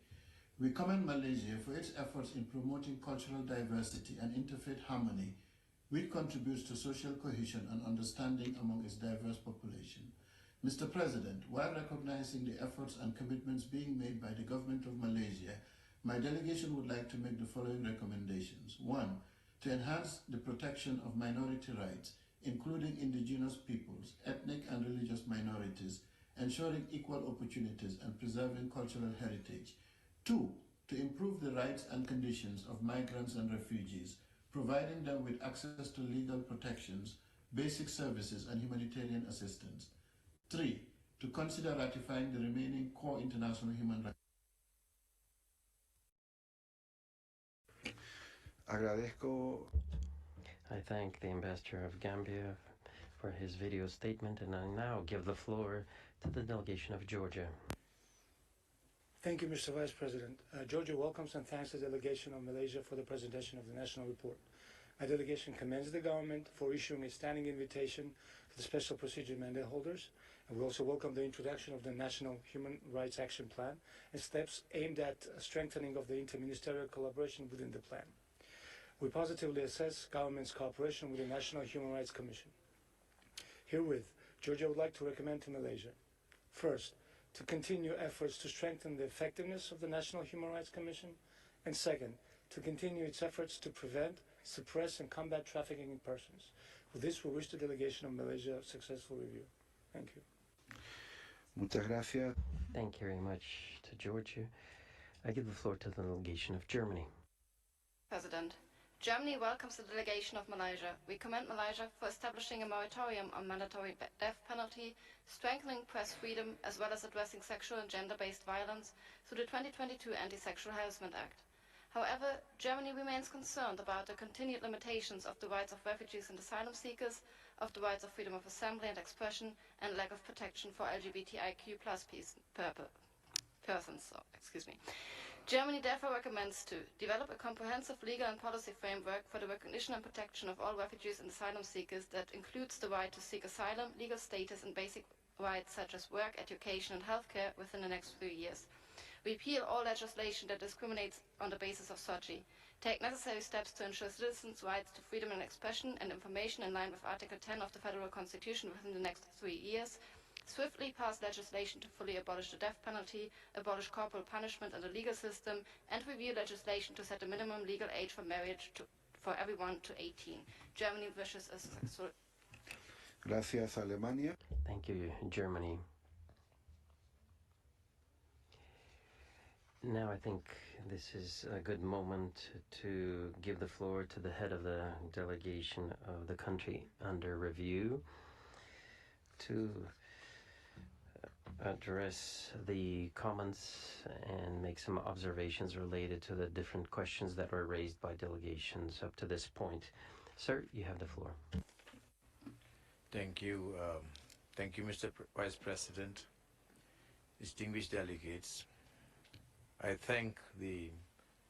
We commend Malaysia for its efforts in promoting cultural diversity and interfaith harmony, which contributes to social cohesion and understanding among its diverse population. Mr. President, while recognizing the efforts and commitments being made by the government of Malaysia, my delegation would like to make the following recommendations. 1. To enhance the protection of minority rights, including indigenous peoples, ethnic and religious minorities, ensuring equal opportunities and preserving cultural heritage. 2. To improve the rights and conditions of migrants and refugees, providing them with access to legal protections, basic services, and humanitarian assistance. 3. To consider ratifying the remaining core international human rights. I thank the Ambassador of Gambia for his video statement, and I now give the floor to the delegation of Georgia. Thank you, Mr. Vice President. Georgia welcomes and thanks the delegation of Malaysia for the presentation of the national report. My delegation commends the government for issuing a standing invitation to the special procedure mandate holders, and we also welcome the introduction of the National Human Rights Action Plan and steps aimed at strengthening of the interministerial collaboration within the plan. We positively assess government's cooperation with the National Human Rights Commission. Herewith, Georgia would like to recommend to Malaysia, first, to continue efforts to strengthen the effectiveness of the National Human Rights Commission, and second, to continue its efforts to prevent, suppress, and combat trafficking in persons. With this, we wish the delegation of Malaysia a successful review. Thank you. Muchas gracias. Thank you very much to Georgia. I give the floor to the delegation of Germany. President, Germany welcomes the delegation of Malaysia. We commend Malaysia for establishing a moratorium on mandatory death penalty, strengthening press freedom, as well as addressing sexual and gender-based violence through the 2022 Anti-Sexual Harassment Act. However, Germany remains concerned about the continued limitations of the rights of refugees and asylum seekers, of the rights of freedom of assembly and expression, and lack of protection for LGBTIQ+ persons. Germany therefore recommends to develop a comprehensive legal and policy framework for the recognition and protection of all refugees and asylum seekers that includes the right to seek asylum, legal status, and basic rights such as work, education, and healthcare within the next few years. Repeal all legislation that discriminates on the basis of SOGI. Take necessary steps to ensure citizens' rights to freedom of expression and information in line with Article 10 of the Federal Constitution within the next 3 years. Swiftly pass legislation to fully abolish the death penalty, abolish corporal punishment in the legal system, and review legislation to set a minimum legal age for marriage for everyone to 18. Germany wishes a successful. Gracias, Alemania. Thank you, Germany. Now I think this is a good moment to give the floor to the head of the delegation of the country under review to address the comments and make some observations related to the different questions that were raised by delegations up to this point. Sir, you have the floor. Thank you. Thank you, Mr. Vice President, distinguished delegates. I thank the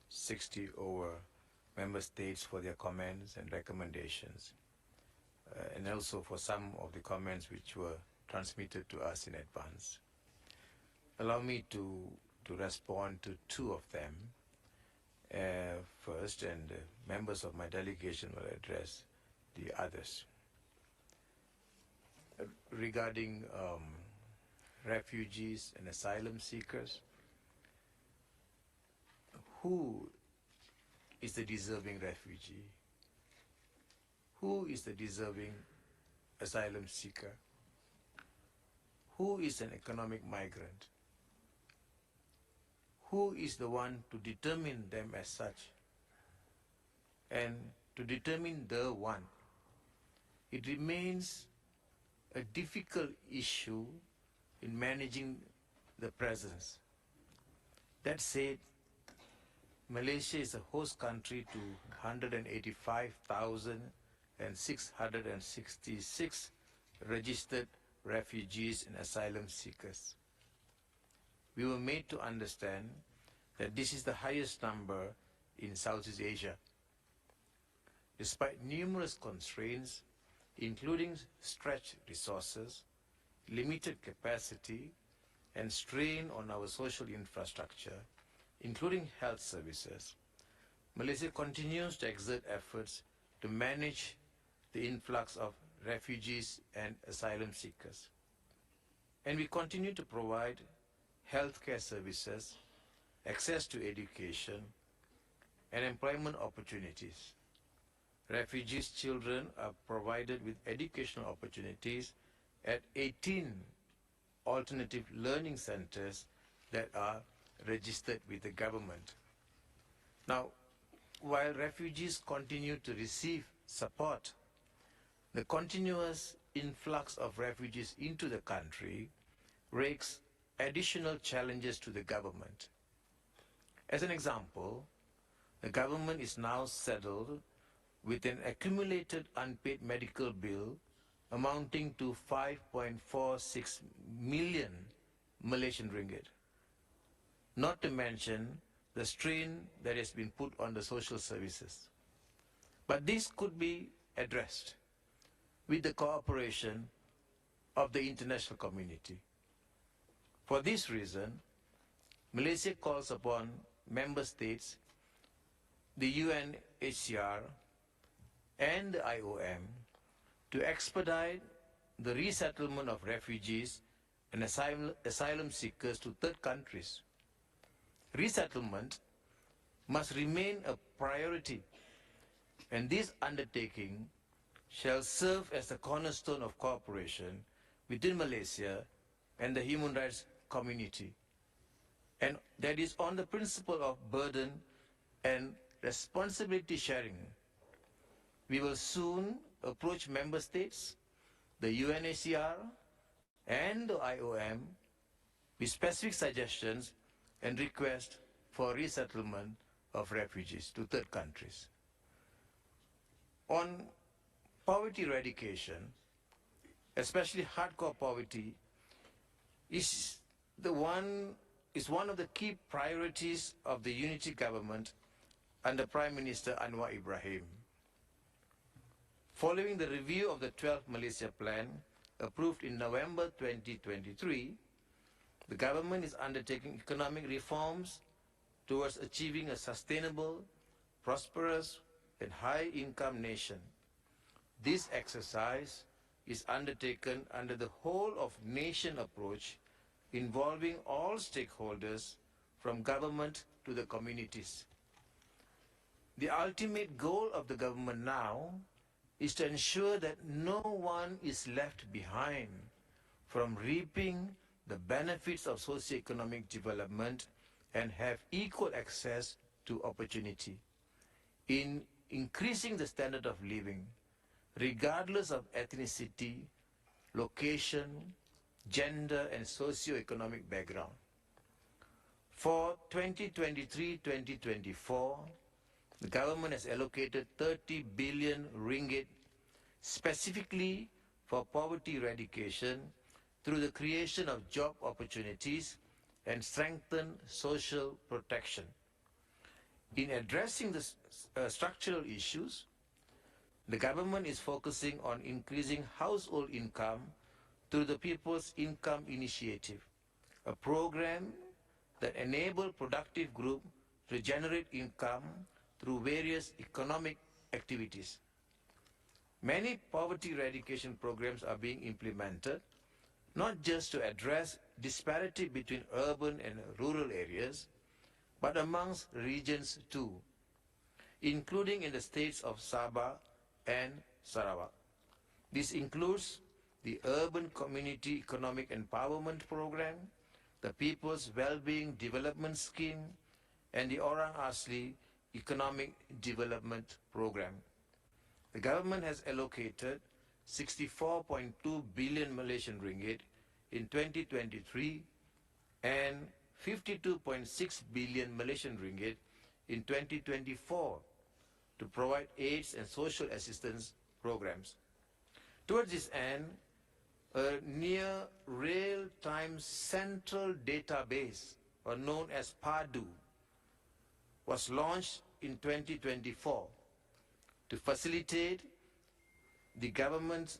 60 over member states for their comments and recommendations, and also for some of the comments which were transmitted to us in advance. Allow me to respond to 2 of them first, and members of my delegation will address the others. Regarding refugees and asylum seekers, who is the deserving refugee? Who is the deserving asylum seeker? Who is an economic migrant? Who is the one to determine them as such? And to determine the one, it remains a difficult issue in managing the presence. That said, Malaysia is a host country to 185,666 registered refugees and asylum seekers. We were made to understand that this is the highest number in Southeast Asia. Despite numerous constraints, including stretched resources, limited capacity, and strain on our social infrastructure, including health services, Malaysia continues to exert efforts to manage the influx of refugees and asylum seekers. And we continue to provide healthcare services, access to education, and employment opportunities. Refugees' children are provided with educational opportunities at 18 alternative learning centers that are registered with the government. Now, while refugees continue to receive support, the continuous influx of refugees into the country raises additional challenges to the government. As an example, the government is now saddled with an accumulated unpaid medical bill amounting to 5.46 million Malaysian ringgit. Not to mention the strain that has been put on the social services. But this could be addressed with the cooperation of the international community. For this reason, Malaysia calls upon member states, the UNHCR, and the IOM to expedite the resettlement of refugees and asylum seekers to third countries. Resettlement must remain a priority, and this undertaking shall serve as the cornerstone of cooperation within Malaysia and the human rights community. And that is on the principle of burden and responsibility sharing. We will soon approach member states, the UNHCR, and the IOM with specific suggestions and requests for resettlement of refugees to third countries. On poverty eradication, especially hardcore poverty, is one of the key priorities of the unity government under Prime Minister Anwar Ibrahim. Following the review of the 12th Malaysia Plan, approved in November 2023, the government is undertaking economic reforms towards achieving a sustainable, prosperous, and high-income nation. This exercise is undertaken under the whole-of-nation approach involving all stakeholders from government to the communities. The ultimate goal of the government now is to ensure that no one is left behind from reaping the benefits of socio-economic development and have equal access to opportunity. In increasing the standard of living, regardless of ethnicity, location, gender, and socio-economic background. For 2023-2024, the government has allocated 30 billion ringgit specifically for poverty eradication through the creation of job opportunities and strengthened social protection. In addressing the structural issues, the government is focusing on increasing household income through the People's Income Initiative, a program that enables productive groups to generate income through various economic activities. Many poverty eradication programs are being implemented, not just to address disparity between urban and rural areas, but amongst regions too, including in the states of Sabah and Sarawak. This includes the Urban Community Economic Empowerment Program, the People's Wellbeing Development Scheme, and the Orang Asli Economic Development Program. The government has allocated 64.2 billion Malaysian ringgit in 2023 and 52.6 billion Malaysian ringgit in 2024 to provide aids and social assistance programs. Towards this end, a near real-time central database, or known as PADU, was launched in 2024 to facilitate the government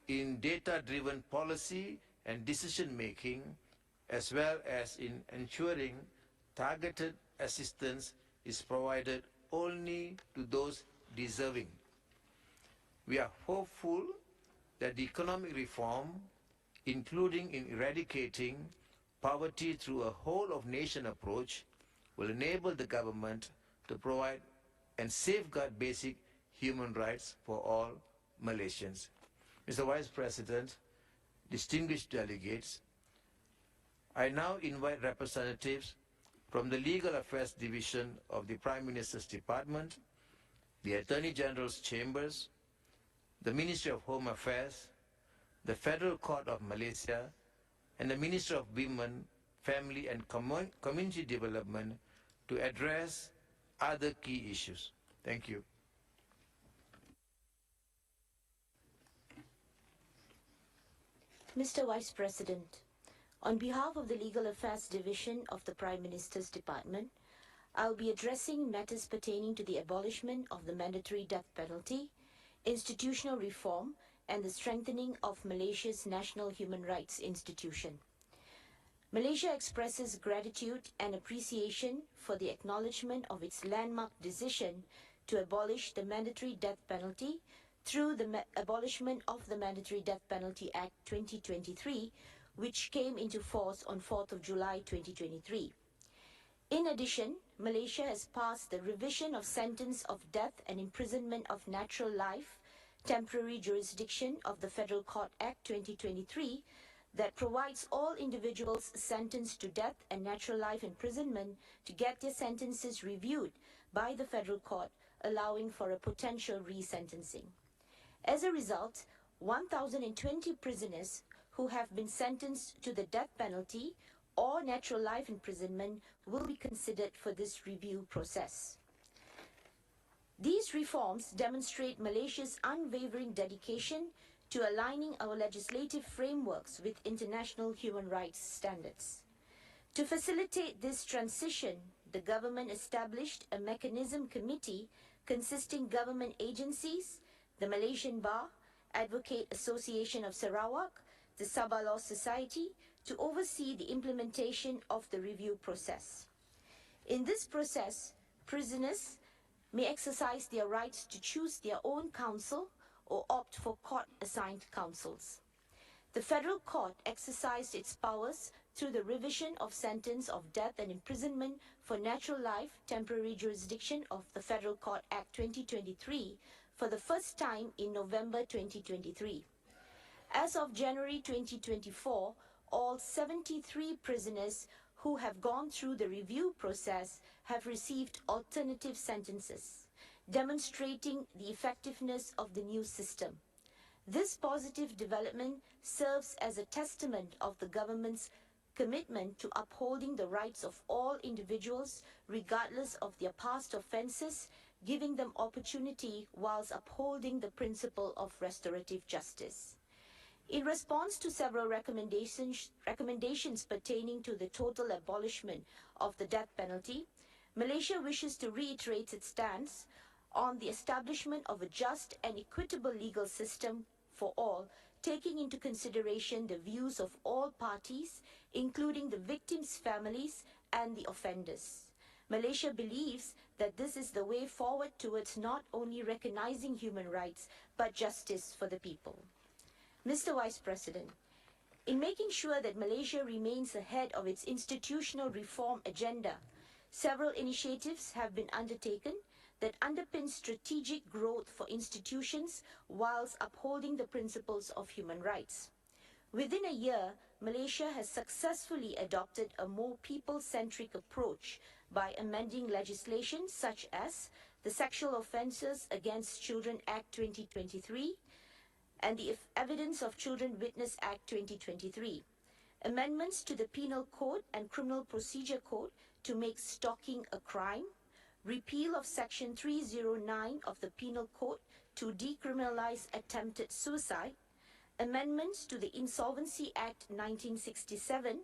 in data-driven policy and decision-making, as well as in ensuring targeted assistance is provided only to those deserving. We are hopeful that the economic reform, including in eradicating poverty through a whole-of-nation approach, will enable the government to provide and safeguard basic human rights for all Malaysians. Mr. Vice President, distinguished delegates, I now invite representatives from the Legal Affairs Division of the Prime Minister's Department, the Attorney General's Chambers, the Ministry of Home Affairs, the Federal Court of Malaysia, and the Ministry of Women, Family and Community Development to address other key issues. Thank you. Mr. Vice President, on behalf of the Legal Affairs Division of the Prime Minister's Department, I will be addressing matters pertaining to the abolishment of the mandatory death penalty, institutional reform, and the strengthening of Malaysia's national human rights institution. Malaysia expresses gratitude and appreciation for the acknowledgement of its landmark decision to abolish the mandatory death penalty through the abolishment of the Mandatory Death Penalty Act 2023, which came into force on 4th of July 2023. In addition, Malaysia has passed the revision of sentence of death and imprisonment of natural life, temporary jurisdiction of the Federal Court Act 2023 that provides all individuals sentenced to death and natural life imprisonment to get their sentences reviewed by the Federal Court, allowing for a potential resentencing. As a result, 1,020 prisoners who have been sentenced to the death penalty or natural life imprisonment will be considered for this review process. These reforms demonstrate Malaysia's unwavering dedication to aligning our legislative frameworks with international human rights standards. To facilitate this transition, the government established a mechanism committee consisting government agencies, the Malaysian Bar, Advocate Association of Sarawak, the Sabah Law Society, to oversee the implementation of the review process. In this process, prisoners may exercise their rights to choose their own counsel or opt for court-assigned counsels. The Federal Court exercised its powers through the revision of sentence of death and imprisonment for natural life temporary jurisdiction of the Federal Court Act 2023 for the first time in November 2023. As of January 2024, all 73 prisoners who have gone through the review process have received alternative sentences, demonstrating the effectiveness of the new system. This positive development serves as a testament of the government's commitment to upholding the rights of all individuals regardless of their past offences, giving them opportunity whilst upholding the principle of restorative justice. In response to several recommendations pertaining to the total abolishment of the death penalty, Malaysia wishes to reiterate its stance on the establishment of a just and equitable legal system for all, taking into consideration the views of all parties, including the victims' families and the offenders. Malaysia believes that this is the way forward towards not only recognizing human rights, but justice for the people. Mr. Vice President, in making sure that Malaysia remains ahead of its institutional reform agenda, several initiatives have been undertaken that underpin strategic growth for institutions whilst upholding the principles of human rights. Within a year, Malaysia has successfully adopted a more people-centric approach by amending legislation such as the Sexual Offences Against Children Act 2023 and the Evidence of Children Witness Act 2023, amendments to the Penal Code and Criminal Procedure Code to make stalking a crime, repeal of Section 309 of the Penal Code to decriminalize attempted suicide, amendments to the Insolvency Act 1967,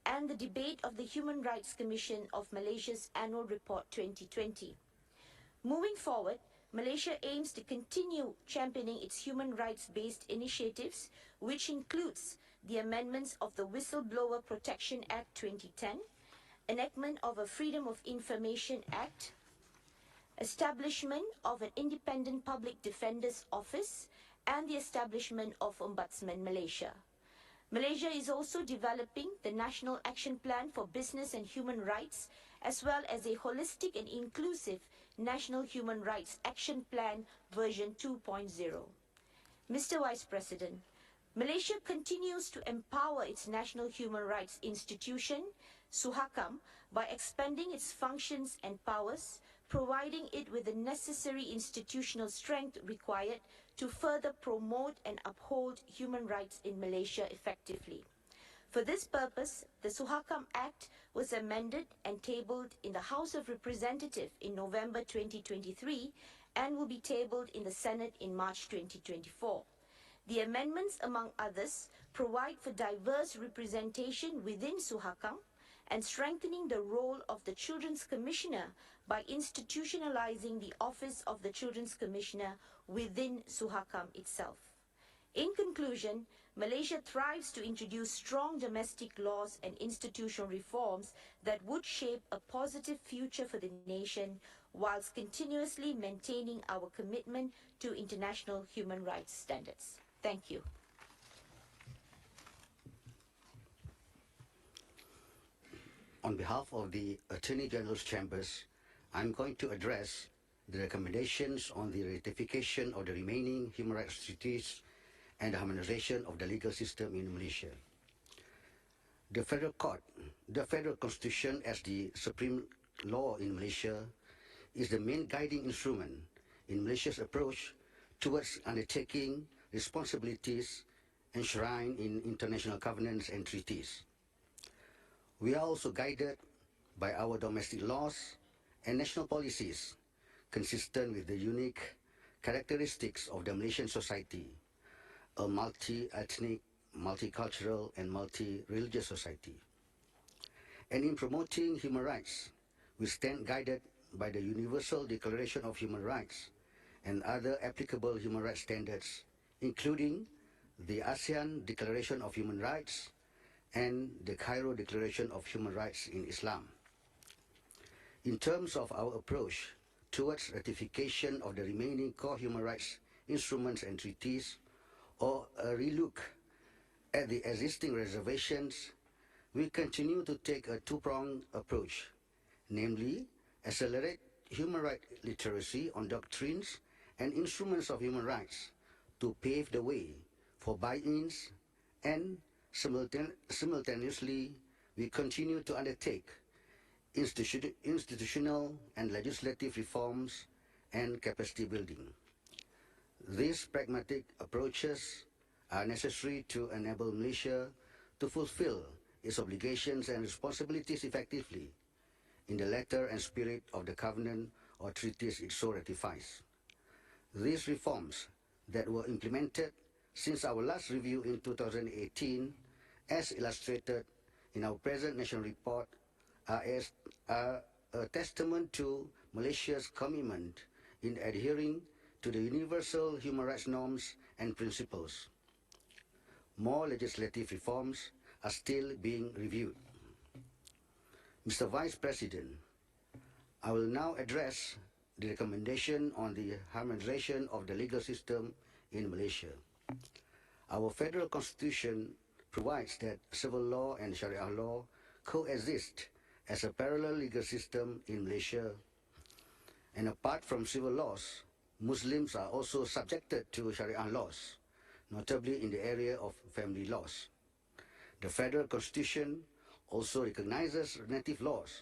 and the debate of the Human Rights Commission of Malaysia's Annual Report 2020. Moving forward, Malaysia aims to continue championing its human rights-based initiatives, which includes the amendments of the Whistleblower Protection Act 2010, enactment of a Freedom of Information Act, establishment of an independent public defender's office, and the establishment of Ombudsman Malaysia. Malaysia is also developing the National Action Plan for Business and Human Rights, as well as a holistic and inclusive National Human Rights Action Plan version 2.0. Mr. Vice President, Malaysia continues to empower its National Human Rights Institution, Suhakam, by expanding its functions and powers, providing it with the necessary institutional strength required to further promote and uphold human rights in Malaysia effectively. For this purpose, the Suhakam Act was amended and tabled in the House of Representatives in November 2023 and will be tabled in the Senate in March 2024. The amendments, among others, provide for diverse representation within Suhakam and strengthening the role of the Children's Commissioner by institutionalizing the Office of the Children's Commissioner within Suhakam itself. In conclusion, Malaysia thrives to introduce strong domestic laws and institutional reforms that would shape a positive future for the nation whilst continuously maintaining our commitment to international human rights standards. Thank you. On behalf of the Attorney General's Chambers, I'm going to address the recommendations on the ratification of the remaining human rights treaties and the harmonization of the legal system in Malaysia. The Federal Court, the Federal Constitution as the supreme law in Malaysia, is the main guiding instrument in Malaysia's approach towards undertaking responsibilities enshrined in international covenants and treaties. We are also guided by our domestic laws and national policies consistent with the unique characteristics of the Malaysian society, a multi-ethnic, multicultural, and multi-religious society. And in promoting human rights, we stand guided by the Universal Declaration of Human Rights and other applicable human rights standards, including the ASEAN Declaration of Human Rights and the Cairo Declaration of Human Rights in Islam. In terms of our approach towards ratification of the remaining core human rights instruments and treaties, or a relook at the existing reservations, we continue to take a two-pronged approach, namely accelerate human rights literacy on doctrines and instruments of human rights to pave the way for buy-ins, and simultaneously we continue to undertake institutional and legislative reforms and capacity building. These pragmatic approaches are necessary to enable Malaysia to fulfill its obligations and responsibilities effectively in the letter and spirit of the covenant or treaties it so ratifies. These reforms that were implemented since our last review in 2018, as illustrated in our present national report, are a testament to Malaysia's commitment in adhering to the universal human rights norms and principles. More legislative reforms are still being reviewed. Mr. Vice President, I will now address the recommendation on the harmonization of the legal system in Malaysia. Our federal constitution provides that civil law and Sharia law coexist as a parallel legal system in Malaysia. And apart from civil laws, Muslims are also subjected to Sharia laws, notably in the area of family laws. The federal constitution also recognizes native laws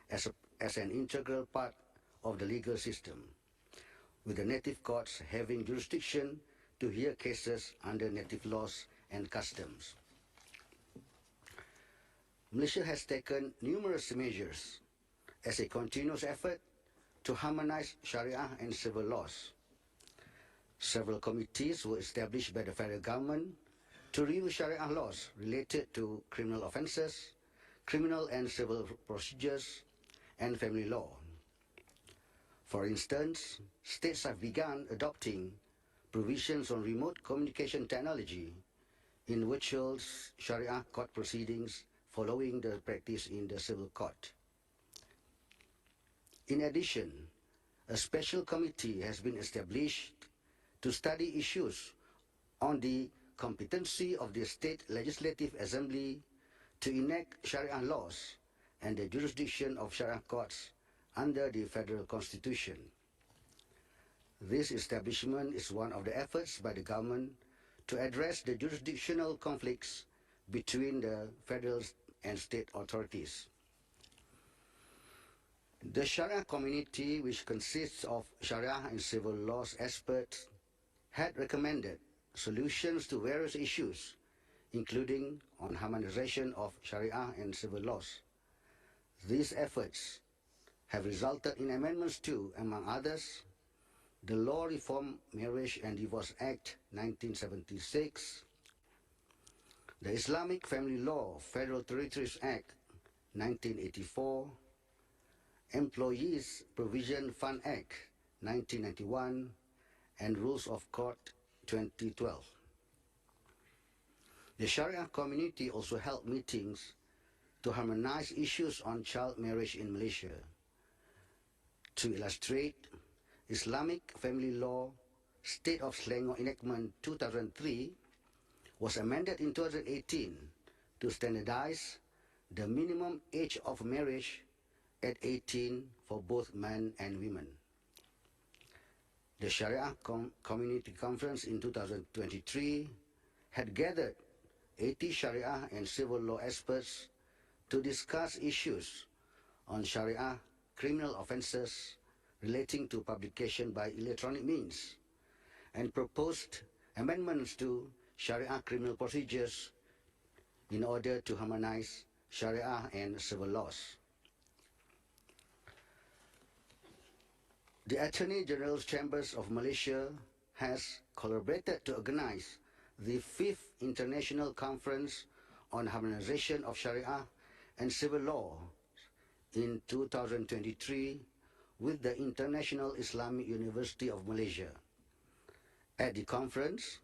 as an integral part of the legal system, with the native courts having jurisdiction to hear cases under native laws and customs. Malaysia has taken numerous measures as a continuous effort to harmonize Sharia and civil laws. Several committees were established by the federal government to review Sharia laws related to criminal offences, criminal and civil procedures, and family law. For instance, states have begun adopting provisions on remote communication technology in virtual Sharia court proceedings following the practice in the civil court. In addition, a special committee has been established to study issues on the competency of the State Legislative Assembly to enact Sharia laws and the jurisdiction of Sharia courts under the Federal Constitution. This establishment is one of the efforts by the government to address the jurisdictional conflicts between the federal and state authorities. The Sharia community, which consists of Sharia and civil laws experts, had recommended solutions to various issues, including on harmonization of Sharia and civil laws. These efforts have resulted in amendments to, among others, the Law Reform Marriage and Divorce Act 1976, the Islamic Family Law Federal Territories Act 1984, Employees Provision Fund Act 1991, and Rules of Court 2012. The Sharia community also held meetings to harmonize issues on child marriage in Malaysia. To illustrate, Islamic Family Law State of Selangor Enactment 2003 was amended in 2018 to standardize the minimum age of marriage at 18 for both men and women. The Sharia Community Conference in 2023 had gathered 80 Sharia and civil law experts to discuss issues on Sharia criminal offences relating to publication by electronic means and proposed amendments to Sharia criminal procedures in order to harmonize Sharia and civil laws. The Attorney General's Chambers of Malaysia has collaborated to organize the 5th International Conference on Harmonization of Sharia and Civil Law in 2023 with the International Islamic University of Malaysia. At the conference,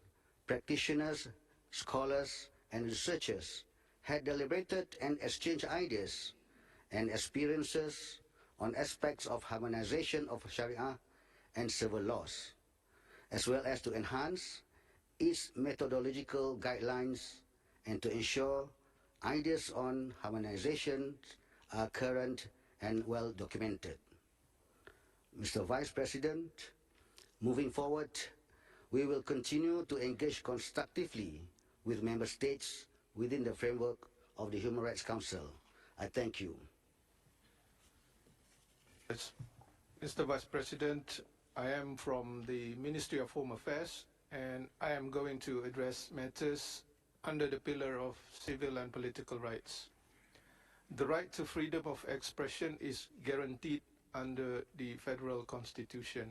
practitioners, scholars, and researchers had deliberated and exchanged ideas and experiences on aspects of harmonization of Sharia and civil laws, as well as to enhance its methodological guidelines and to ensure ideas on harmonization are current and well documented. Mr. Vice President, moving forward, we will continue to engage constructively with member states within the framework of the Human Rights Council. I thank you. Yes. Mr. Vice President, I am from the Ministry of Home Affairs, and I am going to address matters under the pillar of civil and political rights. The right to freedom of expression is guaranteed under the Federal Constitution.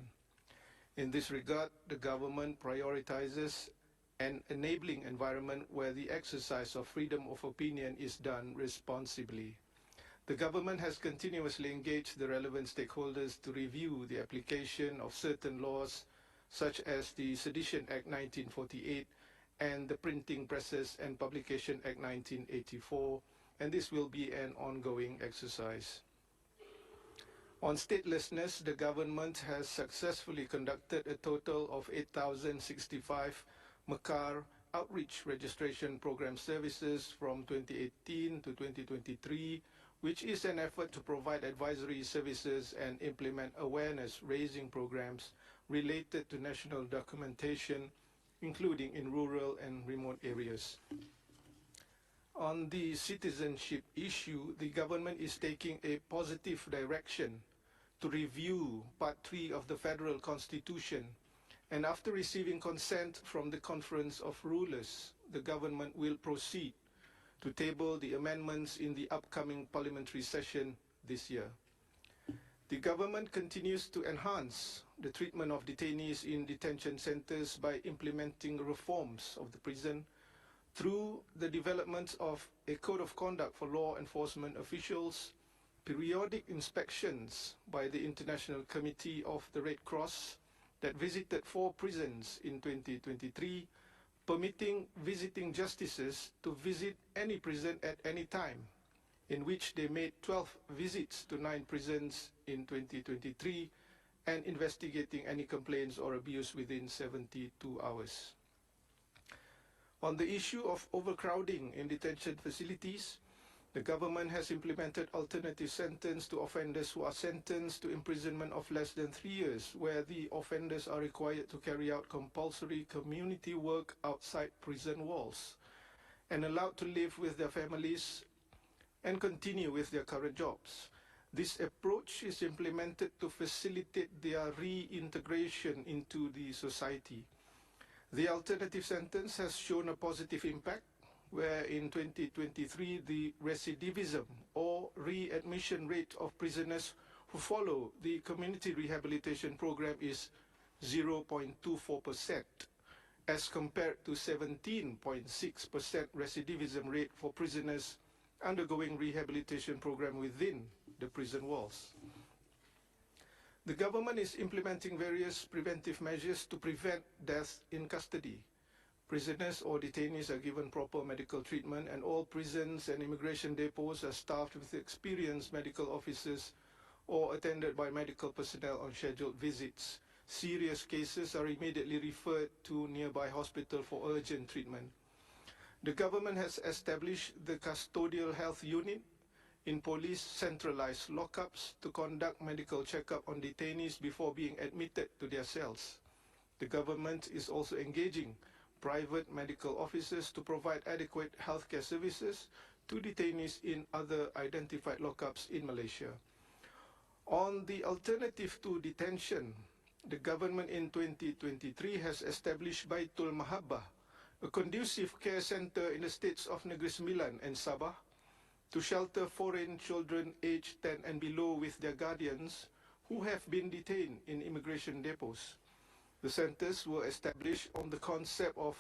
In this regard, the government prioritizes an enabling environment where the exercise of freedom of opinion is done responsibly. The government has continuously engaged the relevant stakeholders to review the application of certain laws, such as the Sedition Act 1948 and the Printing Presses and Publication Act 1984, and this will be an ongoing exercise. On statelessness, the government has successfully conducted a total of 8,065 Mekar outreach registration program services from 2018 to 2023, which is an effort to provide advisory services and implement awareness-raising programs related to national documentation, including in rural and remote areas. On the citizenship issue, the government is taking a positive direction to review Part 3 of the Federal Constitution, and after receiving consent from the Conference of Rulers, the government will proceed to table the amendments in the upcoming parliamentary session this year. The government continues to enhance the treatment of detainees in detention centers by implementing reforms of the prison through the development of a code of conduct for law enforcement officials, periodic inspections by the International Committee of the Red Cross that visited 4 prisons in 2023, permitting visiting justices to visit any prison at any time, in which they made 12 visits to 9 prisons in 2023 and investigating any complaints or abuse within 72 hours. On the issue of overcrowding in detention facilities, the government has implemented alternative sentence to offenders who are sentenced to imprisonment of less than 3 years, where the offenders are required to carry out compulsory community work outside prison walls and allowed to live with their families and continue with their current jobs. This approach is implemented to facilitate their reintegration into the society. The alternative sentence has shown a positive impact, where in 2023 the recidivism or readmission rate of prisoners who follow the community rehabilitation program is 0.24%, as compared to 17.6% recidivism rate for prisoners undergoing rehabilitation program within the prison walls. The government is implementing various preventive measures to prevent death in custody. Prisoners or detainees are given proper medical treatment, and all prisons and immigration depots are staffed with experienced medical officers or attended by medical personnel on scheduled visits. Serious cases are immediately referred to nearby hospital for urgent treatment. The government has established the custodial health unit in police centralized lockups to conduct medical checkup on detainees before being admitted to their cells. The government is also engaging private medical officers to provide adequate healthcare services to detainees in other identified lockups in Malaysia. On the alternative to detention, the government in 2023 has established Baitul Mahabbah, a conducive care center in the states of Negeri Sembilan and Sabah, to shelter foreign children aged 10 and below with their guardians who have been detained in immigration depots. The centers were established on the concept of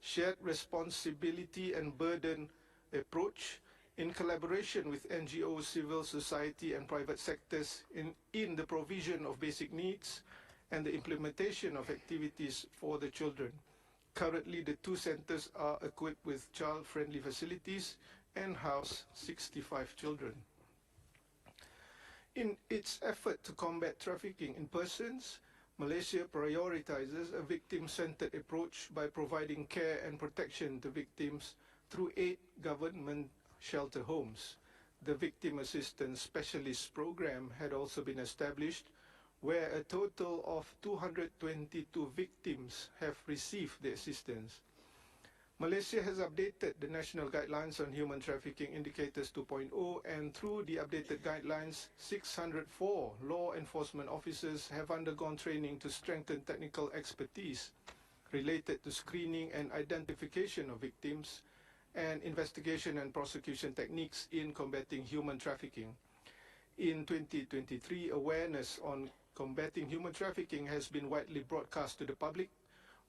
shared responsibility and burden approach in collaboration with NGOs, civil society and private sectors in the provision of basic needs and the implementation of activities for the children. Currently, the 2 centers are equipped with child-friendly facilities and house 65 children. In its effort to combat trafficking in persons, Malaysia prioritizes a victim-centered approach by providing care and protection to victims through 8 government shelter homes. The Victim Assistance Specialist Program had also been established, where a total of 222 victims have received the assistance. Malaysia has updated the National Guidelines on Human Trafficking Indicators 2.0, and through the updated guidelines, 604 law enforcement officers have undergone training to strengthen technical expertise related to screening and identification of victims and investigation and prosecution techniques in combating human trafficking. In 2023, awareness on combating human trafficking has been widely broadcast to the public,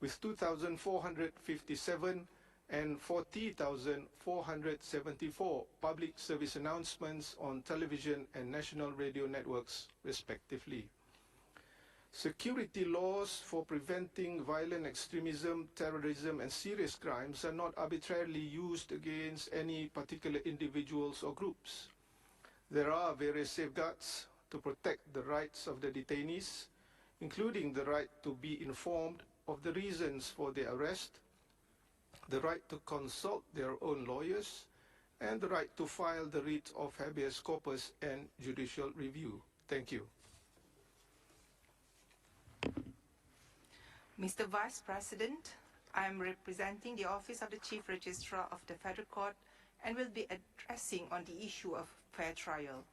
with 2,457 and 40,474 public service announcements on television and national radio networks, respectively. Security laws for preventing violent extremism, terrorism, and serious crimes are not arbitrarily used against any particular individuals or groups. There are various safeguards to protect the rights of the detainees, including the right to be informed of the reasons for their arrest, the right to consult their own lawyers, and the right to file the writ of habeas corpus and judicial review. Thank you. Mr. Vice President, I am representing the Office of the Chief Registrar of the Federal Court and will be addressing on the issue of fair trial.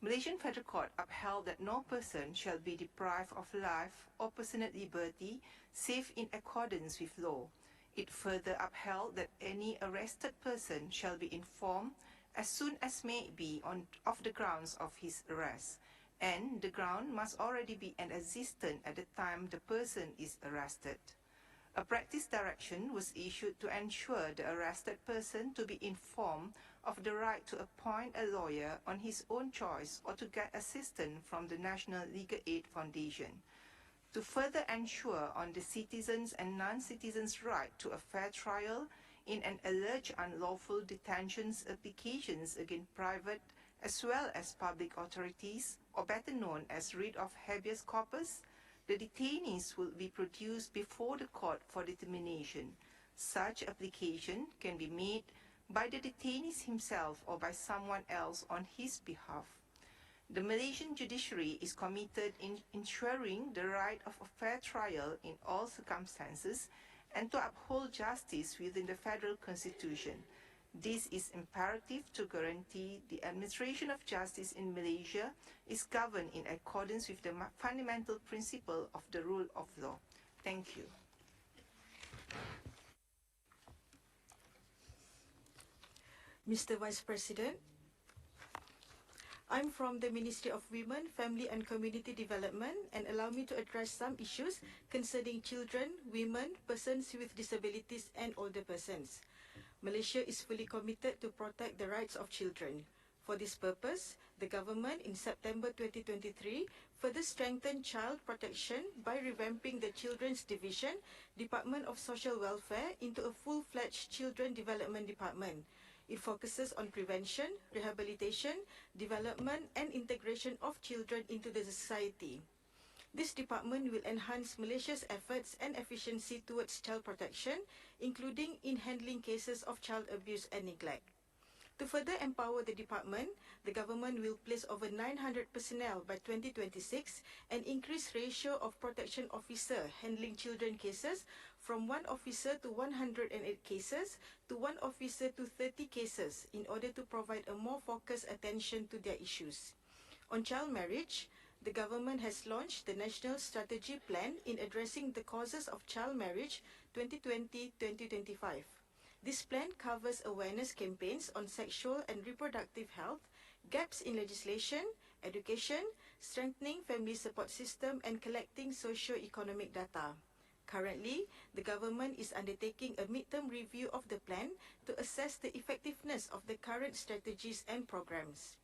Malaysian Federal Court upheld that no person shall be deprived of life or personal liberty save in accordance with law. It further upheld that any arrested person shall be informed as soon as may be of the grounds of his arrest, and the ground must already be in existence at the time the person is arrested. A practice direction was issued to ensure the arrested person to be informed of the right to appoint a lawyer on his own choice or to get assistance from the National Legal Aid Foundation. To further ensure on the citizens' and non-citizens' right to a fair trial in an alleged unlawful detentions applications against private as well as public authorities, or better known as writ of habeas corpus, the detainees will be produced before the court for determination. Such application can be made by the detainees himself or by someone else on his behalf. The Malaysian judiciary is committed in ensuring the right of a fair trial in all circumstances and to uphold justice within the federal constitution. This is imperative to guarantee the administration of justice in Malaysia is governed in accordance with the fundamental principle of the rule of law. Thank you. Mr. Vice President, I'm from the Ministry of Women, Family and Community Development, and allow me to address some issues concerning children, women, persons with disabilities and older persons. Malaysia is fully committed to protect the rights of children. For this purpose, the government in September 2023 further strengthened child protection by revamping the Children's Division, Department of Social Welfare into a full-fledged Children Development Department. It focuses on prevention, rehabilitation, development and integration of children into the society. This department will enhance Malaysia's efforts and efficiency towards child protection, including in handling cases of child abuse and neglect. To further empower the department, the government will place over 900 personnel by 2026 and increase ratio of protection officer handling children cases from 1 officer to 108 cases to 1 officer to 30 cases in order to provide a more focused attention to their issues. On child marriage, the government has launched the National Strategy Plan in addressing the causes of child marriage 2020-2025. This plan covers awareness campaigns on sexual and reproductive health, gaps in legislation, education, strengthening family support system, and collecting socio-economic data. Currently, the government is undertaking a midterm review of the plan to assess the effectiveness of the current strategies and programs.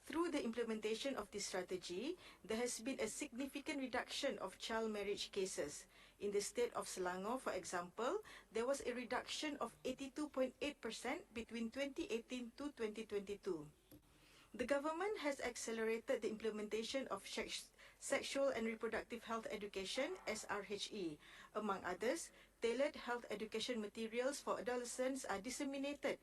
Through the implementation of this strategy, there has been a significant reduction of child marriage cases. In the state of Selangor, for example, there was a reduction of 82.8% between 2018 to 2022. The government has accelerated the implementation of Sexual and Reproductive Health Education, SRHE. Among others, tailored health education materials for adolescents are disseminated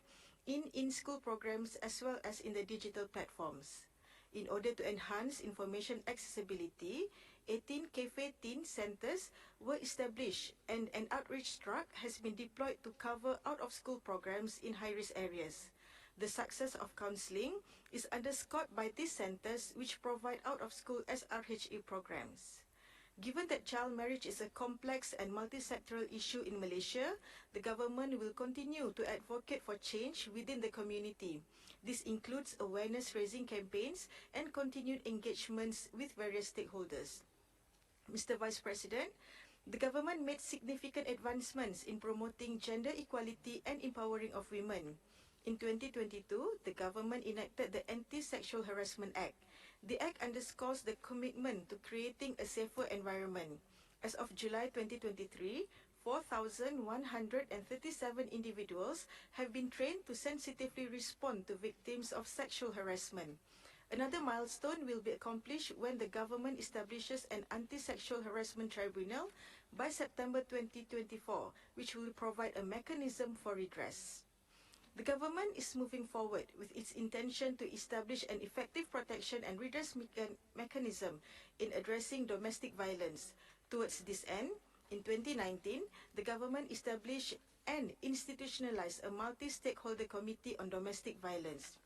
in in-school programs as well as in the digital platforms. In order to enhance information accessibility, 18 Cafe Teen Centers were established and an outreach truck has been deployed to cover out-of-school programs in high-risk areas. The success of counseling is underscored by these centers which provide out-of-school SRHE programs. Given that child marriage is a complex and multi-sectoral issue in Malaysia, the government will continue to advocate for change within the community. This includes awareness-raising campaigns and continued engagements with various stakeholders. Mr. Vice President, the government made significant advancements in promoting gender equality and empowering of women. In 2022, the government enacted the Anti-Sexual Harassment Act. The Act underscores the commitment to creating a safer environment. As of July 2023, 4,137 individuals have been trained to sensitively respond to victims of sexual harassment. Another milestone will be accomplished when the government establishes an anti-sexual harassment tribunal by September 2024, which will provide a mechanism for redress. The government is moving forward with its intention to establish an effective protection and redress mechanism in addressing domestic violence. Towards this end, in 2019, the government established and institutionalized a multi-stakeholder committee on domestic violence.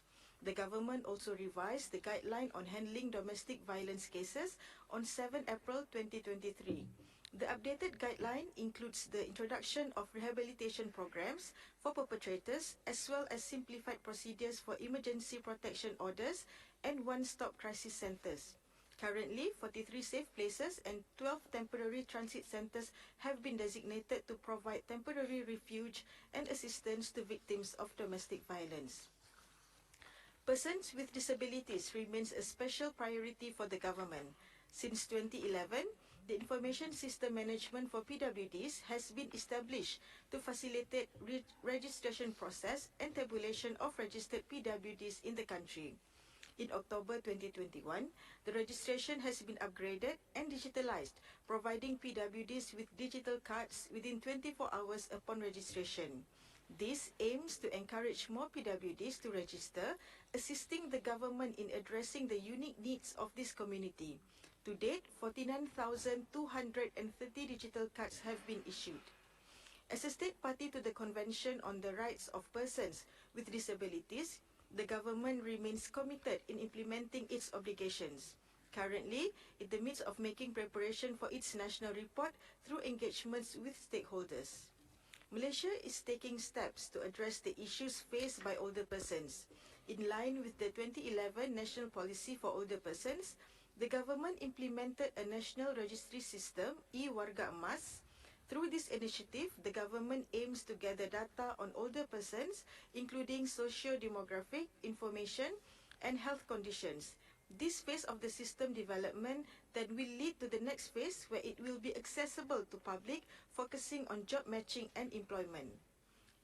The government also revised the guideline on handling domestic violence cases on 7 April 2023. The updated guideline includes the introduction of rehabilitation programs for perpetrators as well as simplified procedures for emergency protection orders and one-stop crisis centers. Currently, 43 safe places and 12 temporary transit centers have been designated to provide temporary refuge and assistance to victims of domestic violence. Persons with disabilities remains a special priority for the government. Since 2011, the Information System Management for PWDs has been established to facilitate registration process and tabulation of registered PWDs in the country. In October 2021, the registration has been upgraded and digitalized, providing PWDs with digital cards within 24 hours upon registration. This aims to encourage more PWDs to register, assisting the government in addressing the unique needs of this community. To date, 49,230 digital cards have been issued. As a state party to the Convention on the Rights of Persons with Disabilities, the government remains committed in implementing its obligations. Currently, in the midst of making preparation for its national report through engagements with stakeholders. Malaysia is taking steps to address the issues faced by older persons. In line with the 2011 National Policy for Older Persons, the government implemented a national registry system, e-Warga Emas. Through this initiative, the government aims to gather data on older persons, including socio-demographic information and health conditions. This phase of the system development then will lead to the next phase where it will be accessible to public, focusing on job matching and employment.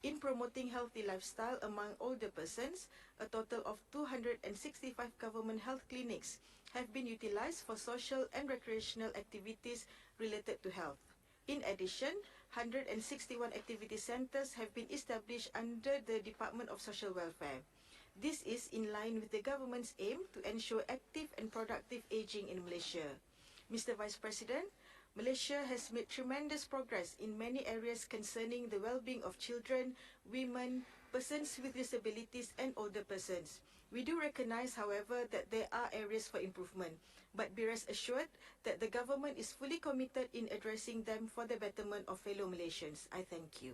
In promoting healthy lifestyle among older persons, a total of 265 government health clinics have been utilized for social and recreational activities related to health. In addition, 161 activity centers have been established under the Department of Social Welfare. This is in line with the government's aim to ensure active and productive aging in Malaysia. Mr. Vice President, Malaysia has made tremendous progress in many areas concerning the well-being of children, women, persons with disabilities and older persons. We do recognize, however, that there are areas for improvement, but be rest assured that the government is fully committed in addressing them for the betterment of fellow Malaysians. I thank you.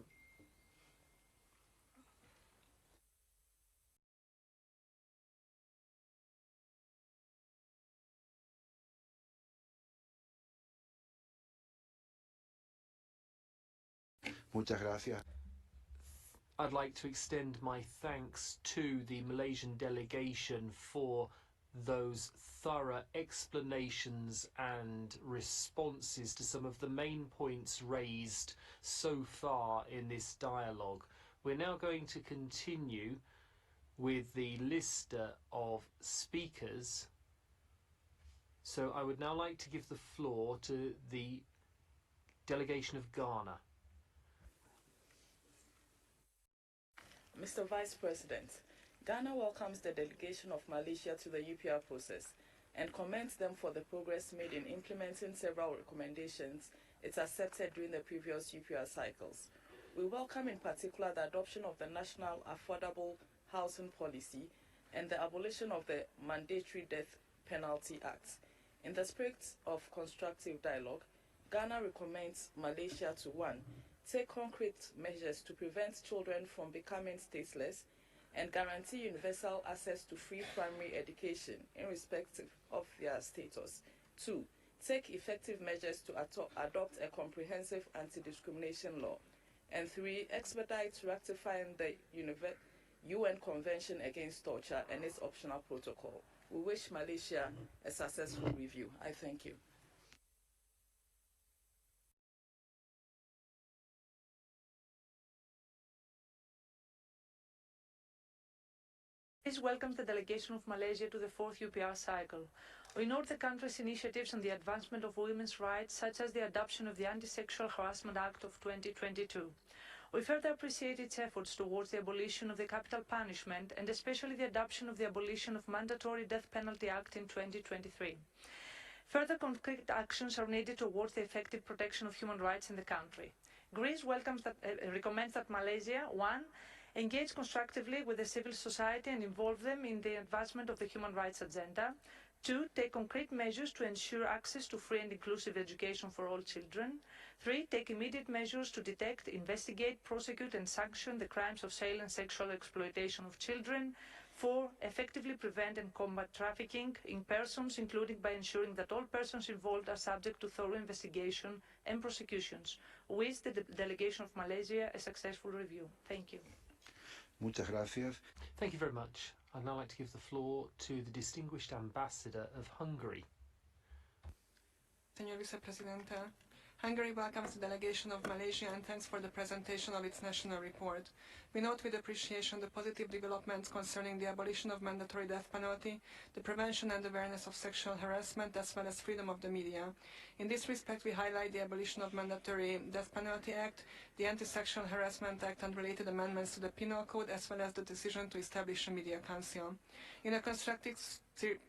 Muchas gracias. I'd like to extend my thanks to the Malaysian delegation for those thorough explanations and responses to some of the main points raised so far in this dialogue. We're now going to continue with the list of speakers. So I would now like to give the floor to the delegation of Ghana. Mr. Vice President, Ghana welcomes the delegation of Malaysia to the UPR process and commends them for the progress made in implementing several recommendations it accepted during the previous UPR cycles. We welcome in particular the adoption of the National Affordable Housing Policy and the abolition of the Mandatory Death Penalty Act. In the spirit of constructive dialogue, Ghana recommends Malaysia to 1. Take concrete measures to prevent children from becoming stateless and guarantee universal access to free primary education irrespective of their status. 2. Take effective measures to adopt a comprehensive anti-discrimination law. And 3. Expedite ratifying the UN Convention Against Torture and its optional protocol. We wish Malaysia a successful review. I thank you. Please welcome the delegation of Malaysia to the 4th UPR cycle. We note the country's initiatives on the advancement of women's rights, such as the adoption of the Anti-Sexual Harassment Act of 2022. We further appreciate its efforts towards the abolition of the capital punishment and especially the adoption of the abolition of Mandatory Death Penalty Act in 2023. Further concrete actions are needed towards the effective protection of human rights in the country. Greece recommends that Malaysia, 1. Engage constructively with the civil society and involve them in the advancement of the human rights agenda. 2. Take concrete measures to ensure access to free and inclusive education for all children. 3. Take immediate measures to detect, investigate, prosecute and sanction the crimes of sale and sexual exploitation of children. 4. Effectively prevent and combat trafficking in persons, including by ensuring that all persons involved are subject to thorough investigation and prosecutions. Wish the delegation of Malaysia a successful review. Thank you. Muchas gracias. Thank you very much. I'd now like to give the floor to the distinguished ambassador of Hungary. Señor Vicepresidente, Hungary welcomes the delegation of Malaysia and thanks for the presentation of its national report. We note with appreciation the positive developments concerning the abolition of mandatory death penalty, the prevention and awareness of sexual harassment, as well as freedom of the media. In this respect, we highlight the abolition of mandatory death penalty act, the anti-sexual harassment act and related amendments to the penal code, as well as the decision to establish a media council. In a constructive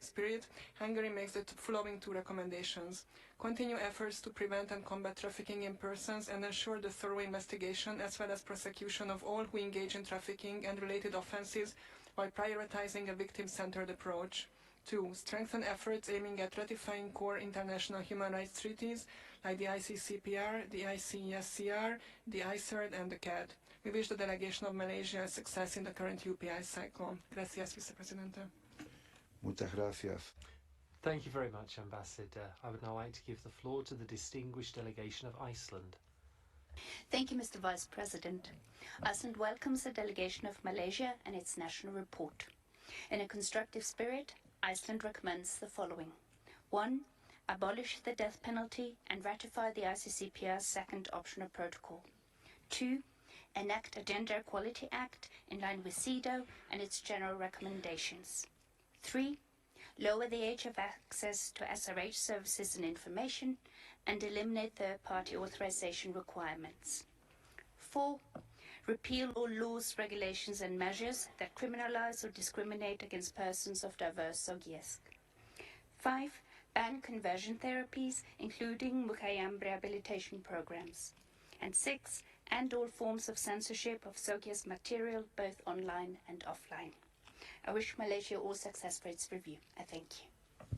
spirit, Hungary makes the following 2 recommendations. Continue efforts to prevent and combat trafficking in persons and ensure the thorough investigation as well as prosecution of all who engage in trafficking and related offences while prioritizing a victim-centered approach. 2. Strengthen efforts aiming at ratifying core international human rights treaties like the ICCPR, the ICESCR, the ICERD and the CAD. We wish the delegation of Malaysia success in the current UPI cycle. Gracias, Vice-Presidente. Muchas gracias. Thank you very much, Ambassador. I would now like to give the floor to the distinguished delegation of Iceland. Thank you, Mr. Vice President. Iceland welcomes the delegation of Malaysia and its national report. In a constructive spirit, Iceland recommends the following. 1. Abolish the death penalty and ratify the ICCPR's second optional protocol. 2. Enact a Gender Equality Act in line with CEDAW and its general recommendations. 3. Lower the age of access to SRH services and information, and eliminate third-party authorization requirements. 4. Repeal all laws, regulations and measures that criminalize or discriminate against persons of diverse Sogiesc. 5. Ban conversion therapies, including Mukayam rehabilitation programs. And 6. End all forms of censorship of Sogiesc material, both online and offline. I wish Malaysia all success for its review. I thank you.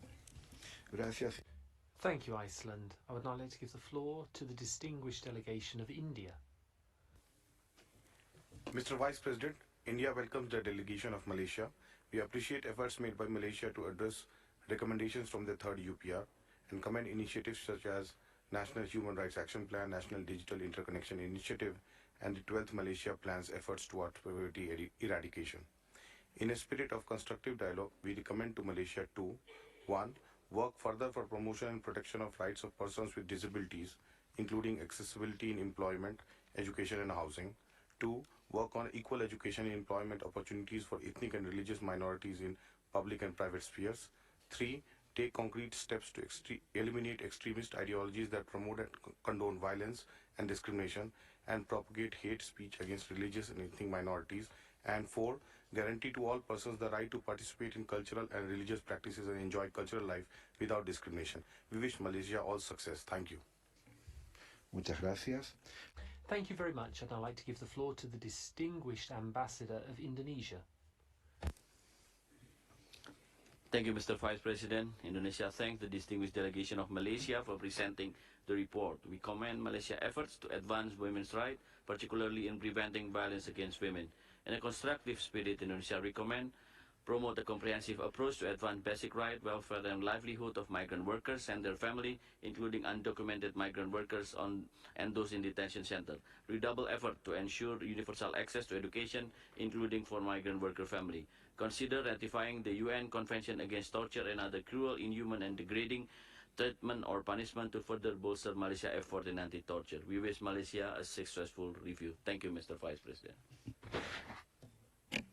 Gracias. Thank you, Iceland. I would now like to give the floor to the distinguished delegation of India. Mr. Vice President, India welcomes the delegation of Malaysia. We appreciate efforts made by Malaysia to address recommendations from the 3rd UPR and commend initiatives such as National Human Rights Action Plan, National Digital Interconnection Initiative, and the 12th Malaysia Plan's efforts towards poverty eradication. In a spirit of constructive dialogue, we recommend to Malaysia to 1. Work further for promotion and protection of rights of persons with disabilities, including accessibility in employment, education and housing. 2. Work on equal education and employment opportunities for ethnic and religious minorities in public and private spheres. 3. Take concrete steps to eliminate extremist ideologies that promote and condone violence and discrimination and propagate hate speech against religious and ethnic minorities. And 4. Guarantee to all persons the right to participate in cultural and religious practices and enjoy cultural life without discrimination. We wish Malaysia all success. Thank you. Muchas gracias. Thank you very much. I'd now like to give the floor to the distinguished ambassador of Indonesia. Thank you, Mr. Vice President. Indonesia thanks the distinguished delegation of Malaysia for presenting the report. We commend Malaysia's efforts to advance women's rights, particularly in preventing violence against women. In a constructive spirit, Indonesia recommend promote a comprehensive approach to advance basic rights, welfare and livelihood of migrant workers and their family, including undocumented migrant workers and those in detention centers. Redouble effort to ensure universal access to education, including for migrant worker family. Consider ratifying the UN Convention Against Torture and other cruel, inhuman and degrading treatment or punishment to further bolster Malaysia's effort in anti-torture. We wish Malaysia a successful review. Thank you, Mr. Vice President.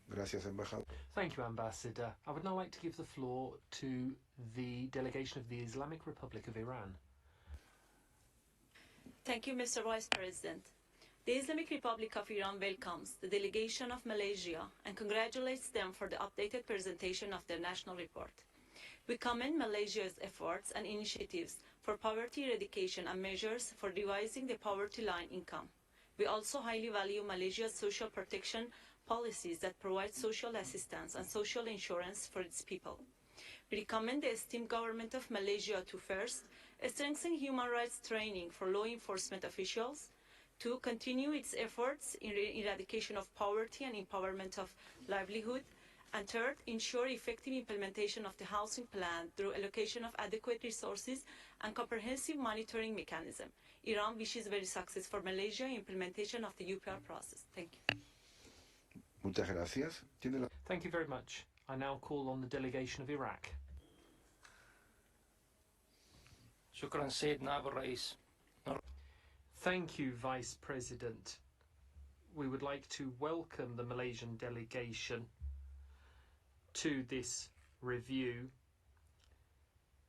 Gracias, Embajador. Thank you, Ambassador. I would now like to give the floor to the delegation of the Islamic Republic of Iran. Thank you, Mr. Vice President. The Islamic Republic of Iran welcomes the delegation of Malaysia and congratulates them for the updated presentation of their national report. We commend Malaysia's efforts and initiatives for poverty eradication and measures for revising the poverty line income. We also highly value Malaysia's social protection policies that provide social assistance and social insurance for its people. We recommend the esteemed government of Malaysia to first, strengthen human rights training for law enforcement officials, to continue its efforts in eradication of poverty and empowerment of livelihood, And third, ensure effective implementation of the housing plan through allocation of adequate resources and comprehensive monitoring mechanism. Iran wishes very success for Malaysia implementation of the UPR process. Thank you. Muchas gracias. Thank you very much. I now call on the delegation of Iraq. شكرا سيد نائب الرئيس. Thank you, Vice President. We would like to welcome the Malaysian delegation to this review.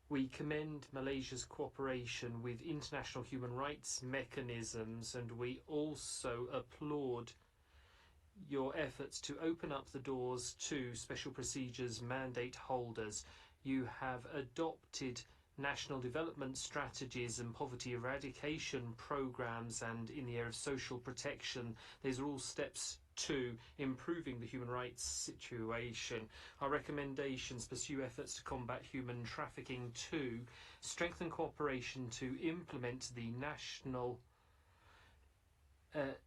We commend Malaysia's cooperation with international human rights mechanisms, and we also applaud your efforts to open up the doors to special procedures mandate holders. You have adopted national development strategies and poverty eradication programs, and in the area of social protection, these are all steps to improving the human rights situation. Our recommendations pursue efforts to combat human trafficking, to strengthen cooperation to implement the national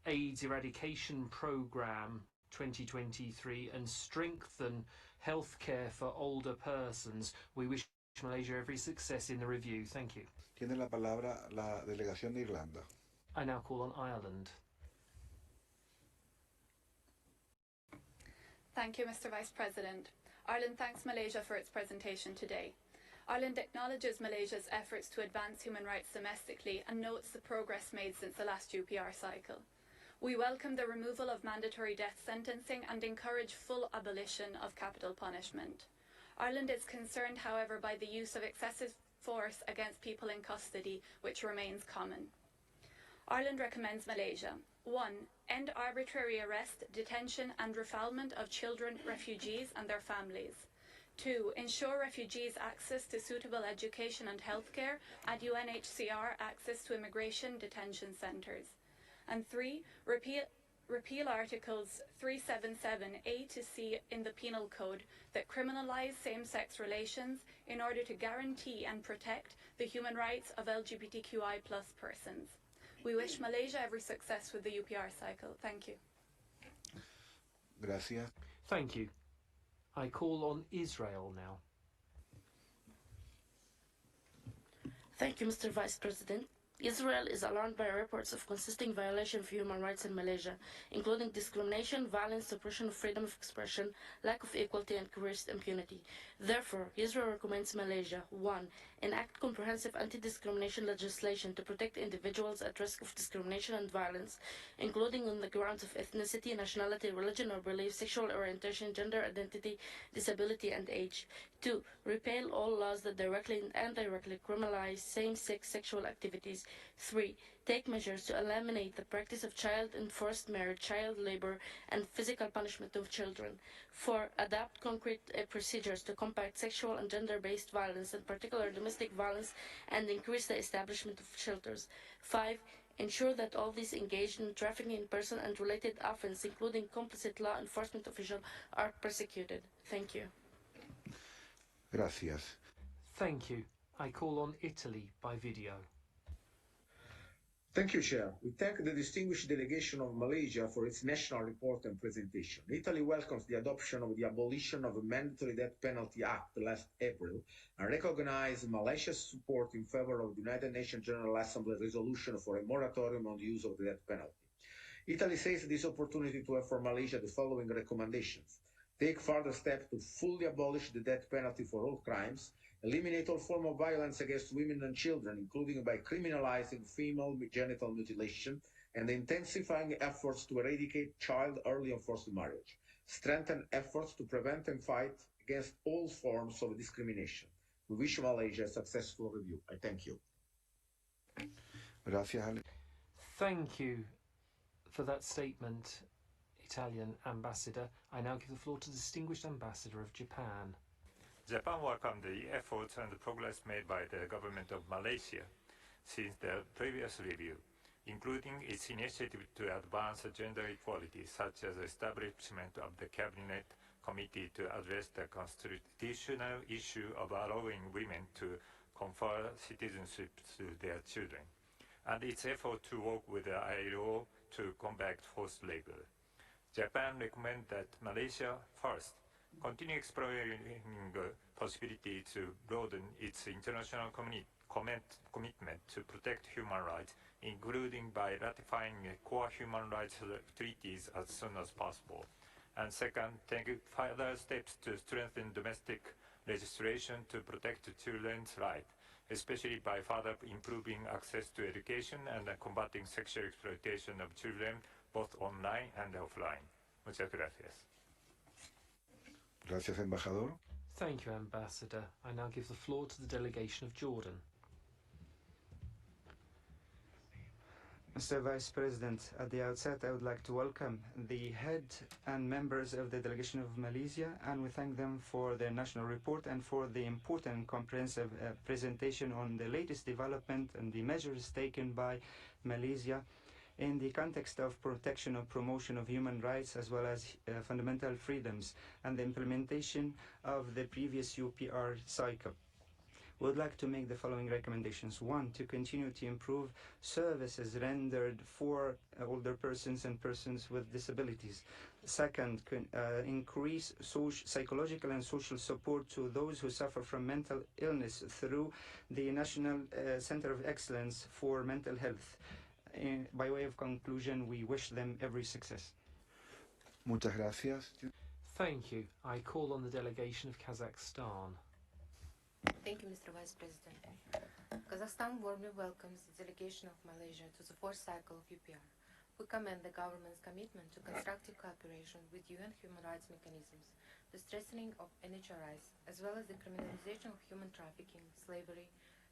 AIDS eradication program 2023 and strengthen healthcare for older persons. We wish Malaysia every success in the review. Thank you. Tiene la palabra la delegación de Irlanda. I now call on Ireland. Thank you, Mr. Vice President. Ireland thanks Malaysia for its presentation today. Ireland acknowledges Malaysia's efforts to advance human rights domestically and notes the progress made since the last UPR cycle. We welcome the removal of mandatory death sentencing and encourage full abolition of capital punishment. Ireland is concerned, however, by the use of excessive force against people in custody, which remains common. Ireland recommends Malaysia: 1. End arbitrary arrest, detention and refoulement of children, refugees and their families. 2. Ensure refugees access to suitable education and healthcare, and UNHCR access to immigration detention centres. And 3. Repeal Articles 377A to C in the Penal Code that criminalise same-sex relations in order to guarantee and protect the human rights of LGBTQI+ persons. We wish Malaysia every success with the UPR cycle. Thank you. Gracias. Thank you. I call on Israel now. Thank you, Mr. Vice President. Israel is alarmed by reports of consistent violation of human rights in Malaysia, including discrimination, violence, suppression of freedom of expression, lack of equality, and coerced impunity. Therefore, Israel recommends Malaysia: 1. Enact comprehensive anti-discrimination legislation to protect individuals at risk of discrimination and violence, including on the grounds of ethnicity, nationality, religion or belief, sexual orientation, gender identity, disability, and age. 2. Repeal all laws that directly and indirectly criminalize same-sex sexual activities. 3. Take measures to eliminate the practice of child-enforced marriage, child labor, and physical punishment of children. 4. Adopt concrete procedures to combat sexual and gender-based violence, in particular domestic violence, and increase the establishment of shelters. 5. Ensure that all these engaged in trafficking in person and related offense, including complicit law enforcement officials, are persecuted. Thank you. Gracias. Thank you. I call on Italy by video. Thank you, Chair. We thank the distinguished delegation of Malaysia for its national report and presentation. Italy welcomes the adoption of the Abolition of a Mandatory Death Penalty Act last April and recognizes Malaysia's support in favor of the United Nations General Assembly resolution for a moratorium on the use of the death penalty. Italy seizes this opportunity to have for Malaysia the following recommendations: take further steps to fully abolish the death penalty for all crimes, eliminate all forms of violence against women and children, including by criminalizing female genital mutilation, and intensifying efforts to eradicate child early and forced marriage, strengthen efforts to prevent and fight against all forms of discrimination. We wish Malaysia a successful review. I thank you. Gracias. Thank you for that statement, Italian ambassador. I now give the floor to the distinguished ambassador of Japan. Japan welcomed the efforts and the progress made by the government of Malaysia since the previous review, including its initiative to advance gender equality, such as the establishment of the Cabinet Committee to address the constitutional issue of allowing women to confer citizenship to their children, and its effort to work with the ILO to combat forced labor. Japan recommends that Malaysia, first, continue exploring possibility to broaden its international commitment to protect human rights, including by ratifying core human rights treaties as soon as possible. And second, take further steps to strengthen domestic legislation to protect children's rights, especially by further improving access to education and combating sexual exploitation of children, both online and offline. Muchas gracias. Gracias, embajador. Thank you, Ambassador. I now give the floor to the delegation of Jordan. Mr. Vice President, at the outset I would like to welcome the head and members of the delegation of Malaysia, and we thank them for their national report and for the important and comprehensive presentation on the latest development and the measures taken by Malaysia in the context of protection or promotion of human rights as well as fundamental freedoms and the implementation of the previous UPR cycle. We would like to make the following recommendations. One, to continue to improve services rendered for older persons and persons with disabilities. Second, increase psychological and social support to those who suffer from mental illness through the National Center of Excellence for Mental Health. By way of conclusion, we wish them every success. Muchas gracias. Thank you. I call on the delegation of Kazakhstan. Thank you, Mr. Vice President. Kazakhstan warmly welcomes the delegation of Malaysia to the fourth cycle of UPR. We commend the government's commitment to constructive cooperation with UN human rights mechanisms, the strengthening of NHRIs, as well as the criminalization of human trafficking, slavery,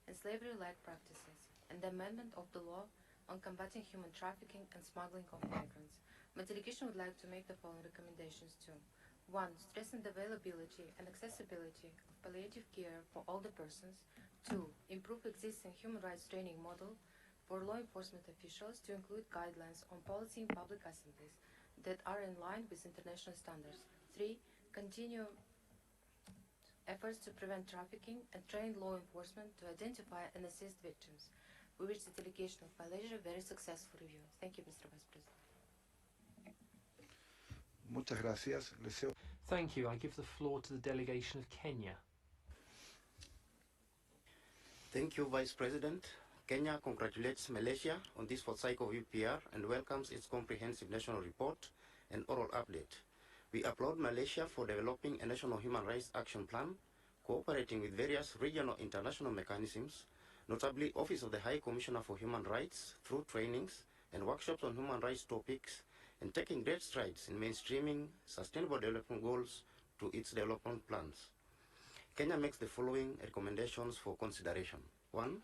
and slavery-like practices, and the amendment of the law on combating human trafficking and smuggling of migrants. My delegation would like to make the following recommendations too. 1. Strengthen the availability and accessibility of palliative care for older persons. 2. Improve existing human rights training model for law enforcement officials to include guidelines on policy in public assemblies that are in line with international standards. 3. Continue efforts to prevent trafficking and train law enforcement to identify and assist victims. We wish the delegation of Malaysia a very successful review. Thank you, Mr. Vice President. Muchas gracias. Thank you. I give the floor to the delegation of Kenya. Thank you, Vice President. Kenya congratulates Malaysia on this fourth cycle of UPR and welcomes its comprehensive national report and oral update. We applaud Malaysia for developing a national human rights action plan, cooperating with various regional international mechanisms, notably Office of the High Commissioner for Human Rights, through trainings and workshops on human rights topics, and taking great strides in mainstreaming sustainable development goals to its development plans. Kenya makes the following recommendations for consideration. 1.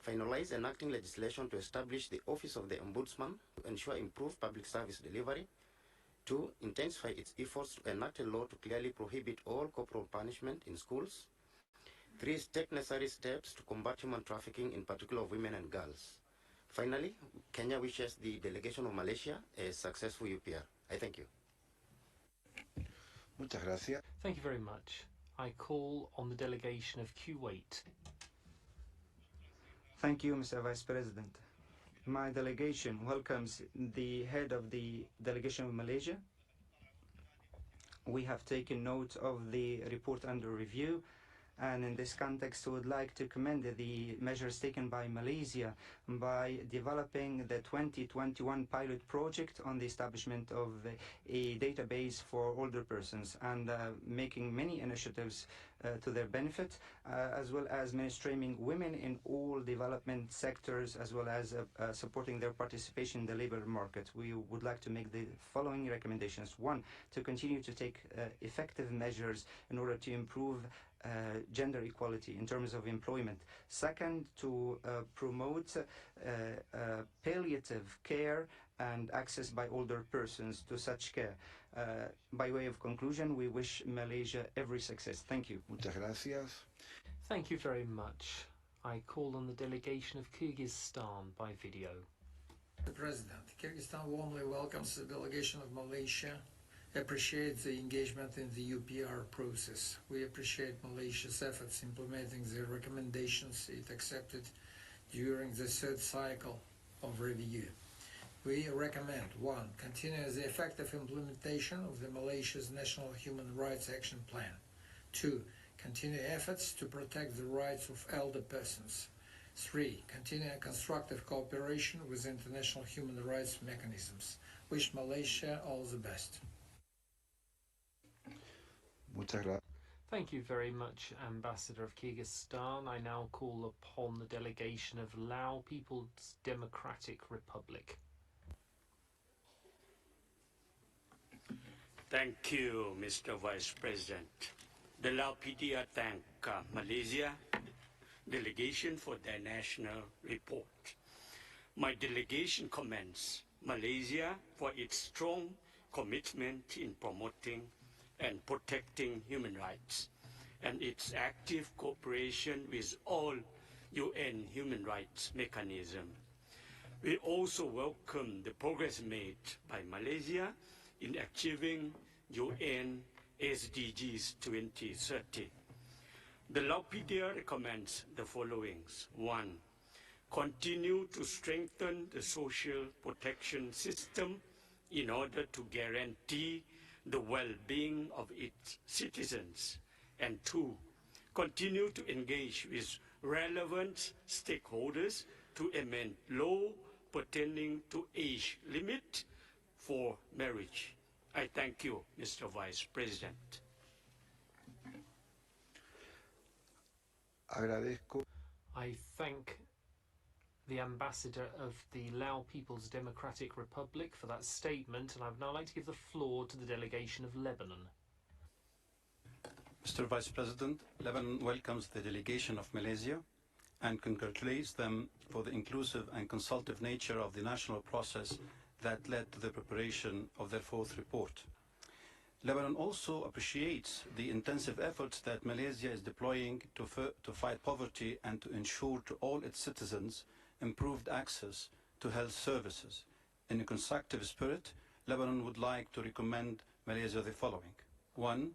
Finalize enacting legislation to establish the Office of the Ombudsman to ensure improved public service delivery. 2. Intensify its efforts to enact a law to clearly prohibit all corporal punishment in schools. 3. Take necessary steps to combat human trafficking, in particular of women and girls. Finally, Kenya wishes the delegation of Malaysia a successful UPR. I thank you. Muchas gracias. Thank you very much. I call on the delegation of Kuwait. Thank you, Mr. Vice President. My delegation welcomes the head of the delegation of Malaysia. We have taken note of the report under review, and in this context we would like to commend the measures taken by Malaysia by developing the 2021 pilot project on the establishment of a database for older persons and making many initiatives to their benefit, as well as mainstreaming women in all development sectors, as well as supporting their participation in the labor market. We would like to make the following recommendations. 1. To continue to take effective measures in order to improve gender equality in terms of employment. Second, to promote palliative care and access by older persons to such care. By way of conclusion, we wish Malaysia every success. Thank you. Muchas gracias. Thank you very much. I call on the delegation of Kyrgyzstan by video. Mr. President, Kyrgyzstan warmly welcomes the delegation of Malaysia, appreciates the engagement in the UPR process. We appreciate Malaysia's efforts implementing the recommendations it accepted during the third cycle of review. We recommend 1. Continue the effective implementation of the Malaysia's National Human Rights Action Plan. 2. Continue efforts to protect the rights of elder persons. 3. Continue constructive cooperation with international human rights mechanisms. Wish Malaysia all the best. Muchas gracias. Thank you very much, Ambassador of Kyrgyzstan. I now call upon the delegation of Lao People's Democratic Republic. Thank you, Mr. Vice President. The Lao PDR thank Malaysia delegation for their national report. My delegation commends Malaysia for its strong commitment in promoting and protecting human rights and its active cooperation with all UN human rights mechanisms. We also welcome the progress made by Malaysia in achieving UN SDGs 2030. The Lao PDR recommends the following. 1. Continue to strengthen the social protection system in order to guarantee the well-being of its citizens. And 2. Continue to engage with relevant stakeholders to amend law pertaining to age limit for marriage. I thank you, Mr. Vice President. Agradezco. I thank the Ambassador of the Lao People's Democratic Republic for that statement, and I would now like to give the floor to the delegation of Lebanon. Mr. Vice President, Lebanon welcomes the delegation of Malaysia and congratulates them for the inclusive and consultative nature of the national process that led to the preparation of their fourth report. Lebanon also appreciates the intensive efforts that Malaysia is deploying to fight poverty and to ensure to all its citizens improved access to health services. In a constructive spirit, Lebanon would like to recommend Malaysia the following. 1.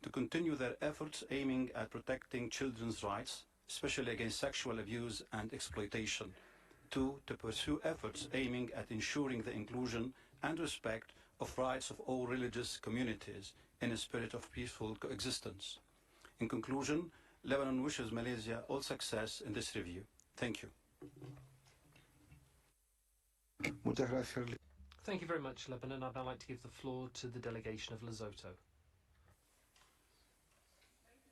To continue their efforts aiming at protecting children's rights, especially against sexual abuse and exploitation. 2. To pursue efforts aiming at ensuring the inclusion and respect of rights of all religious communities in a spirit of peaceful coexistence. In conclusion, Lebanon wishes Malaysia all success in this review. Thank you. Muchas gracias. Thank you very much, Lebanon. I'd now like to give the floor to the delegation of Lesotho.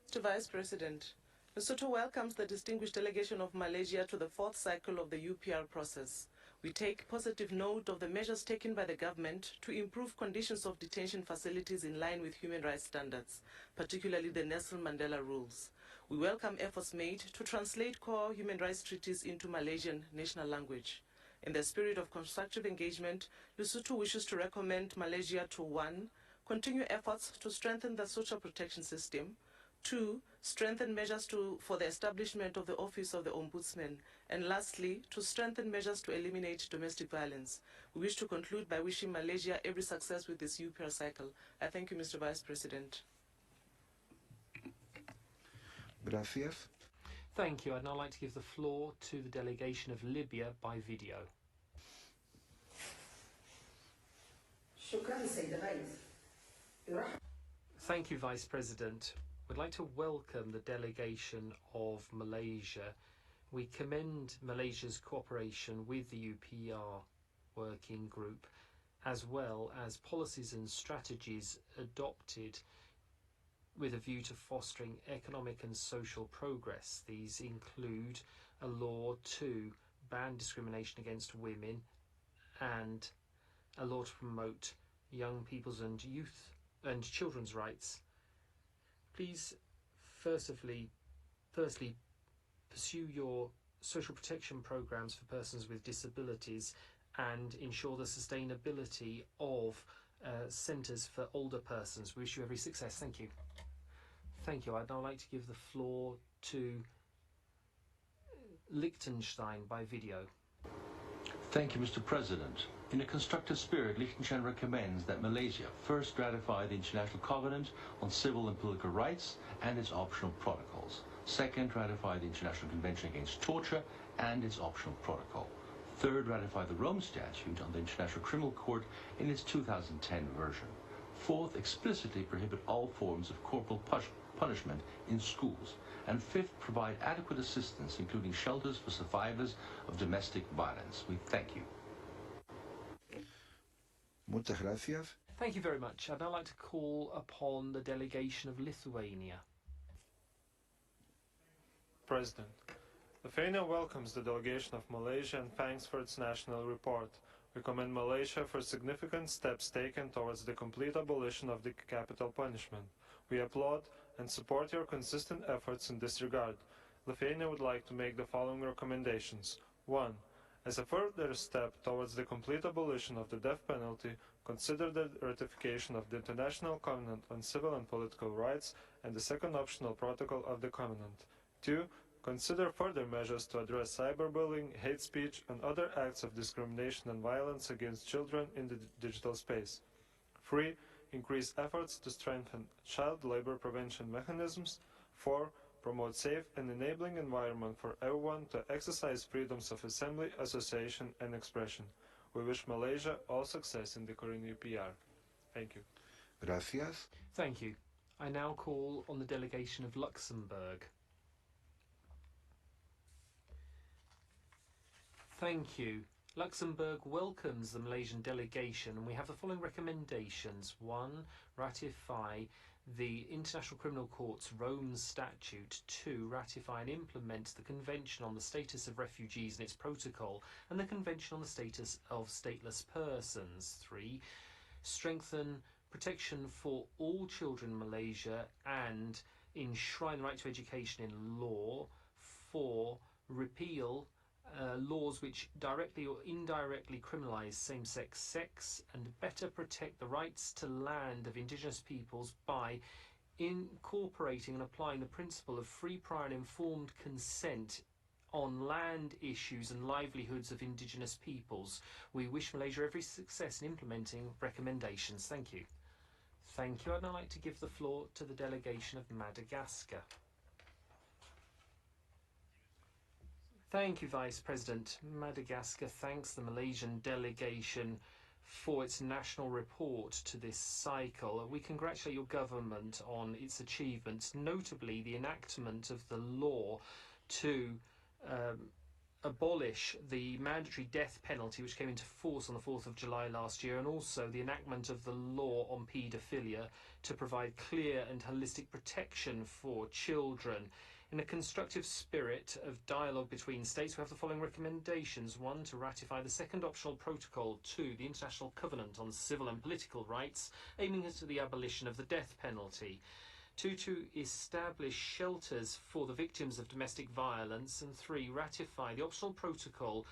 Mr. Vice President, Lesotho welcomes the distinguished delegation of Malaysia to the fourth cycle of the UPR process. We take positive note of the measures taken by the government to improve conditions of detention facilities in line with human rights standards, particularly the Nelson Mandela rules. We welcome efforts made to translate core human rights treaties into Malaysian national language. In the spirit of constructive engagement, Lesotho wishes to recommend Malaysia to 1. Continue efforts to strengthen the social protection system, 2. Strengthen measures for the establishment of the Office of the Ombudsman. And lastly, to strengthen measures to eliminate domestic violence. We wish to conclude by wishing Malaysia every success with this UPR cycle. I thank you, Mr. Vice President. Gracias. Thank you. I'd now like to give the floor to the delegation of Libya by video. Thank you, Vice President. We'd like to welcome the delegation of Malaysia. We commend Malaysia's cooperation with the UPR working group, as well as policies and strategies adopted with a view to fostering economic and social progress. These include a law to ban discrimination against women and a law to promote young people's and youth and children's rights. Please, firstly, pursue your social protection programs for persons with disabilities and ensure the sustainability of centres for older persons. We wish you every success. Thank you. Thank you. I'd now like to give the floor to Liechtenstein by video. Thank you, Mr. President. In a constructive spirit, Liechtenstein recommends that Malaysia first ratify the International Covenant on Civil and Political Rights and its optional protocols. Second, ratify the International Convention Against Torture and its optional protocol. Third, ratify the Rome Statute on the International Criminal Court in its 2010 version. Fourth, explicitly prohibit all forms of corporal punishment in schools. And fifth, provide adequate assistance, including shelters for survivors of domestic violence. We thank you. Muchas gracias. Thank you very much. I'd now like to call upon the delegation of Lithuania. President, Lithuania welcomes the delegation of Malaysia and thanks for its national report. We commend Malaysia for significant steps taken towards the complete abolition of the capital punishment. We applaud and support your consistent efforts in this regard. Lithuania would like to make the following recommendations. 1. As a further step towards the complete abolition of the death penalty, consider the ratification of the International Covenant on Civil and Political Rights and the second optional protocol of the Covenant. 2. Consider further measures to address cyberbullying, hate speech, and other acts of discrimination and violence against children in the digital space. 3. Increase efforts to strengthen child labor prevention mechanisms. 4. Promote safe and enabling environment for everyone to exercise freedoms of assembly, association, and expression. We wish Malaysia all success in the current UPR. Thank you. Gracias. Thank you. I now call on the delegation of Luxembourg. Thank you. Luxembourg welcomes the Malaysian delegation, and we have the following recommendations. 1. Ratify the International Criminal Court's Rome Statute. 2. Ratify and implement the Convention on the Status of Refugees and its protocol, and the Convention on the Status of Stateless Persons. 3. Strengthen protection for all children in Malaysia and enshrine the right to education in law. 4. Repeal laws which directly or indirectly criminalise same-sex sex, and better protect the rights to land of indigenous peoples by incorporating and applying the principle of free, prior and informed consent on land issues and livelihoods of indigenous peoples. We wish Malaysia every success in implementing recommendations. Thank you. Thank you. I'd now like to give the floor to the delegation of Madagascar. Thank you, Vice President. Madagascar thanks the Malaysian delegation for its national report to this cycle. We congratulate your government on its achievements, notably the enactment of the law to abolish the mandatory death penalty, which came into force on the 4th of July last year, and also the enactment of the law on paedophilia to provide clear and holistic protection for children. In a constructive spirit of dialogue between states, we have the following recommendations. 1. To ratify the second optional protocol to the International Covenant on Civil and Political Rights, aiming at the abolition of the death penalty. 2. To establish shelters for the victims of domestic violence. And 3. Ratify the optional protocol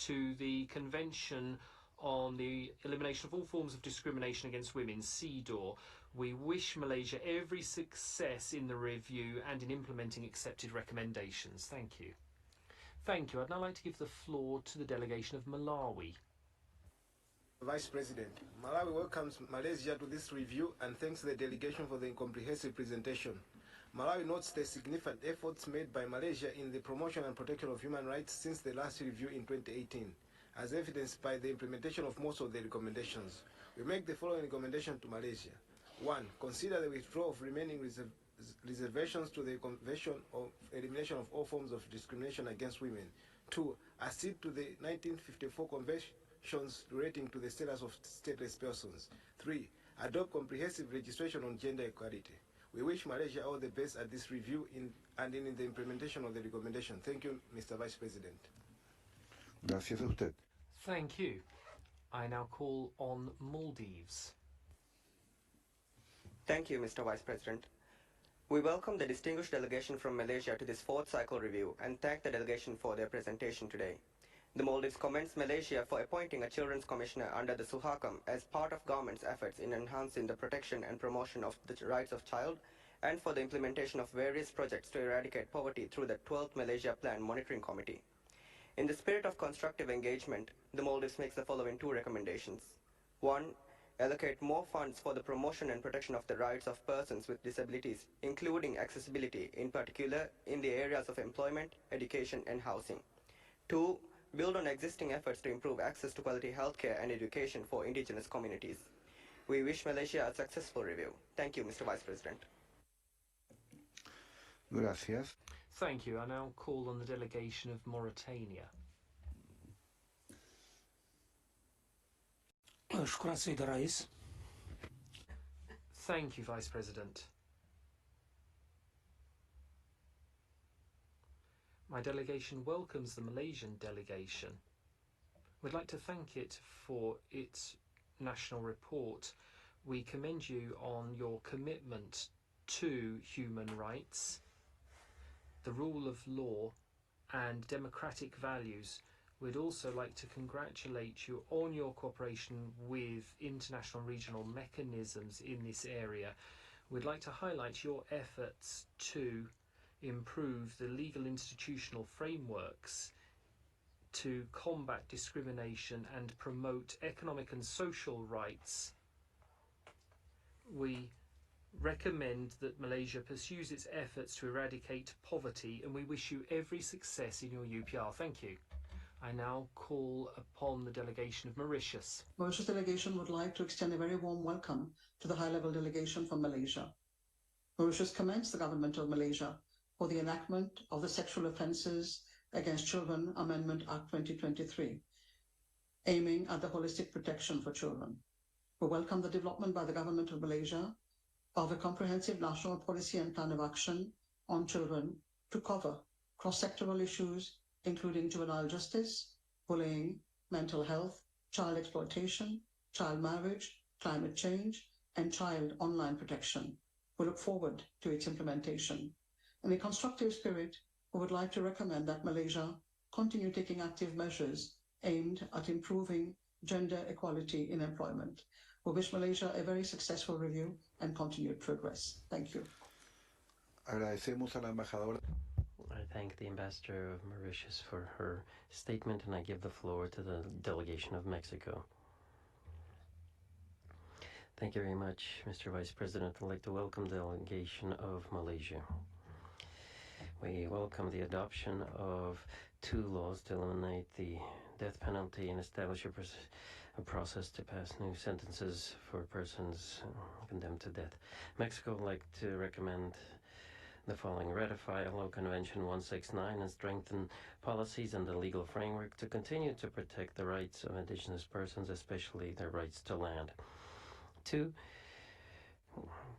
to the Convention on the Elimination of All Forms of Discrimination Against Women, CEDAW. We wish Malaysia every success in the review and in implementing accepted recommendations. Thank you. Thank you. I'd now like to give the floor to the delegation of Malawi. Vice President, Malawi welcomes Malaysia to this review and thanks the delegation for the comprehensive presentation. Malawi notes the significant efforts made by Malaysia in the promotion and protection of human rights since the last review in 2018, as evidenced by the implementation of most of the recommendations. We make the following recommendation to Malaysia. 1. Consider the withdrawal of remaining reservations to the Convention of Elimination of All Forms of Discrimination Against Women. 2. Accede to the 1954 conventions relating to the status of stateless persons. 3. Adopt comprehensive legislation on gender equality. We wish Malaysia all the best at this review and in the implementation of the recommendation. Thank you, Mr. Vice President. Gracias a usted. Thank you. I now call on Maldives. Thank you, Mr. Vice President. We welcome the distinguished delegation from Malaysia to this fourth cycle review and thank the delegation for their presentation today. The Maldives commends Malaysia for appointing a Children's Commissioner under the Suhakam as part of government's efforts in enhancing the protection and promotion of the rights of child and for the implementation of various projects to eradicate poverty through the 12th Malaysia Plan Monitoring Committee. In the spirit of constructive engagement, the Maldives makes the following 2 recommendations. 1. Allocate more funds for the promotion and protection of the rights of persons with disabilities, including accessibility, in particular in the areas of employment, education and housing. 2. build on existing efforts to improve access to quality healthcare and education for indigenous communities. We wish Malaysia a successful review. Thank you, Mr. Vice President. Gracias. Thank you. I now call on the delegation of Mauritania. شكرا سيد الرئيس. Thank you, Vice President. My delegation welcomes the Malaysian delegation. We'd like to thank it for its national report. We commend you on your commitment to human rights, the rule of law, and democratic values. We'd also like to congratulate you on your cooperation with international and regional mechanisms in this area. We'd like to highlight your efforts to improve the legal institutional frameworks to combat discrimination and promote economic and social rights. We recommend that Malaysia pursues its efforts to eradicate poverty, and we wish you every success in your UPR. Thank you. I now call upon the delegation of Mauritius. Mauritius delegation would like to extend a very warm welcome to the high-level delegation from Malaysia. Mauritius commends the government of Malaysia for the enactment of the Sexual Offences Against Children Amendment Act 2023, aiming at the holistic protection for children. We welcome the development by the government of Malaysia of a comprehensive national policy and plan of action on children to cover cross-sectoral issues, including juvenile justice, bullying, mental health, child exploitation, child marriage, climate change, and child online protection. We look forward to its implementation. In a constructive spirit, we would like to recommend that Malaysia continue taking active measures aimed at improving gender equality in employment. We wish Malaysia a very successful review and continued progress. Thank you. Agradecemos a la embajadora. I thank the Ambassador of Mauritius for her statement, and I give the floor to the delegation of Mexico. Thank you very much, Mr. Vice President. I'd like to welcome the delegation of Malaysia. We welcome the adoption of 2 laws to eliminate the death penalty and establish a process to pass new sentences for persons condemned to death. Mexico would like to recommend the following: ratify ILO Convention 169 and strengthen policies and the legal framework to continue to protect the rights of indigenous persons, especially their rights to land. 2,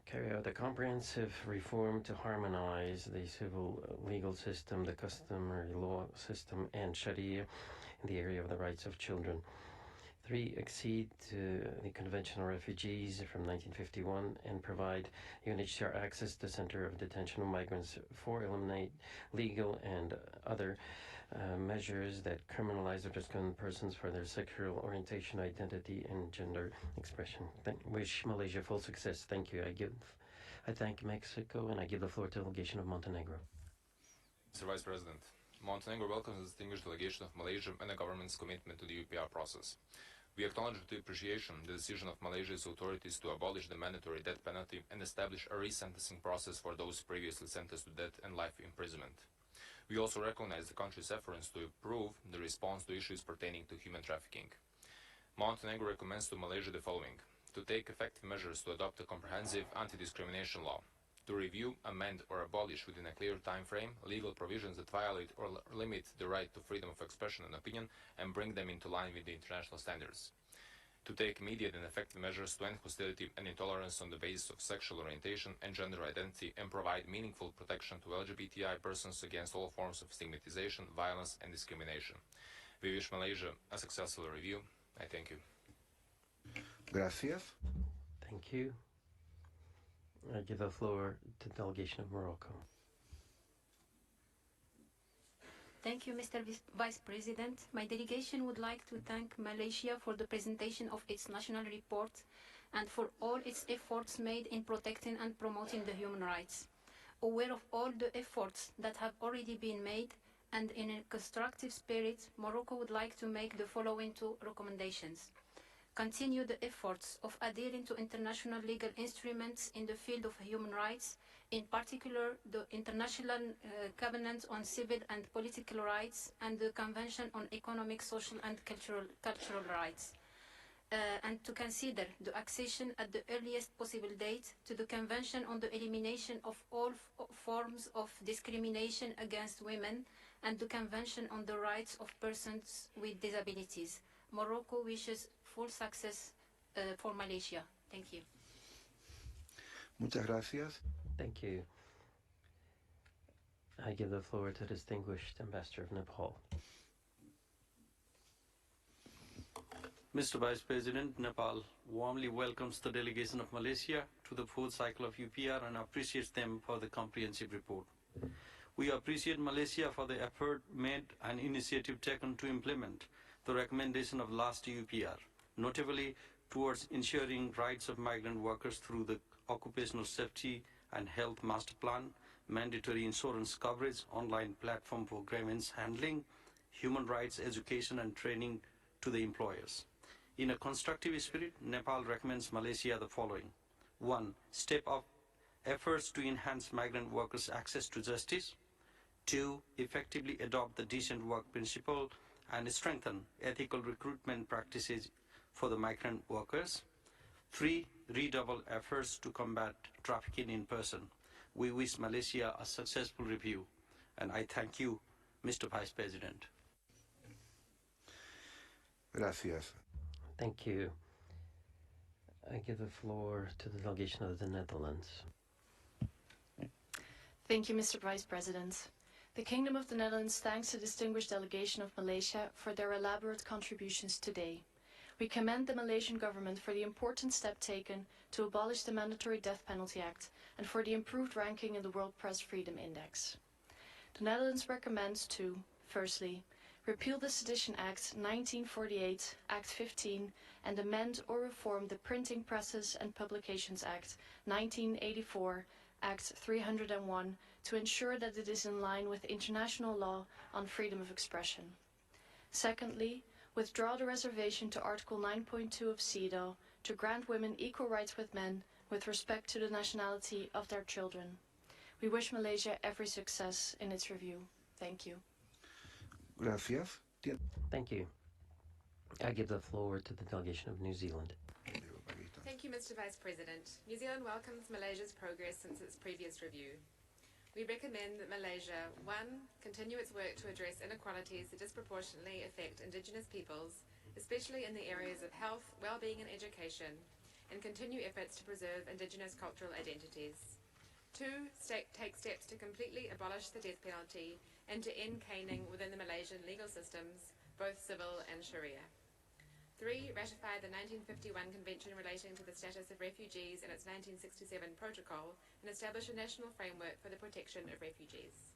carry out a comprehensive reform to harmonize the civil legal system, the customary law system, and Sharia in the area of the rights of children. 3, accede to the Convention on Refugees from 1951 and provide UNHCR access to Center of Detention of Migrants. 4, eliminate legal and other measures that criminalize or discriminate persons for their sexual orientation, identity, and gender expression. Wish Malaysia full success. Thank you. I thank Mexico, and I give the floor to the delegation of Montenegro. Mr. Vice President, Montenegro welcomes the distinguished delegation of Malaysia and the government's commitment to the UPR process. We acknowledge with appreciation the decision of Malaysia's authorities to abolish the mandatory death penalty and establish a resentencing process for those previously sentenced to death and life imprisonment. We also recognize the country's efforts to improve the response to issues pertaining to human trafficking. Montenegro recommends to Malaysia the following: to take effective measures to adopt a comprehensive anti-discrimination law, to review, amend, or abolish within a clear time frame legal provisions that violate or limit the right to freedom of expression and opinion and bring them into line with the international standards, to take immediate and effective measures to end hostility and intolerance on the basis of sexual orientation and gender identity and provide meaningful protection to LGBTI persons against all forms of stigmatization, violence, and discrimination. We wish Malaysia a successful review. I thank you. Gracias. Thank you. I give the floor to the delegation of Morocco. Thank you, Mr. Vice President. My delegation would like to thank Malaysia for the presentation of its national report and for all its efforts made in protecting and promoting the human rights. Aware of all the efforts that have already been made and in a constructive spirit, Morocco would like to make the following 2 recommendations. Continue the efforts of adhering to international legal instruments in the field of human rights, in particular the International Covenant on Civil and Political Rights and the Convention on Economic, Social and Cultural Rights, and to consider the accession at the earliest possible date to the Convention on the Elimination of all forms of discrimination against women and the Convention on the Rights of Persons with Disabilities. Morocco wishes full success for Malaysia. Thank you. Muchas gracias. Thank you. I give the floor to the distinguished Ambassador of Nepal. Mr. Vice President, Nepal warmly welcomes the delegation of Malaysia to the fourth cycle of UPR and appreciates them for the comprehensive report. We appreciate Malaysia for the effort made and initiative taken to implement the recommendation of last UPR, notably towards ensuring rights of migrant workers through the Occupational Safety and Health Master Plan, mandatory insurance coverage, online platform for grievance handling, human rights education and training to the employers. In a constructive spirit, Nepal recommends Malaysia the following. 1. Step up efforts to enhance migrant workers' access to justice. 2. Effectively adopt the decent work principle and strengthen ethical recruitment practices for the migrant workers. 3. Redouble efforts to combat trafficking in person. We wish Malaysia a successful review, and I thank you, Mr. Vice President. Gracias. Thank you. I give the floor to the delegation of the Netherlands. Thank you, Mr. Vice President. The Kingdom of the Netherlands thanks the distinguished delegation of Malaysia for their elaborate contributions today. We commend the Malaysian government for the important step taken to abolish the Mandatory Death Penalty Act and for the improved ranking in the World Press Freedom Index. The Netherlands recommends to, firstly, repeal the Sedition Act 1948, Act 15, and amend or reform the Printing Presses and Publications Act 1984, Act 301, to ensure that it is in line with international law on freedom of expression. Secondly, withdraw the reservation to Article 9.2 of CEDAW to grant women equal rights with men with respect to the nationality of their children. We wish Malaysia every success in its review. Thank you. Gracias. Thank you. I give the floor to the delegation of New Zealand. Thank you, Mr. Vice President. New Zealand welcomes Malaysia's progress since its previous review. We recommend that Malaysia, 1. Continue its work to address inequalities that disproportionately affect Indigenous peoples, especially in the areas of health, well-being and education, and continue efforts to preserve Indigenous cultural identities. 2. Take steps to completely abolish the death penalty and to end caning within the Malaysian legal systems, both civil and Sharia. 3. Ratify the 1951 Convention relating to the status of refugees and its 1967 protocol and establish a national framework for the protection of refugees.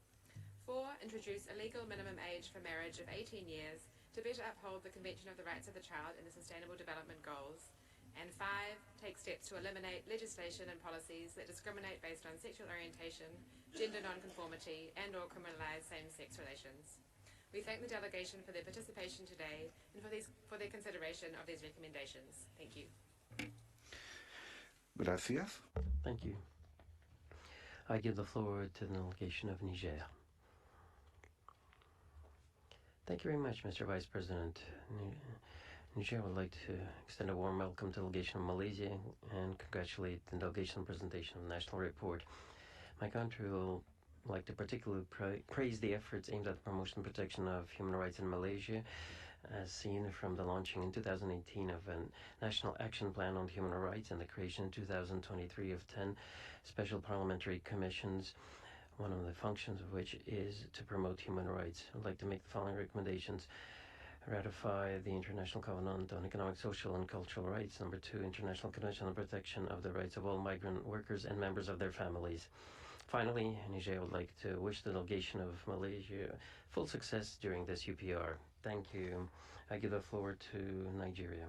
4. Introduce a legal minimum age for marriage of 18 years to better uphold the Convention of the Rights of the Child and the Sustainable Development Goals. And 5. Take steps to eliminate legislation and policies that discriminate based on sexual orientation, gender nonconformity, and or criminalize same-sex relations. We thank the delegation for their participation today and for their consideration of these recommendations. Thank you. Gracias. Thank you. I give the floor to the delegation of Niger. Thank you very much, Mr. Vice President. Niger would like to extend a warm welcome to the delegation of Malaysia and congratulate the delegation on presentation of the national report. My country will like to particularly praise the efforts aimed at the promotion and protection of human rights in Malaysia, as seen from the launching in 2018 of a National Action Plan on Human Rights and the creation in 2023 of 10 special parliamentary commissions, one of the functions of which is to promote human rights. I'd like to make the following recommendations. Ratify the International Covenant on Economic, Social and Cultural Rights. Number 2, International Convention on Protection of the Rights of all Migrant Workers and Members of their Families. Finally, Niger would like to wish the delegation of Malaysia full success during this UPR. Thank you. I give the floor to Nigeria.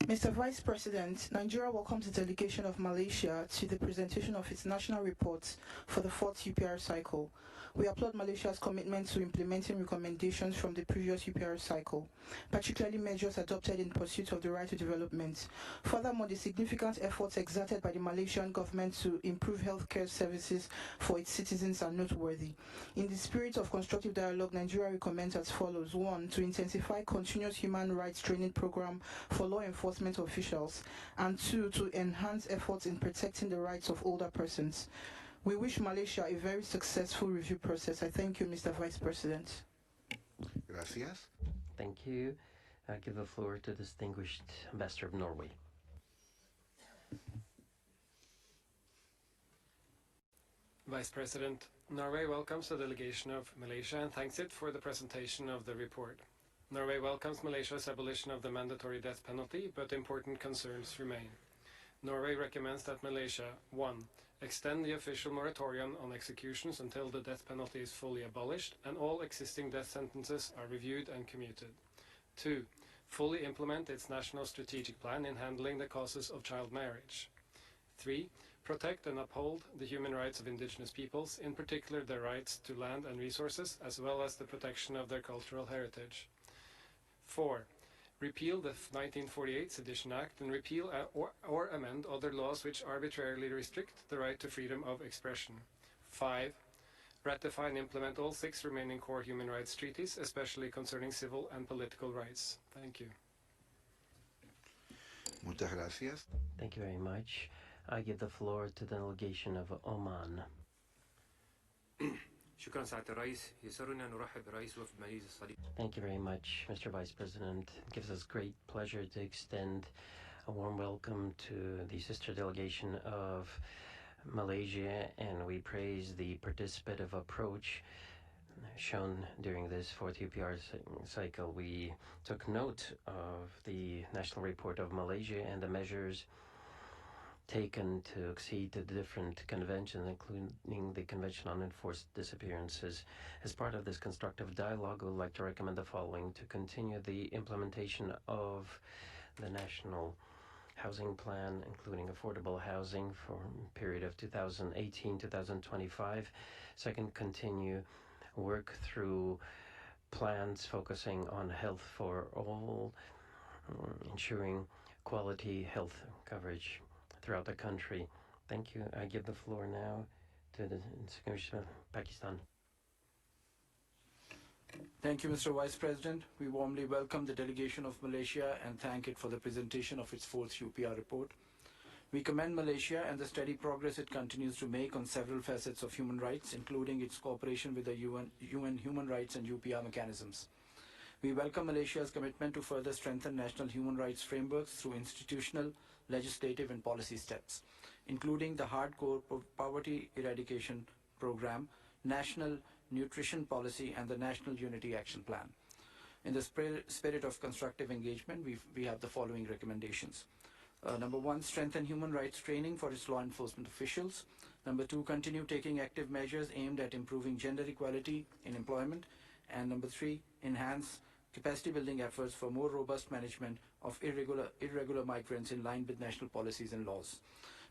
Mr. Vice President, Nigeria welcomes the delegation of Malaysia to the presentation of its national report for the 4th UPR cycle. We applaud Malaysia's commitment to implementing recommendations from the previous UPR cycle, particularly measures adopted in pursuit of the right to development. Furthermore, the significant efforts exerted by the Malaysian government to improve healthcare services for its citizens are noteworthy. In the spirit of constructive dialogue, Nigeria recommends as follows: 1. To intensify continuous human rights training program for law enforcement officials, and 2. To enhance efforts in protecting the rights of older persons. We wish Malaysia a very successful review process. I thank you, Mr. Vice President. Gracias. Thank you. I give the floor to the distinguished Ambassador of Norway. Vice President, Norway welcomes the delegation of Malaysia and thanks it for the presentation of the report. Norway welcomes Malaysia's abolition of the mandatory death penalty, but important concerns remain. Norway recommends that Malaysia, 1. Extend the official moratorium on executions until the death penalty is fully abolished and all existing death sentences are reviewed and commuted. 2. Fully implement its national strategic plan in handling the causes of child marriage. 3. Protect and uphold the human rights of indigenous peoples, in particular their rights to land and resources, as well as the protection of their cultural heritage. 4. Repeal the 1948 Sedition Act and repeal or amend other laws which arbitrarily restrict the right to freedom of expression. 5. Ratify and implement all 6 remaining core human rights treaties, especially concerning civil and political rights. Thank you. Muchas gracias. Thank you very much. I give the floor to the delegation of Oman. Thank you very much, Mr. Vice President. It gives us great pleasure to extend a warm welcome to the sister delegation of Malaysia, and we praise the participative approach shown during this 4th UPR cycle. We took note of the national report of Malaysia and the measures taken to accede to the different conventions, including the Convention on Enforced Disappearances. As part of this constructive dialogue, we would like to recommend the following: to continue the implementation of the National Housing Plan, including affordable housing for a period of 2018-2025. Second, continue work through plans focusing on health for all, ensuring quality health coverage throughout the country. Thank you. I give the floor now to the distinguished Pakistan. Thank you, Mr. Vice President. We warmly welcome the delegation of Malaysia and thank it for the presentation of its 4th UPR report. We commend Malaysia and the steady progress it continues to make on several facets of human rights, including its cooperation with the UN human rights and UPR mechanisms. We welcome Malaysia's commitment to further strengthen national human rights frameworks through institutional, legislative and policy steps, including the Hardcore Poverty Eradication Program, National Nutrition Policy and the National Unity Action Plan. In the spirit of constructive engagement, we have the following recommendations. Number 1, strengthen human rights training for its law enforcement officials. Number 2, continue taking active measures aimed at improving gender equality in employment. And number 3, enhance capacity building efforts for more robust management of irregular migrants in line with national policies and laws.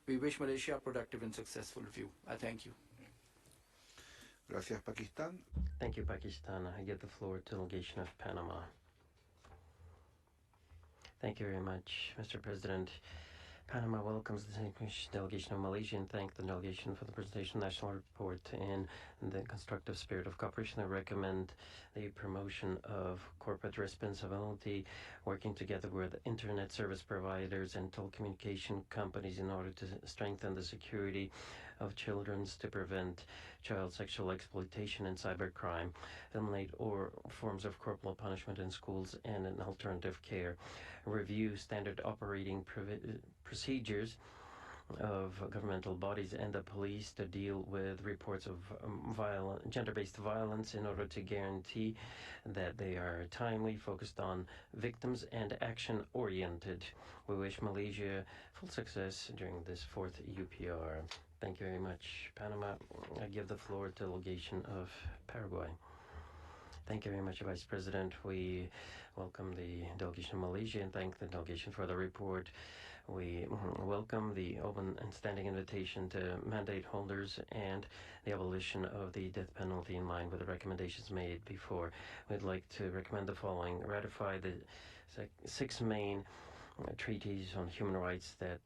We wish Malaysia a productive and successful review. I thank you. Gracias, Pakistan. Thank you, Pakistan. I give the floor to the delegation of Panama. Thank you very much, Mr. President. Panama welcomes the distinguished delegation of Malaysia and thank the delegation for the presentation of the national report in the constructive spirit of cooperation. I recommend the promotion of corporate responsibility, working together with internet service providers and telecommunication companies in order to strengthen the security of children, to prevent child sexual exploitation and cybercrime, eliminate or forms of corporal punishment in schools and in alternative care, review standard operating procedures of governmental bodies and the police to deal with reports of gender-based violence in order to guarantee that they are timely, focused on victims and action-oriented. We wish Malaysia full success during this 4th UPR. Thank you very much, Panama. I give the floor to the delegation of Paraguay. Thank you very much, Vice President. We welcome the delegation of Malaysia and thank the delegation for the report. We welcome the open and standing invitation to mandate holders and the abolition of the death penalty in line with the recommendations made before. We'd like to recommend the following. Ratify the six main treaties on human rights that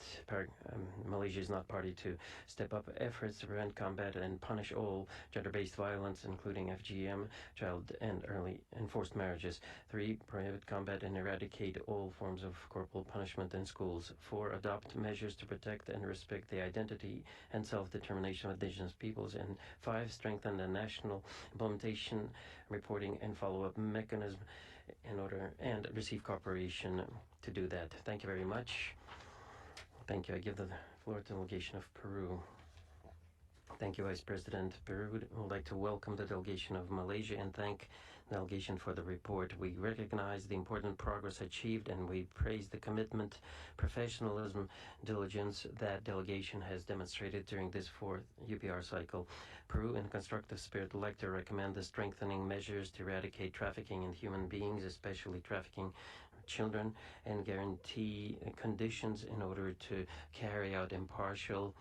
Malaysia is not party to. Step up efforts to prevent, combat, and punish all gender-based violence, including FGM, child and early enforced marriages. 3. Prohibit, combat, and eradicate all forms of corporal punishment in schools. 4. Adopt measures to protect and respect the identity and self-determination of indigenous peoples. And 5. Strengthen the national implementation, reporting, and follow-up mechanism in order and receive cooperation to do that. Thank you very much. Thank you. I give the floor to the delegation of Peru. Thank you, Vice President. Peru would like to welcome the delegation of Malaysia and thank the delegation for the report. We recognize the important progress achieved and we praise the commitment, professionalism, diligence that delegation has demonstrated during this fourth UPR cycle. Peru, in constructive spirit, would like to recommend the strengthening measures to eradicate trafficking in human beings, especially trafficking children, and guarantee conditions in order to carry out impartial,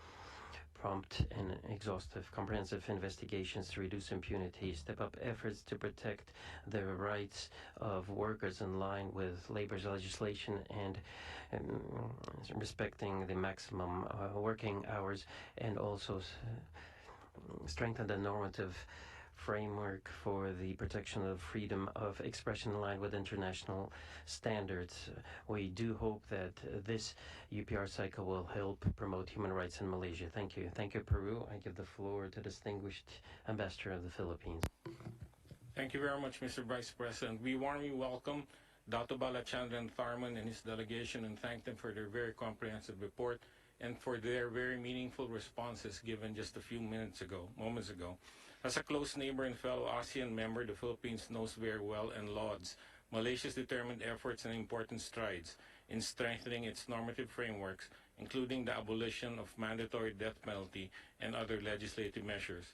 prompt, and exhaustive comprehensive investigations to reduce impunity. Step up efforts to protect the rights of workers in line with labor's legislation and respecting the maximum working hours, and also strengthen the normative framework for the protection of freedom of expression in line with international standards. We do hope that this UPR cycle will help promote human rights in Malaysia. Thank you. Thank you, Peru. I give the floor to distinguished Ambassador of the Philippines. Thank you very much, Mr. Vice President. We warmly welcome Dr. Balachandran Tharman and his delegation and thank them for their very comprehensive report and for their very meaningful responses given just a few moments ago. As a close neighbor and fellow ASEAN member, the Philippines knows very well and lauds Malaysia's determined efforts and important strides in strengthening its normative frameworks, including the abolition of mandatory death penalty and other legislative measures.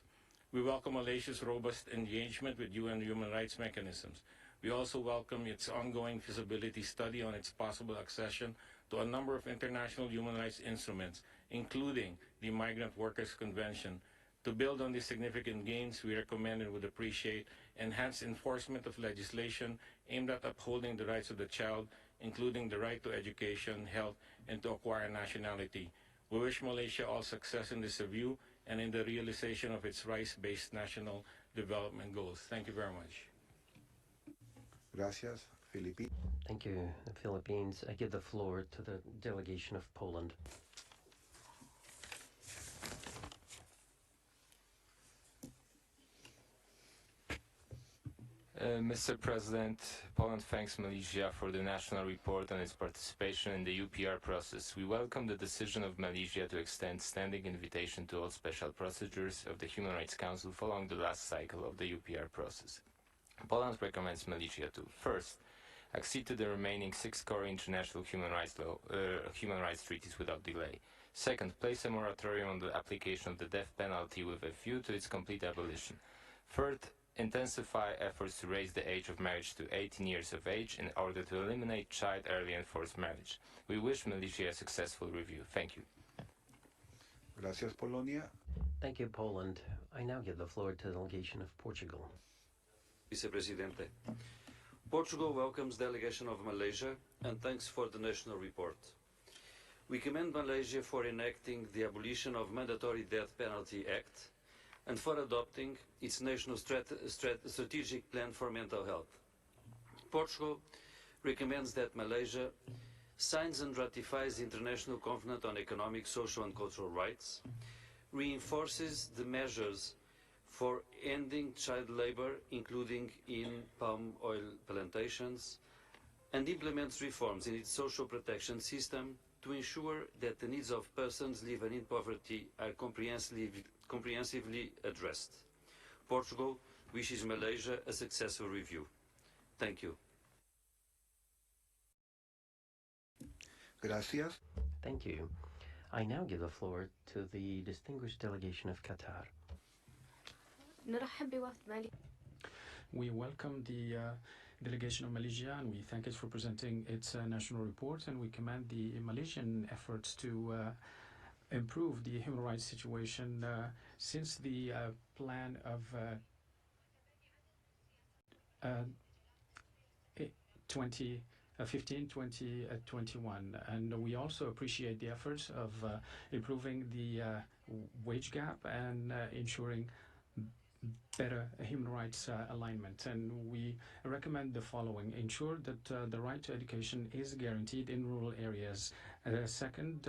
We welcome Malaysia's robust engagement with UN human rights mechanisms. We also welcome its ongoing feasibility study on its possible accession to a number of international human rights instruments, including the Migrant Workers Convention. To build on these significant gains, we recommend and would appreciate enhanced enforcement of legislation aimed at upholding the rights of the child, including the right to education, health, and to acquire nationality. We wish Malaysia all success in this review and in the realization of its rights-based national development goals. Thank you very much. Gracias, Philippines. Thank you, the Philippines. I give the floor to the delegation of Poland. Mr. President, Poland thanks Malaysia for the national report on its participation in the UPR process. We welcome the decision of Malaysia to extend standing invitation to all special procedures of the Human Rights Council following the last cycle of the UPR process. Poland recommends Malaysia to, first, accede to the remaining 6 core international human rights treaties without delay. Second, place a moratorium on the application of the death penalty with a view to its complete abolition. Third, intensify efforts to raise the age of marriage to 18 years of age in order to eliminate child early and forced marriage. We wish Malaysia a successful review. Thank you. Gracias, Polonia. Thank you, Poland. I now give the floor to the delegation of Portugal. Vice-Presidente. Portugal welcomes delegation of Malaysia and thanks for the national report. We commend Malaysia for enacting the Abolition of Mandatory Death Penalty Act and for adopting its national strategic plan for mental health. Portugal recommends that Malaysia signs and ratifies the International Covenant on Economic, Social and Cultural Rights, reinforces the measures for ending child labor, including in palm oil plantations, and implements reforms in its social protection system to ensure that the needs of persons living in poverty are comprehensively addressed. Portugal wishes Malaysia a successful review. Thank you. Gracias. Thank you. I now give the floor to the distinguished delegation of Qatar. We welcome the delegation of Malaysia, and we thank it for presenting its national report, and we commend the Malaysian efforts to improve the human rights situation since the plan of 2015-2021, and we also appreciate the efforts of improving the wage gap and ensuring better human rights alignment. And we recommend the following: ensure that the right to education is guaranteed in rural areas. Second,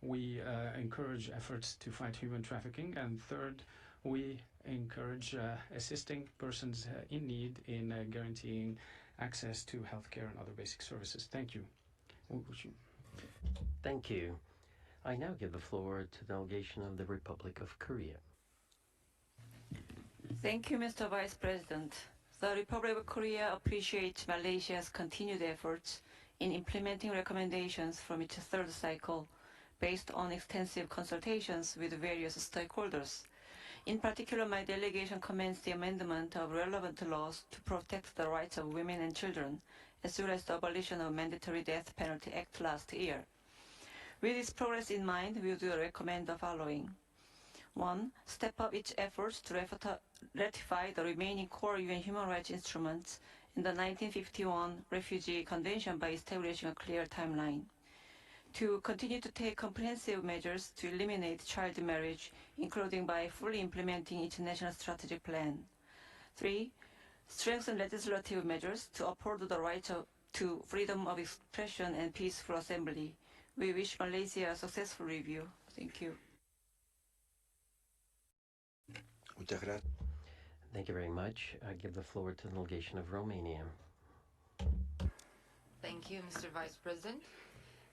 we encourage efforts to fight human trafficking. And third, we encourage assisting persons in need in guaranteeing access to healthcare and other basic services. Thank you. Thank you. I now give the floor to the delegation of the Republic of Korea. Thank you, Mr. Vice President. The Republic of Korea appreciates Malaysia's continued efforts in implementing recommendations from its third cycle based on extensive consultations with various stakeholders. In particular, my delegation commends the amendment of relevant laws to protect the rights of women and children, as well as the abolition of Mandatory Death Penalty Act last year. With this progress in mind, we would recommend the following. 1. Step up its efforts to ratify the remaining core UN human rights instruments in the 1951 Refugee Convention by establishing a clear timeline. 2. Continue to take comprehensive measures to eliminate child marriage, including by fully implementing its national strategic plan. 3. Strengthen legislative measures to uphold the right to freedom of expression and peaceful assembly. We wish Malaysia a successful review. Thank you. Thank you very much. I give the floor to the delegation of Romania. Thank you, Mr. Vice President.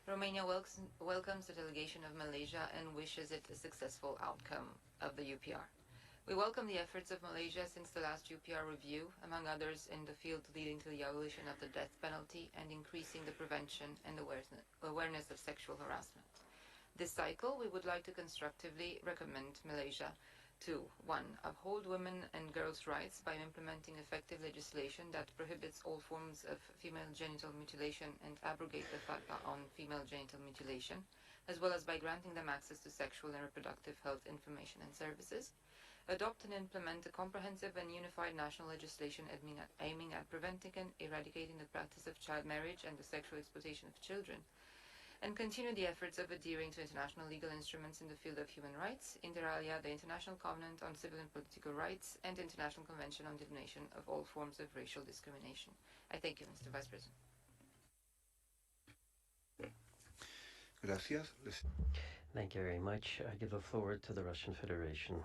Romania welcomes the delegation of Malaysia and wishes it a successful outcome of the UPR. We welcome the efforts of Malaysia since the last UPR review, among others in the field leading to the abolition of the death penalty and increasing the prevention and awareness of sexual harassment. This cycle, we would like to constructively recommend Malaysia to 1. Uphold women and girls' rights by implementing effective legislation that prohibits all forms of female genital mutilation and abrogate the FATCA on female genital mutilation, as well as by granting them access to sexual and reproductive health information and services. Adopt and implement a comprehensive and unified national legislation aiming at preventing and eradicating the practice of child marriage and the sexual exploitation of children, and continue the efforts of adhering to international legal instruments in the field of human rights, inter alia the International Covenant on Civil and Political Rights and the International Convention on the Elimination of all forms of racial discrimination. I thank you, Mr. Vice President. Gracias. Thank you very much. I give the floor to the Russian Federation.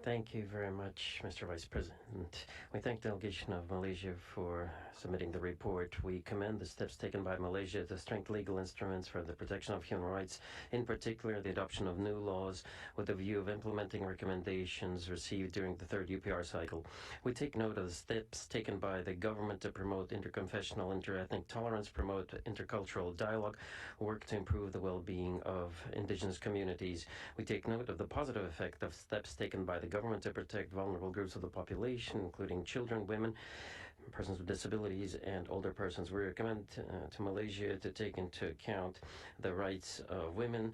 Thank you very much, Mr. Vice President. We thank the delegation of Malaysia for submitting the report. We commend the steps taken by Malaysia to strengthen legal instruments for the protection of human rights, in particular the adoption of new laws with the view of implementing recommendations received during the third UPR cycle. We take note of the steps taken by the government to promote interconfessional, interethnic tolerance, promote intercultural dialogue, work to improve the well-being of indigenous communities. We take note of the positive effect of steps taken by the government to protect vulnerable groups of the population, including children, women, persons with disabilities, and older persons. We recommend to Malaysia to take into account the rights of women,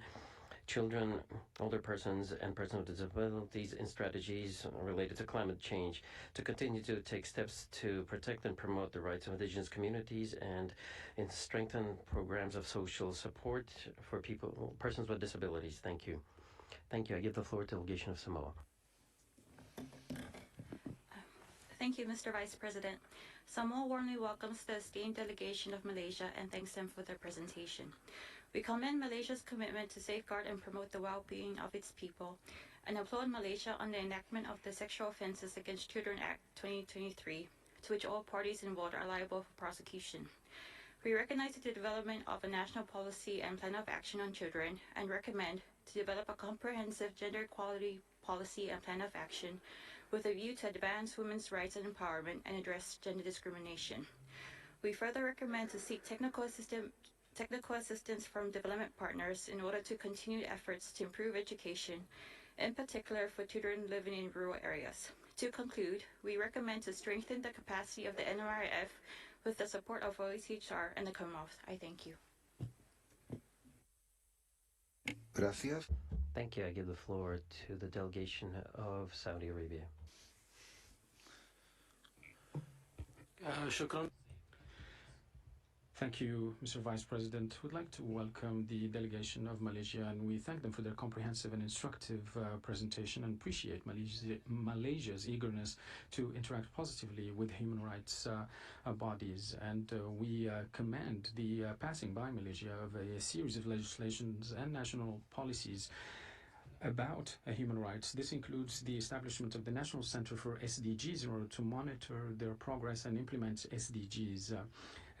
children, older persons, and persons with disabilities in strategies related to climate change, to continue to take steps to protect and promote the rights of indigenous communities, and strengthen programs of social support for persons with disabilities. Thank you. Thank you. I give the floor to the delegation of Samoa. Thank you, Mr. Vice President. Samoa warmly welcomes the esteemed delegation of Malaysia and thanks them for their presentation. We commend Malaysia's commitment to safeguard and promote the well-being of its people and applaud Malaysia on the enactment of the Sexual Offences Against Children Act 2023, to which all parties involved are liable for prosecution. We recognize the development of a national policy and plan of action on children and recommend to develop a comprehensive gender equality policy and plan of action with a view to advance women's rights and empowerment and address gender discrimination. We further recommend to seek technical assistance from development partners in order to continue efforts to improve education in particular for children living in rural areas. To conclude, we recommend to strengthen the capacity of the NRIF with the support of OECHR and the Commonwealth. I thank you. Gracias. Thank you. I give the floor to the delegation of Saudi Arabia. Shukran. Thank you, Mr. Vice President. We'd like to welcome the delegation of Malaysia, and we thank them for their comprehensive and instructive presentation and appreciate Malaysia's eagerness to interact positively with human rights bodies. And we commend the passing by Malaysia of a series of legislations and national policies about human rights. This includes the establishment of the National Center for SDGs in order to monitor their progress and implement SDGs.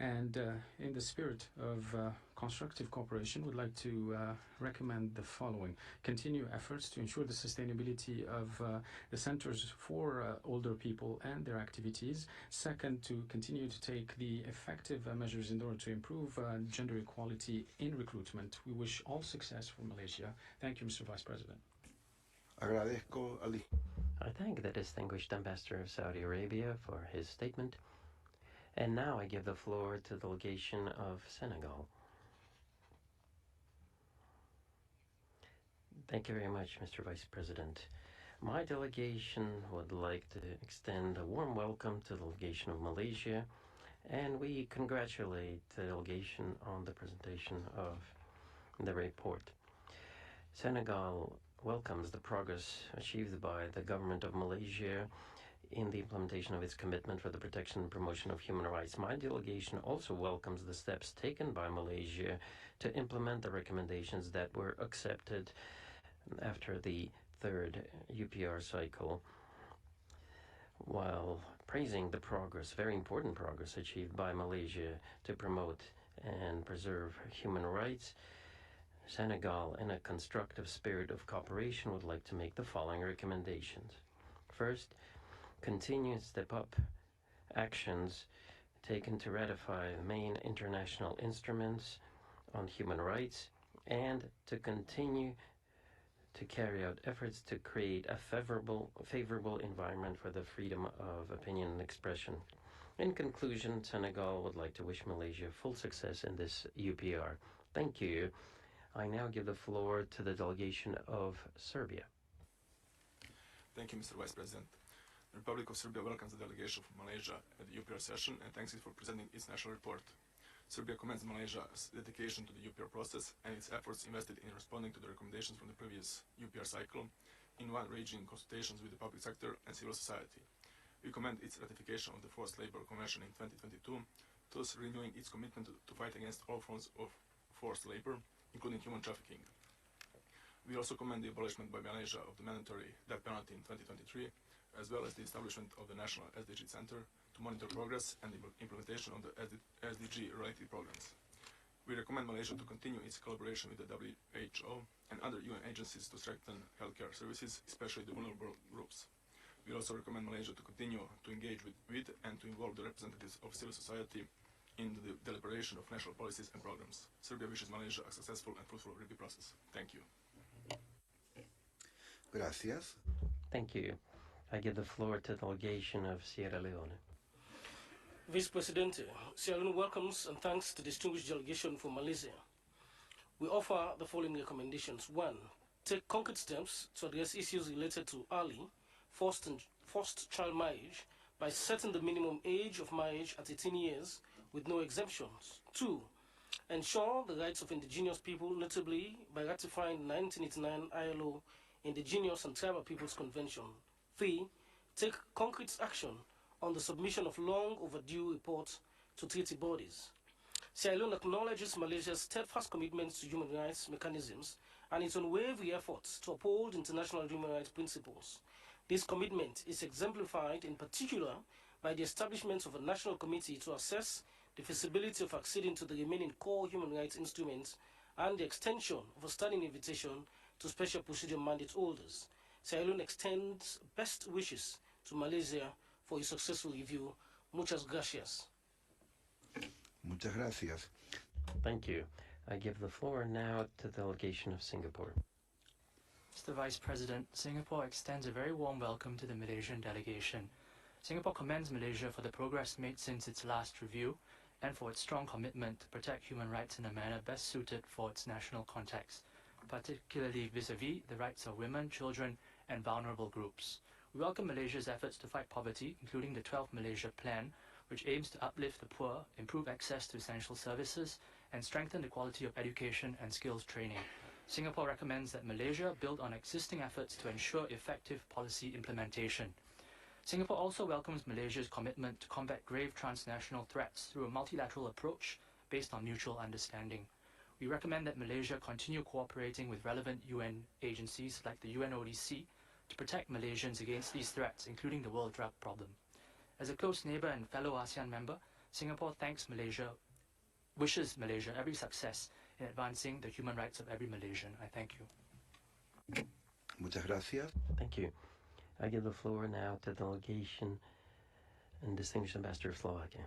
In the spirit of constructive cooperation, we'd like to recommend the following. Continue efforts to ensure the sustainability of the centers for older people and their activities. Second, to continue to take the effective measures in order to improve gender equality in recruitment. We wish all success for Malaysia. Thank you, Mr. Vice President. I thank the distinguished ambassador of Saudi Arabia for his statement. And now I give the floor to the delegation of Senegal. Thank you very much, Mr. Vice President. My delegation would like to extend a warm welcome to the delegation of Malaysia, and we congratulate the delegation on the presentation of the report. Senegal welcomes the progress achieved by the government of Malaysia in the implementation of its commitment for the protection and promotion of human rights. My delegation also welcomes the steps taken by Malaysia to implement the recommendations that were accepted after the third UPR cycle, while praising the progress, very important progress, achieved by Malaysia to promote and preserve human rights. Senegal, in a constructive spirit of cooperation, would like to make the following recommendations. First, continue step-up actions taken to ratify main international instruments on human rights and to continue to carry out efforts to create a favorable environment for the freedom of opinion and expression. In conclusion, Senegal would like to wish Malaysia full success in this UPR. Thank you. I now give the floor to the delegation of Serbia. Thank you, Mr. Vice President. The Republic of Serbia welcomes the delegation from Malaysia at the UPR session and thanks it for presenting its national report. Serbia commends Malaysia's dedication to the UPR process and its efforts invested in responding to the recommendations from the previous UPR cycle in wide-ranging consultations with the public sector and civil society. We commend its ratification of the Forced Labor Convention in 2022, thus renewing its commitment to fight against all forms of forced labor, including human trafficking. We also commend the abolishment by Malaysia of the mandatory death penalty in 2023, as well as the establishment of the National SDG Center to monitor progress and the implementation of the SDG-related programs. We recommend Malaysia to continue its collaboration with the WHO and other UN agencies to strengthen healthcare services, especially the vulnerable groups. We also recommend Malaysia to continue to engage with and to involve the representatives of civil society in the deliberation of national policies and programs. Serbia wishes Malaysia a successful and fruitful review process. Thank you. Gracias. Thank you. I give the floor to the delegation of Sierra Leone. Vice President, Sierra Leone welcomes and thanks the distinguished delegation from Malaysia. We offer the following recommendations. 1. Take concrete steps to address issues related to early, forced child marriage by setting the minimum age of marriage at 18 years with no exemptions. 2. Ensure the rights of indigenous people, notably by ratifying the 1989 ILO Indigenous and Tribal Peoples Convention. 3. Take concrete action on the submission of long overdue reports to treaty bodies. Sierra Leone acknowledges Malaysia's steadfast commitment to human rights mechanisms and its unwavering efforts to uphold international human rights principles. This commitment is exemplified in particular by the establishment of a national committee to assess the feasibility of acceding to the remaining core human rights instruments and the extension of a standing invitation to special procedure mandate holders. Sierra Leone extends best wishes to Malaysia for a successful review. Muchas gracias. Muchas gracias. Thank you. I give the floor now to the delegation of Singapore. Mr. Vice President, Singapore extends a very warm welcome to the Malaysian delegation. Singapore commends Malaysia for the progress made since its last review and for its strong commitment to protect human rights in a manner best suited for its national context, particularly vis-à-vis the rights of women, children, and vulnerable groups. We welcome Malaysia's efforts to fight poverty, including the 12th Malaysia Plan, which aims to uplift the poor, improve access to essential services, and strengthen the quality of education and skills training. Singapore recommends that Malaysia build on existing efforts to ensure effective policy implementation. Singapore also welcomes Malaysia's commitment to combat grave transnational threats through a multilateral approach based on mutual understanding. We recommend that Malaysia continue cooperating with relevant UN agencies like the UNODC to protect Malaysians against these threats, including the world drug problem. As a close neighbour and fellow ASEAN member, Singapore wishes Malaysia every success in advancing the human rights of every Malaysian. I thank you. Muchas gracias. Thank you. I give the floor now to the delegation and Distinguished Ambassador of Slovakia.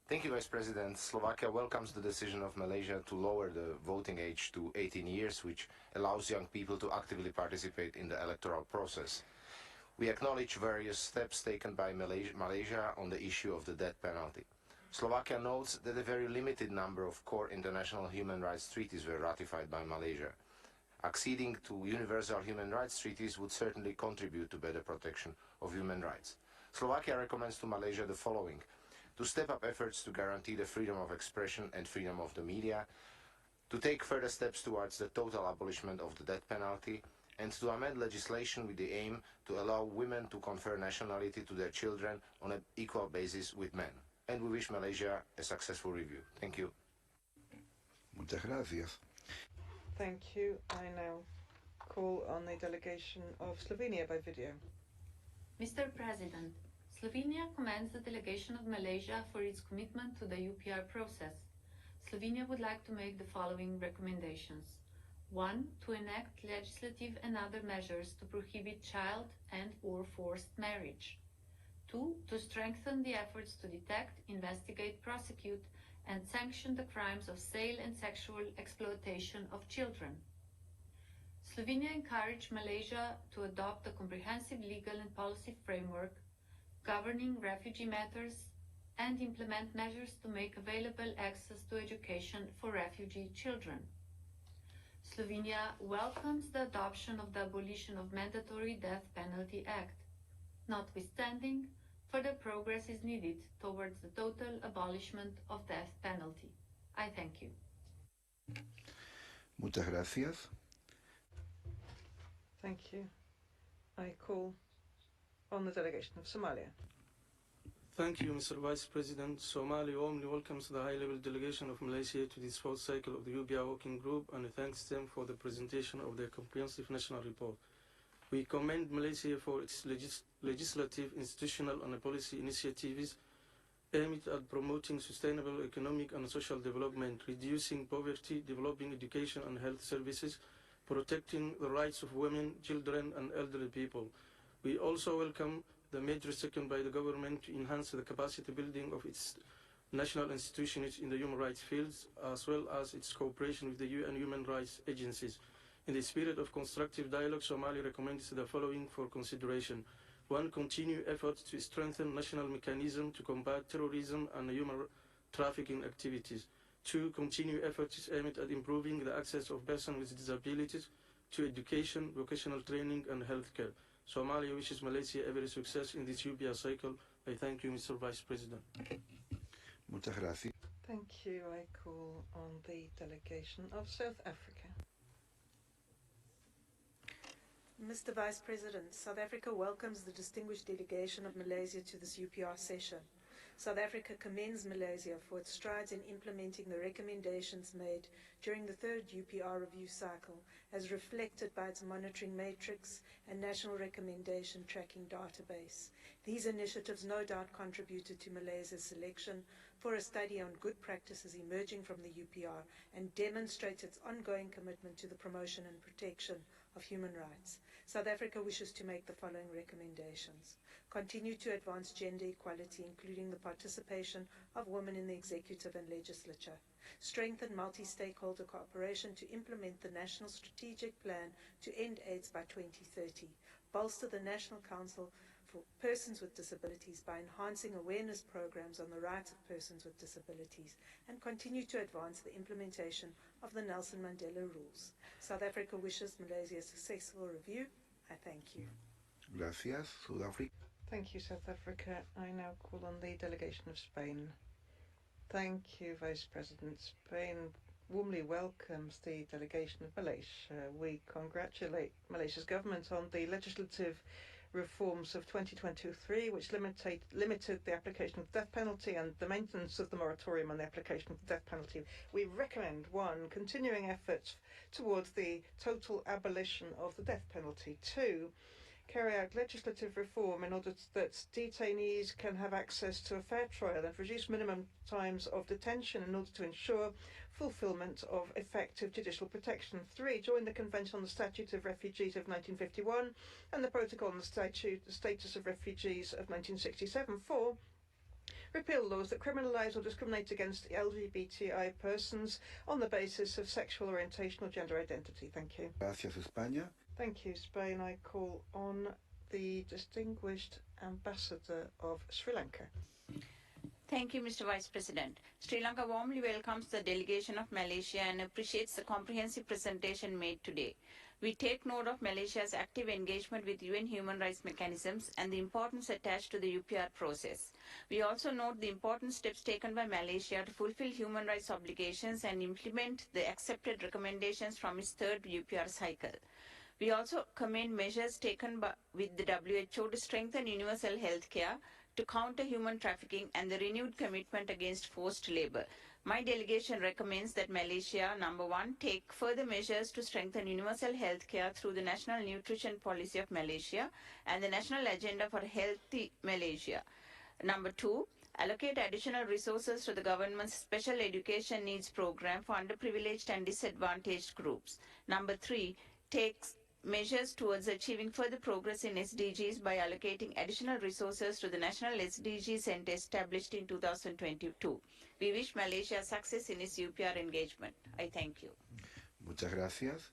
Thank you, Vice President. Slovakia welcomes the decision of Malaysia to lower the voting age to 18 years, which allows young people to actively participate in the electoral process. We acknowledge various steps taken by Malaysia on the issue of the death penalty. Slovakia notes that a very limited number of core international human rights treaties were ratified by Malaysia. Acceding to universal human rights treaties would certainly contribute to better protection of human rights. Slovakia recommends to Malaysia the following: to step up efforts to guarantee the freedom of expression and freedom of the media, to take further steps towards the total abolishment of the death penalty, and to amend legislation with the aim to allow women to confer nationality to their children on an equal basis with men. And we wish Malaysia a successful review. Thank you. Muchas gracias. Thank you. I now call on the delegation of Slovenia by video. Mr. President, Slovenia commends the delegation of Malaysia for its commitment to the UPR process. Slovenia would like to make the following recommendations. 1. To enact legislative and other measures to prohibit child and/or forced marriage. 2. To strengthen the efforts to detect, investigate, prosecute, and sanction the crimes of sale and sexual exploitation of children. Slovenia encouraged Malaysia to adopt a comprehensive legal and policy framework governing refugee matters and implement measures to make available access to education for refugee children. Slovenia welcomes the adoption of the Abolition of Mandatory Death Penalty Act. Notwithstanding, further progress is needed towards the total abolishment of death penalty. I thank you. Muchas gracias. Thank you. I call on the delegation of Somalia. Thank you, Mr. Vice President. Somalia warmly welcomes the high-level delegation of Malaysia to this fourth cycle of the UPR Working Group and thanks them for the presentation of their comprehensive national report. We commend Malaysia for its legislative, institutional and policy initiatives aimed at promoting sustainable economic and social development, reducing poverty, developing education and health services, protecting the rights of women, children and elderly people. We also welcome the measures taken by the government to enhance the capacity building of its national institutions in the human rights fields, as well as its cooperation with the UN human rights agencies. In the spirit of constructive dialogue, Somalia recommends the following for consideration. 1. Continue efforts to strengthen national mechanisms to combat terrorism and human trafficking activities. 2. Continue efforts aimed at improving the access of persons with disabilities to education, vocational training and healthcare. Somalia wishes Malaysia every success in this UPR cycle. I thank you, Mr. Vice President. Muchas gracias. Thank you. I call on the delegation of South Africa. Mr. Vice President, South Africa welcomes the distinguished delegation of Malaysia to this UPR session. South Africa commends Malaysia for its strides in implementing the recommendations made during the third UPR review cycle, as reflected by its monitoring matrix and national recommendation tracking database. These initiatives no doubt contributed to Malaysia's selection for a study on good practices emerging from the UPR and demonstrates its ongoing commitment to the promotion and protection of human rights. South Africa wishes to make the following recommendations. Continue to advance gender equality, including the participation of women in the executive and legislature. strengthen multi-stakeholder cooperation to implement the National Strategic Plan to End AIDS by 2030, bolster the National Council for Persons with Disabilities by enhancing awareness programs on the rights of persons with disabilities, and continue to advance the implementation of the Nelson Mandela Rules. South Africa wishes Malaysia a successful review. I thank you. Gracias, Sudáfrica. Thank you, South Africa. I now call on the delegation of Spain. Thank you, Vice President. Spain warmly welcomes the delegation of Malaysia. We congratulate Malaysia's government on the legislative reforms of 2023, which limited the application of the death penalty and the maintenance of the moratorium on the application of the death penalty. We recommend, 1, continuing efforts towards the total abolition of the death penalty. 2, carry out legislative reform in order that detainees can have access to a fair trial and reduce minimum times of detention in order to ensure fulfilment of effective judicial protection. 3, join the Convention on the Statute of Refugees of 1951 and the Protocol on the Status of Refugees of 1967. 4, repeal laws that criminalise or discriminate against LGBTI persons on the basis of sexual orientation or gender identity. Thank you. Gracias, España. Thank you, Spain. I call on the distinguished ambassador of Sri Lanka. Thank you, Mr. Vice President. Sri Lanka warmly welcomes the delegation of Malaysia and appreciates the comprehensive presentation made today. We take note of Malaysia's active engagement with UN human rights mechanisms and the importance attached to the UPR process. We also note the important steps taken by Malaysia to fulfill human rights obligations and implement the accepted recommendations from its third UPR cycle. We also commend measures taken with the WHO to strengthen universal health care, to counter human trafficking, and the renewed commitment against forced labor. My delegation recommends that Malaysia, number 1, take further measures to strengthen universal health care through the National Nutrition Policy of Malaysia and the National Agenda for Healthy Malaysia. Number 2, allocate additional resources to the government's Special Education Needs Program for underprivileged and disadvantaged groups. Number 3, takes measures towards achieving further progress in SDGs by allocating additional resources to the National SDG Center established in 2022. We wish Malaysia success in its UPR engagement. I thank you. Muchas gracias.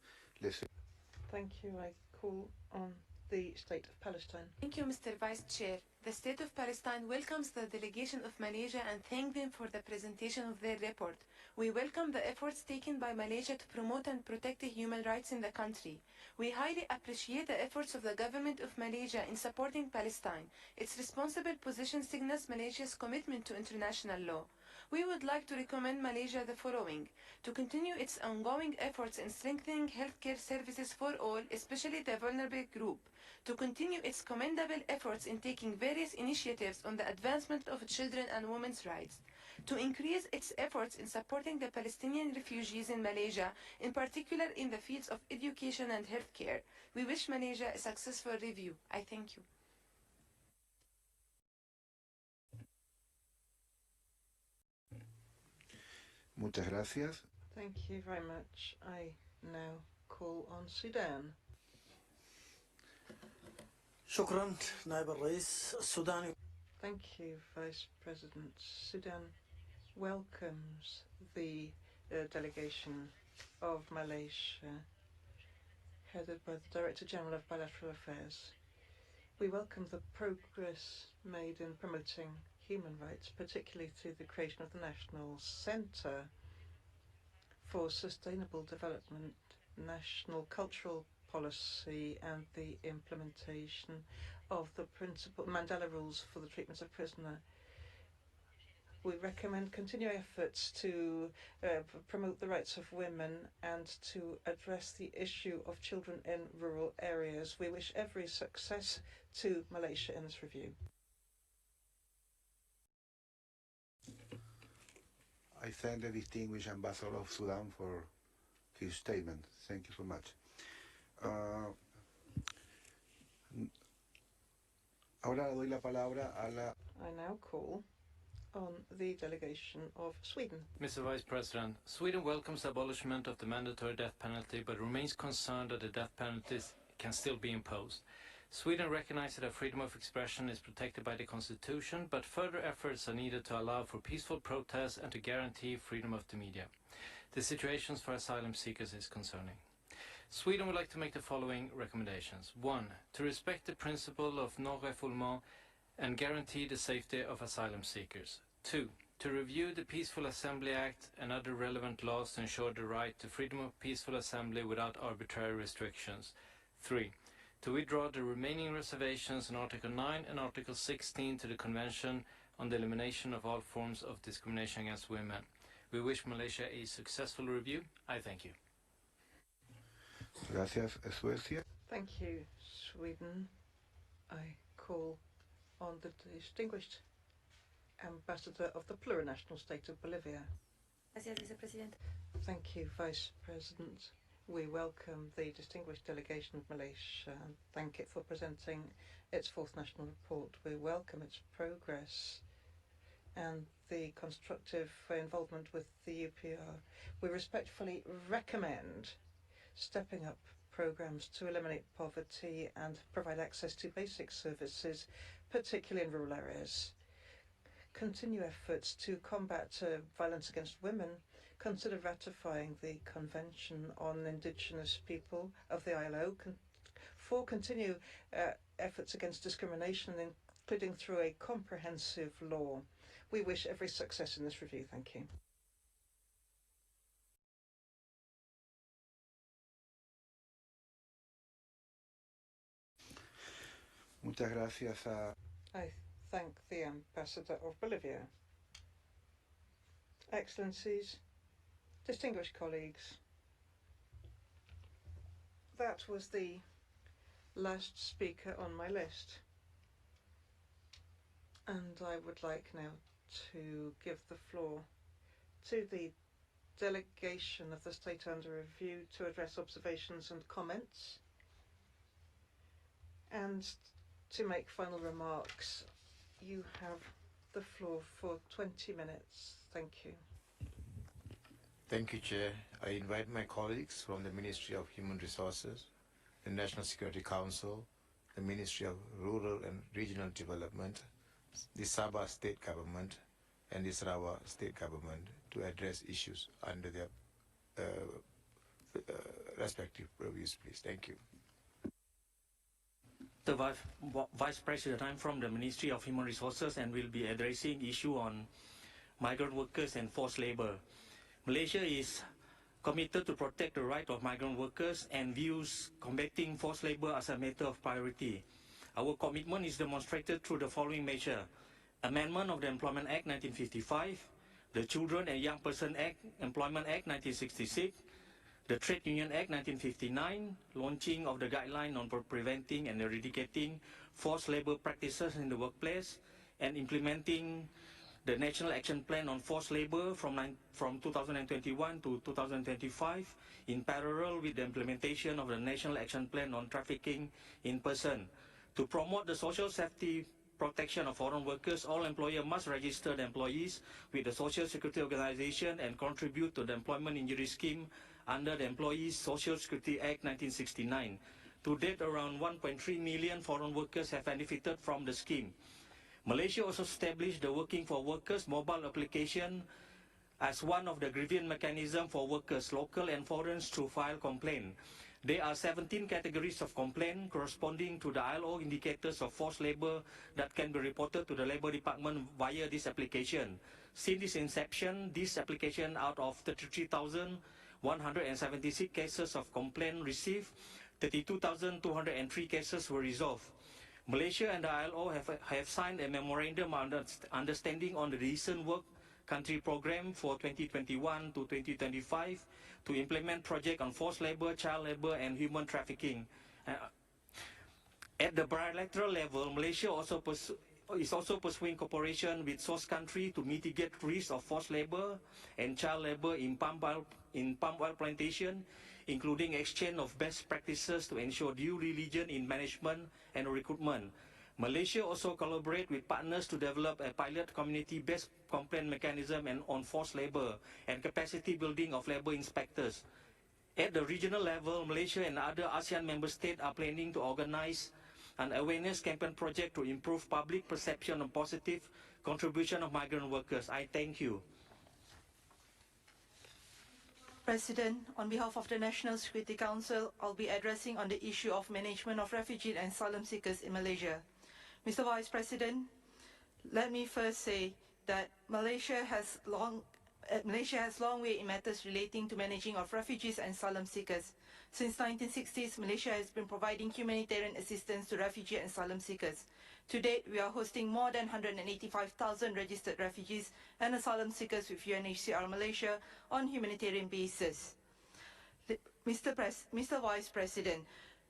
Thank you. I call on the State of Palestine. Thank you, Mr. Vice Chair. The State of Palestine welcomes the delegation of Malaysia and thank them for the presentation of their report. We welcome the efforts taken by Malaysia to promote and protect the human rights in the country. We highly appreciate the efforts of the government of Malaysia in supporting Palestine. Its responsible position signals Malaysia's commitment to international law. We would like to recommend Malaysia the following: to continue its ongoing efforts in strengthening healthcare services for all, especially the vulnerable group, to continue its commendable efforts in taking various initiatives on the advancement of children and women's rights, to increase its efforts in supporting the Palestinian refugees in Malaysia, in particular in the fields of education and healthcare. We wish Malaysia a successful review. I thank you. Muchas gracias. Thank you very much. I now call on Sudan. شكرا نائب الرئيس السوداني. Thank you, Vice President. Sudan welcomes the delegation of Malaysia, headed by the Director General of Bilateral Affairs. We welcome the progress made in promoting human rights, particularly through the creation of the National Centre for Sustainable Development, National Cultural Policy, and the implementation of the principle Mandela Rules for the treatment of prisoners. We recommend continuing efforts to promote the rights of women and to address the issue of children in rural areas. We wish every success to Malaysia in this review. I thank the distinguished ambassador of Sudan for his statement. Thank you so much. Ahora doy la palabra a la... I now call on the delegation of Sweden. Mr. Vice President, Sweden welcomes the abolishment of the mandatory death penalty but remains concerned that the death penalties can still be imposed. Sweden recognizes that freedom of expression is protected by the Constitution, but further efforts are needed to allow for peaceful protests and to guarantee freedom of the media. The situation for asylum seekers is concerning. Sweden would like to make the following recommendations. 1. To respect the principle of non-refoulement and guarantee the safety of asylum seekers. 2. To review the Peaceful Assembly Act and other relevant laws to ensure the right to freedom of peaceful assembly without arbitrary restrictions. 3. To withdraw the remaining reservations in Article 9 and Article 16 to the Convention on the Elimination of All Forms of Discrimination Against Women. We wish Malaysia a successful review. I thank you. Gracias, Suecia. Thank you, Sweden. I call on the distinguished Ambassador of the plurinational state of Bolivia. Gracias, Vicepresidente. Thank you, Vice President. We welcome the distinguished delegation of Malaysia and thank it for presenting its fourth national report. We welcome its progress and the constructive involvement with the UPR. We respectfully recommend stepping up programs to eliminate poverty and provide access to basic services, particularly in rural areas. Continue efforts to combat violence against women. Consider ratifying the Convention on Indigenous People of the ILO. Continue efforts against discrimination, including through a comprehensive law. We wish every success in this review. Thank you. Muchas gracias a... I thank the Ambassador of Bolivia. Excellencies, distinguished colleagues, that was the last speaker on my list. And I would like now to give the floor to the delegation of the state under review to address observations and comments and to make final remarks. You have the floor for 20 minutes. Thank you. Thank you, Chair. I invite my colleagues from the Ministry of Human Resources, the National Security Council, the Ministry of Rural and Regional Development, the Sabah State Government, and the Sarawak State Government to address issues under their respective purviews, please. Thank you. The Vice President, I'm from the Ministry of Human Resources and will be addressing issue on migrant workers and forced labor. Malaysia is committed to protect the right of migrant workers and views combating forced labor as a matter of priority. Our commitment is demonstrated through the following measure: Amendment of the Employment Act 1955, the Children and Young Person Act, Employment Act 1966, the Trade Union Act 1959, launching of the guideline on preventing and eradicating forced labor practices in the workplace, and implementing the National Action Plan on Forced Labor from 2021 to 2025, in parallel with the implementation of the National Action Plan on Trafficking in Person. To promote the social safety protection of foreign workers, all employers must register the employees with the Social Security Organization and contribute to the Employment Injury Scheme under the Employees Social Security Act 1969. To date, around 1.3 million foreign workers have benefited from the scheme. Malaysia also established the Working for Workers mobile application as one of the grievance mechanisms for workers, local and foreign, to file complaint. There are 17 categories of complaint corresponding to the ILO indicators of forced labor that can be reported to the Labour Department via this application. Since its inception, this application, out of 33,176 cases of complaint received, 32,203 cases were resolved. Malaysia and the ILO have signed a memorandum of understanding on the recent work country program for 2021 to 2025 to implement projects on forced labor, child labor, and human trafficking. At the bilateral level, Malaysia is also pursuing cooperation with source country to mitigate risks of forced labor and child labor in palm oil plantation, including exchange of best practices to ensure due diligence in management and recruitment. Malaysia also collaborates with partners to develop a pilot community-based complaint mechanism on forced labor and capacity building of labor inspectors. At the regional level, Malaysia and other ASEAN member states are planning to organize an awareness campaign project to improve public perception of positive contribution of migrant workers. I thank you. President, on behalf of the National Security Council, I'll be addressing on the issue of management of refugees and asylum seekers in Malaysia. Mr. Vice President, let me first say that Malaysia has long way in matters relating to managing of refugees and asylum seekers. Since 1960s, Malaysia has been providing humanitarian assistance to refugee and asylum seekers. To date, we are hosting more than 185,000 registered refugees and asylum seekers with UNHCR Malaysia on humanitarian basis. Mr. Vice President,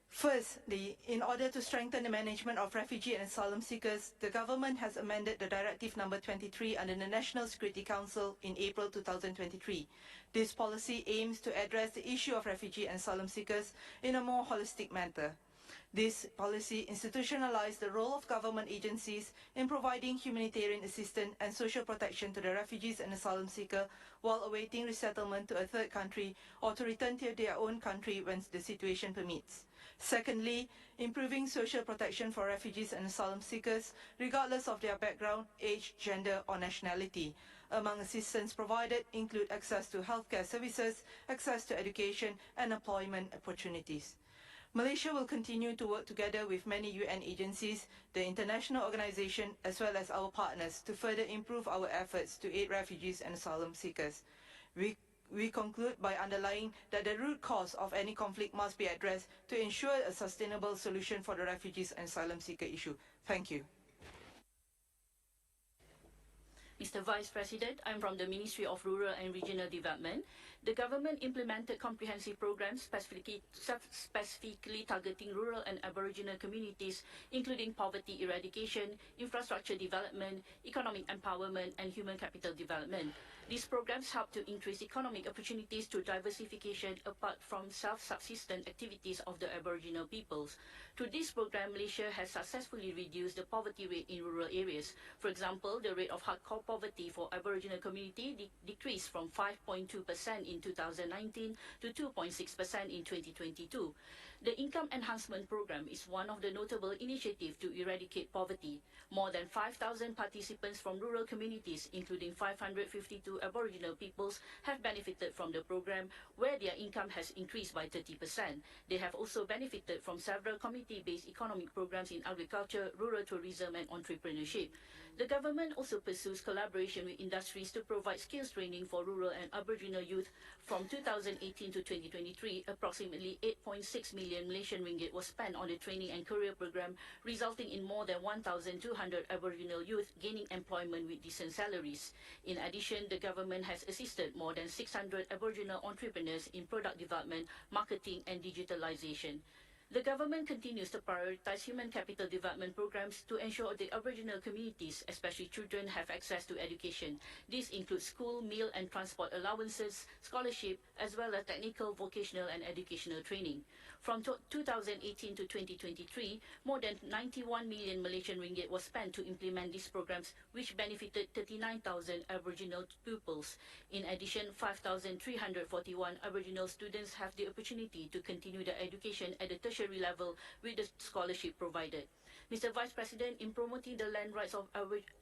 firstly, in order to strengthen the management of refugee and asylum seekers, the government has amended the Directive Number 23 under the National Security Council in April 2023. This policy aims to address the issue of refugee and asylum seekers in a more holistic manner. This policy institutionalized the role of government agencies in providing humanitarian assistance and social protection to the refugees and asylum seekers while awaiting resettlement to a third country or to return to their own country when the situation permits. Secondly, improving social protection for refugees and asylum seekers regardless of their background, age, gender or nationality. Among assistance provided include access to healthcare services, access to education and employment opportunities. Malaysia will continue to work together with many UN agencies, the international organization, as well as our partners to further improve our efforts to aid refugees and asylum seekers. We conclude by underlining that the root cause of any conflict must be addressed to ensure a sustainable solution for the refugees and asylum seeker issue. Thank you. Mr. Vice President, I'm from the Ministry of Rural and Regional Development. The government implemented comprehensive programs specifically targeting rural and Aboriginal communities, including poverty eradication, infrastructure development, economic empowerment, and human capital development. These programs help to increase economic opportunities through diversification apart from self-subsistent activities of the Aboriginal peoples. Through this program, Malaysia has successfully reduced the poverty rate in rural areas. For example, the rate of hardcore poverty for Aboriginal community decreased from 5.2% in 2019 to 2.6% in 2022. The Income Enhancement Program is one of the notable initiatives to eradicate poverty. More than 5,000 participants from rural communities, including 552 Aboriginal peoples, have benefited from the program, where their income has increased by 30%. They have also benefited from several community-based economic programs in agriculture, rural tourism, and entrepreneurship. The government also pursues collaboration with industries to provide skills training for rural and Aboriginal youth. From 2018 to 2023, approximately 8.6 million Malaysian ringgit was spent on the training and career program, resulting in more than 1,200 Aboriginal youth gaining employment with decent salaries. In addition, the government has assisted more than 600 Aboriginal entrepreneurs in product development, marketing, and digitalization. The government continues to prioritize human capital development programs to ensure the Aboriginal communities, especially children, have access to education. This includes school, meal and transport allowances, scholarship, as well as technical, vocational and educational training. From 2018 to 2023, more than 91 million Malaysian ringgit was spent to implement these programs, which benefited 39,000 Aboriginal pupils. In addition, 5,341 Aboriginal students have the opportunity to continue their education at the tertiary level with the scholarship provided. Mr. Vice President, in promoting the land rights of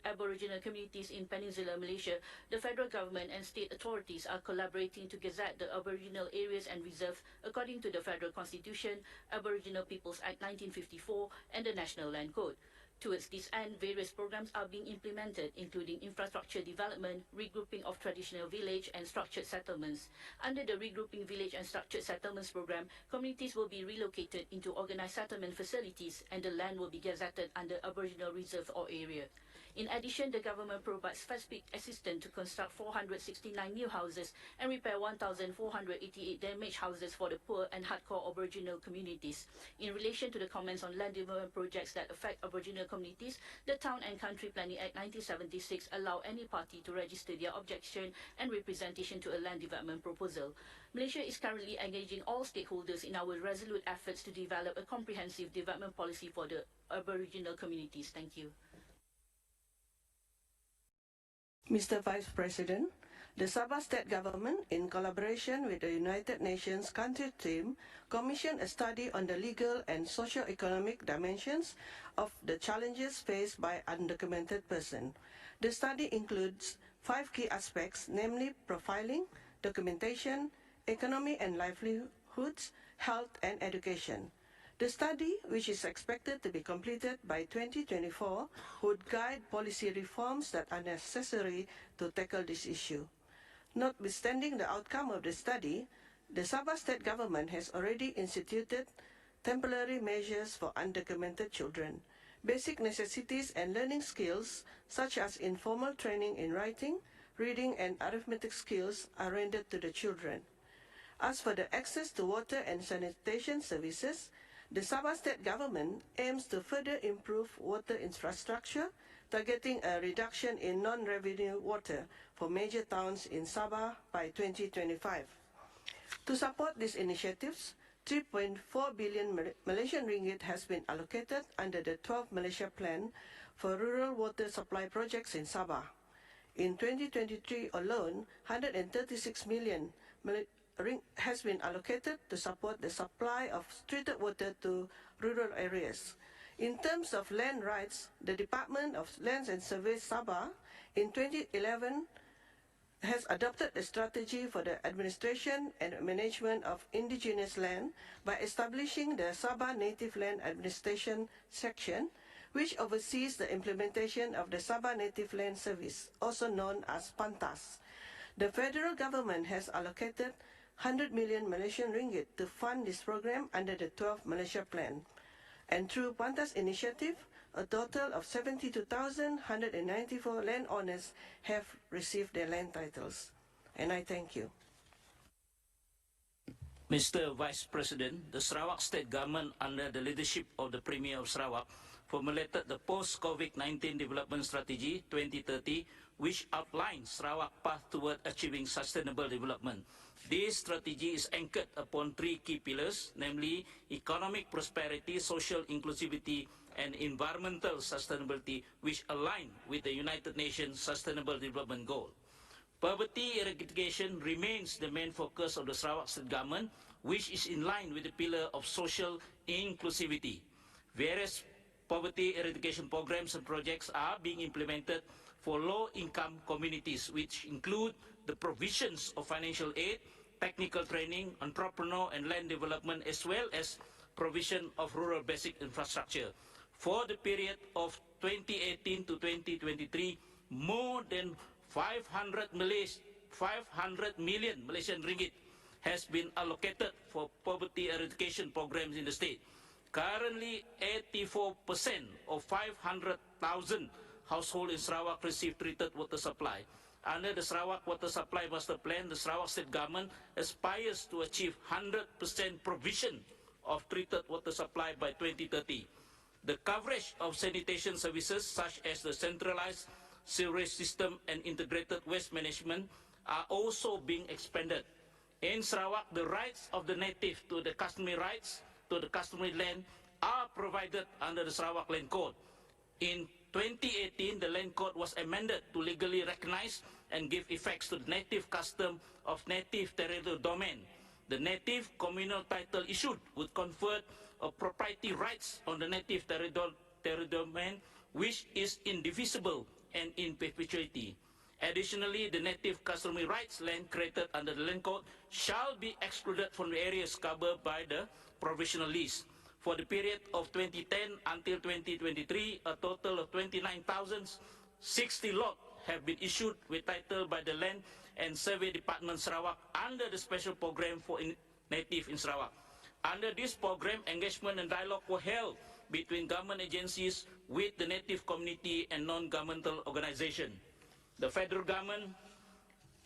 Aboriginal communities in Peninsular Malaysia, the federal government and state authorities are collaborating to gazette the Aboriginal areas and reserves according to the Federal Constitution, Aboriginal Peoples Act 1954, and the National Land Code. Towards this end, various programs are being implemented, including infrastructure development, regrouping of traditional village and structured settlements. Under the Regrouping Village and Structured Settlements program, communities will be relocated into organized settlement facilities and the land will be gazetted under Aboriginal Reserve or area. In addition, the government provides specific assistance to construct 469 new houses and repair 1,488 damaged houses for the poor and hardcore Aboriginal communities. In relation to the comments on land development projects that affect Aboriginal communities, the Town and Country Planning Act 1976 allows any party to register their objection and representation to a land development proposal. Malaysia is currently engaging all stakeholders in our resolute efforts to develop a comprehensive development policy for the Aboriginal communities. Thank you. Mr. Vice President, The Sabah state government, in collaboration with the United Nations country team, commissioned a study on the legal and socio-economic dimensions of the challenges faced by undocumented persons. The study includes 5 key aspects, namely profiling, documentation, economy and livelihoods, health and education. The study, which is expected to be completed by 2024, would guide policy reforms that are necessary to tackle this issue. Notwithstanding the outcome of the study, the Sabah state government has already instituted temporary measures for undocumented children. Basic necessities and learning skills, such as informal training in writing, reading and arithmetic skills, are rendered to the children. As for the access to water and sanitation services, the Sabah state government aims to further improve water infrastructure, targeting a reduction in non-revenue water for major towns in Sabah by 2025. To support these initiatives, 3.4 billion Malaysian ringgit has been allocated under the 12 Malaysia Plan for rural water supply projects in Sabah. In 2023 alone, 136 million has been allocated to support the supply of treated water to rural areas. In terms of land rights, the Department of Lands and Surveys Sabah in 2011 has adopted a strategy for the administration and management of indigenous land by establishing the Sabah Native Land Administration Section, which oversees the implementation of the Sabah Native Land Service, also known as PANTAS. The federal government has allocated 100 million Malaysian ringgit to fund this program under the 12 Malaysia Plan. And through PANTAS initiative, a total of 72,194 landowners have received their land titles. And I thank you. Mr. Vice President, the Sarawak State Government, under the leadership of the Premier of Sarawak, formulated the Post-COVID-19 Development Strategy 2030, which outlines Sarawak's path toward achieving sustainable development. This strategy is anchored upon 3 key pillars, namely economic prosperity, social inclusivity, and environmental sustainability, which align with the United Nations Sustainable Development Goal. Poverty eradication remains the main focus of the Sarawak State Government, which is in line with the pillar of social inclusivity. Various poverty eradication programs and projects are being implemented for low-income communities, which include the provisions of financial aid, technical training, entrepreneur and land development, as well as provision of rural basic infrastructure. For the period of 2018 to 2023, more than 500 million Malaysian ringgit has been allocated for poverty eradication programs in the state. Currently, 84% of 500,000 households in Sarawak receive treated water supply. Under the Sarawak Water Supply Master Plan, the Sarawak State Government aspires to achieve 100% provision of treated water supply by 2030. The coverage of sanitation services, such as the centralized sewerage system and integrated waste management, are also being expanded. In Sarawak, the rights of the native to the customary rights to the customary land are provided under the Sarawak Land Code. In 2018, the Land Code was amended to legally recognize and give effects to the native custom of native territorial domain. The native communal title issued would confer propriety rights on the native territorial domain, which is indivisible and in perpetuity. Additionally, the native customary rights land created under the Land Code shall be excluded from the areas covered by the provisional list. For the period of 2010 until 2023, a total of 29,060 lots have been issued with title by the Land and Survey Department Sarawak under the special program for native in Sarawak. Under this program, engagement and dialogue were held between government agencies with the native community and non-governmental organizations. The federal government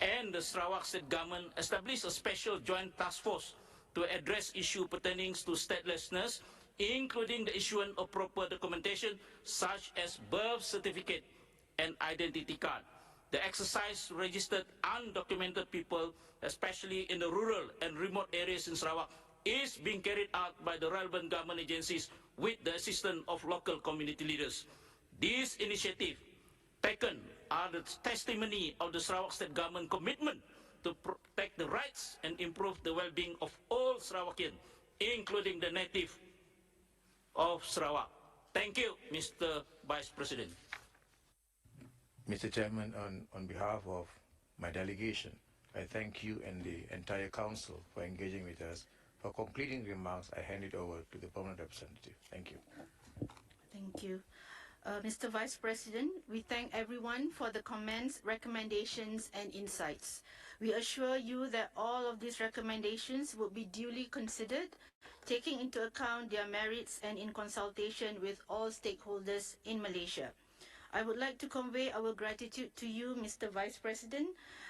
and the Sarawak State Government established a special joint task force to address issues pertaining to statelessness, including the issuance of proper documentation such as birth certificate and identity card. The exercise registered undocumented people, especially in the rural and remote areas in Sarawak, is being carried out by the relevant government agencies with the assistance of local community leaders. This initiative taken are the testimony of the Sarawak State Government commitment to protect the rights and improve the well-being of all Sarawakians, including the native of Sarawak. Thank you, Mr. Vice President. Mr. Chairman, on behalf of my delegation, I thank you and the entire Council for engaging with us. For concluding remarks, I hand it over to the Permanent Representative. Thank you. Thank you. Mr. Vice President, we thank everyone for the comments, recommendations, and insights. We assure you that all of these recommendations will be duly considered, taking into account their merits and in consultation with all stakeholders in Malaysia. I would like to convey our gratitude to you, Mr. Vice President,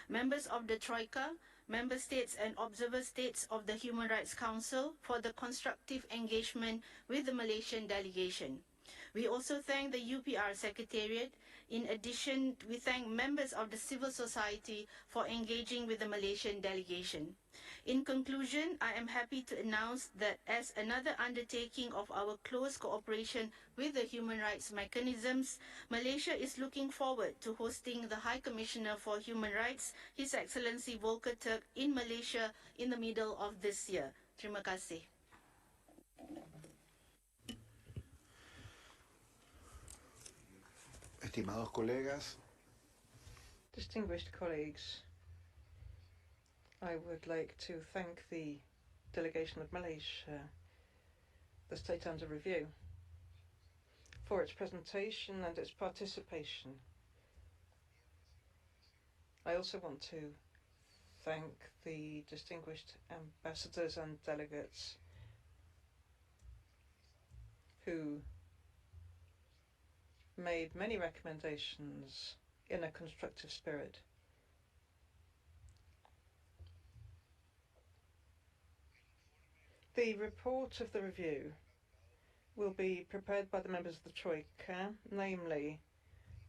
members of the Troika, member states and observer states of the Human Rights Council for the constructive engagement with the Malaysian delegation. We also thank the UPR Secretariat. In addition, we thank members of the civil society for engaging with the Malaysian delegation. In conclusion, I am happy to announce that as another undertaking of our close cooperation with the human rights mechanisms, Malaysia is looking forward to hosting the High Commissioner for Human Rights, His Excellency Volker Turk, in Malaysia in the middle of this year. Terima kasih. Estimados colegas, distinguished colleagues, I would like to thank the delegation of Malaysia, the state under review, for its presentation and its participation. I also want to thank the distinguished ambassadors and delegates who made many recommendations in a constructive spirit. The report of the review will be prepared by the members of the Troika, namely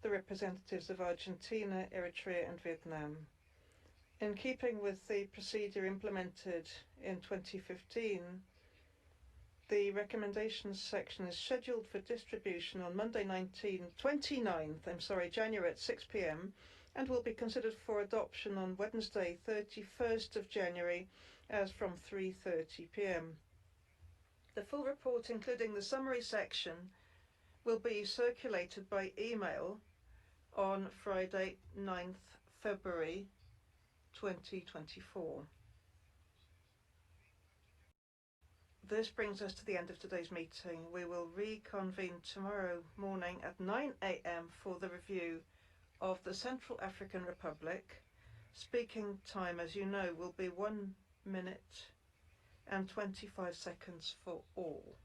the representatives of Argentina, Eritrea and Vietnam. In keeping with the procedure implemented in 2015, the recommendations section is scheduled for distribution on Monday 29th January at 6 p.m. and will be considered for adoption on Wednesday 31st of January as from 3:30 p.m. The full report, including the summary section, will be circulated by email on Friday 9th February 2024. This brings us to the end of today's meeting. We will reconvene tomorrow morning at 9 a.m. for the review of the Central African Republic. Speaking time, as you know, will be 1 minute and 25 seconds for all.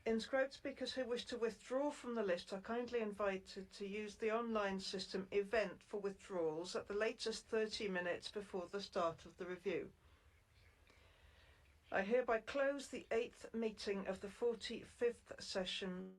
Inscribed speakers who wish to withdraw from the list are kindly invited to use the online system event for withdrawals at the latest 30 minutes before the start of the review. I hereby close the 8th meeting of the 45th session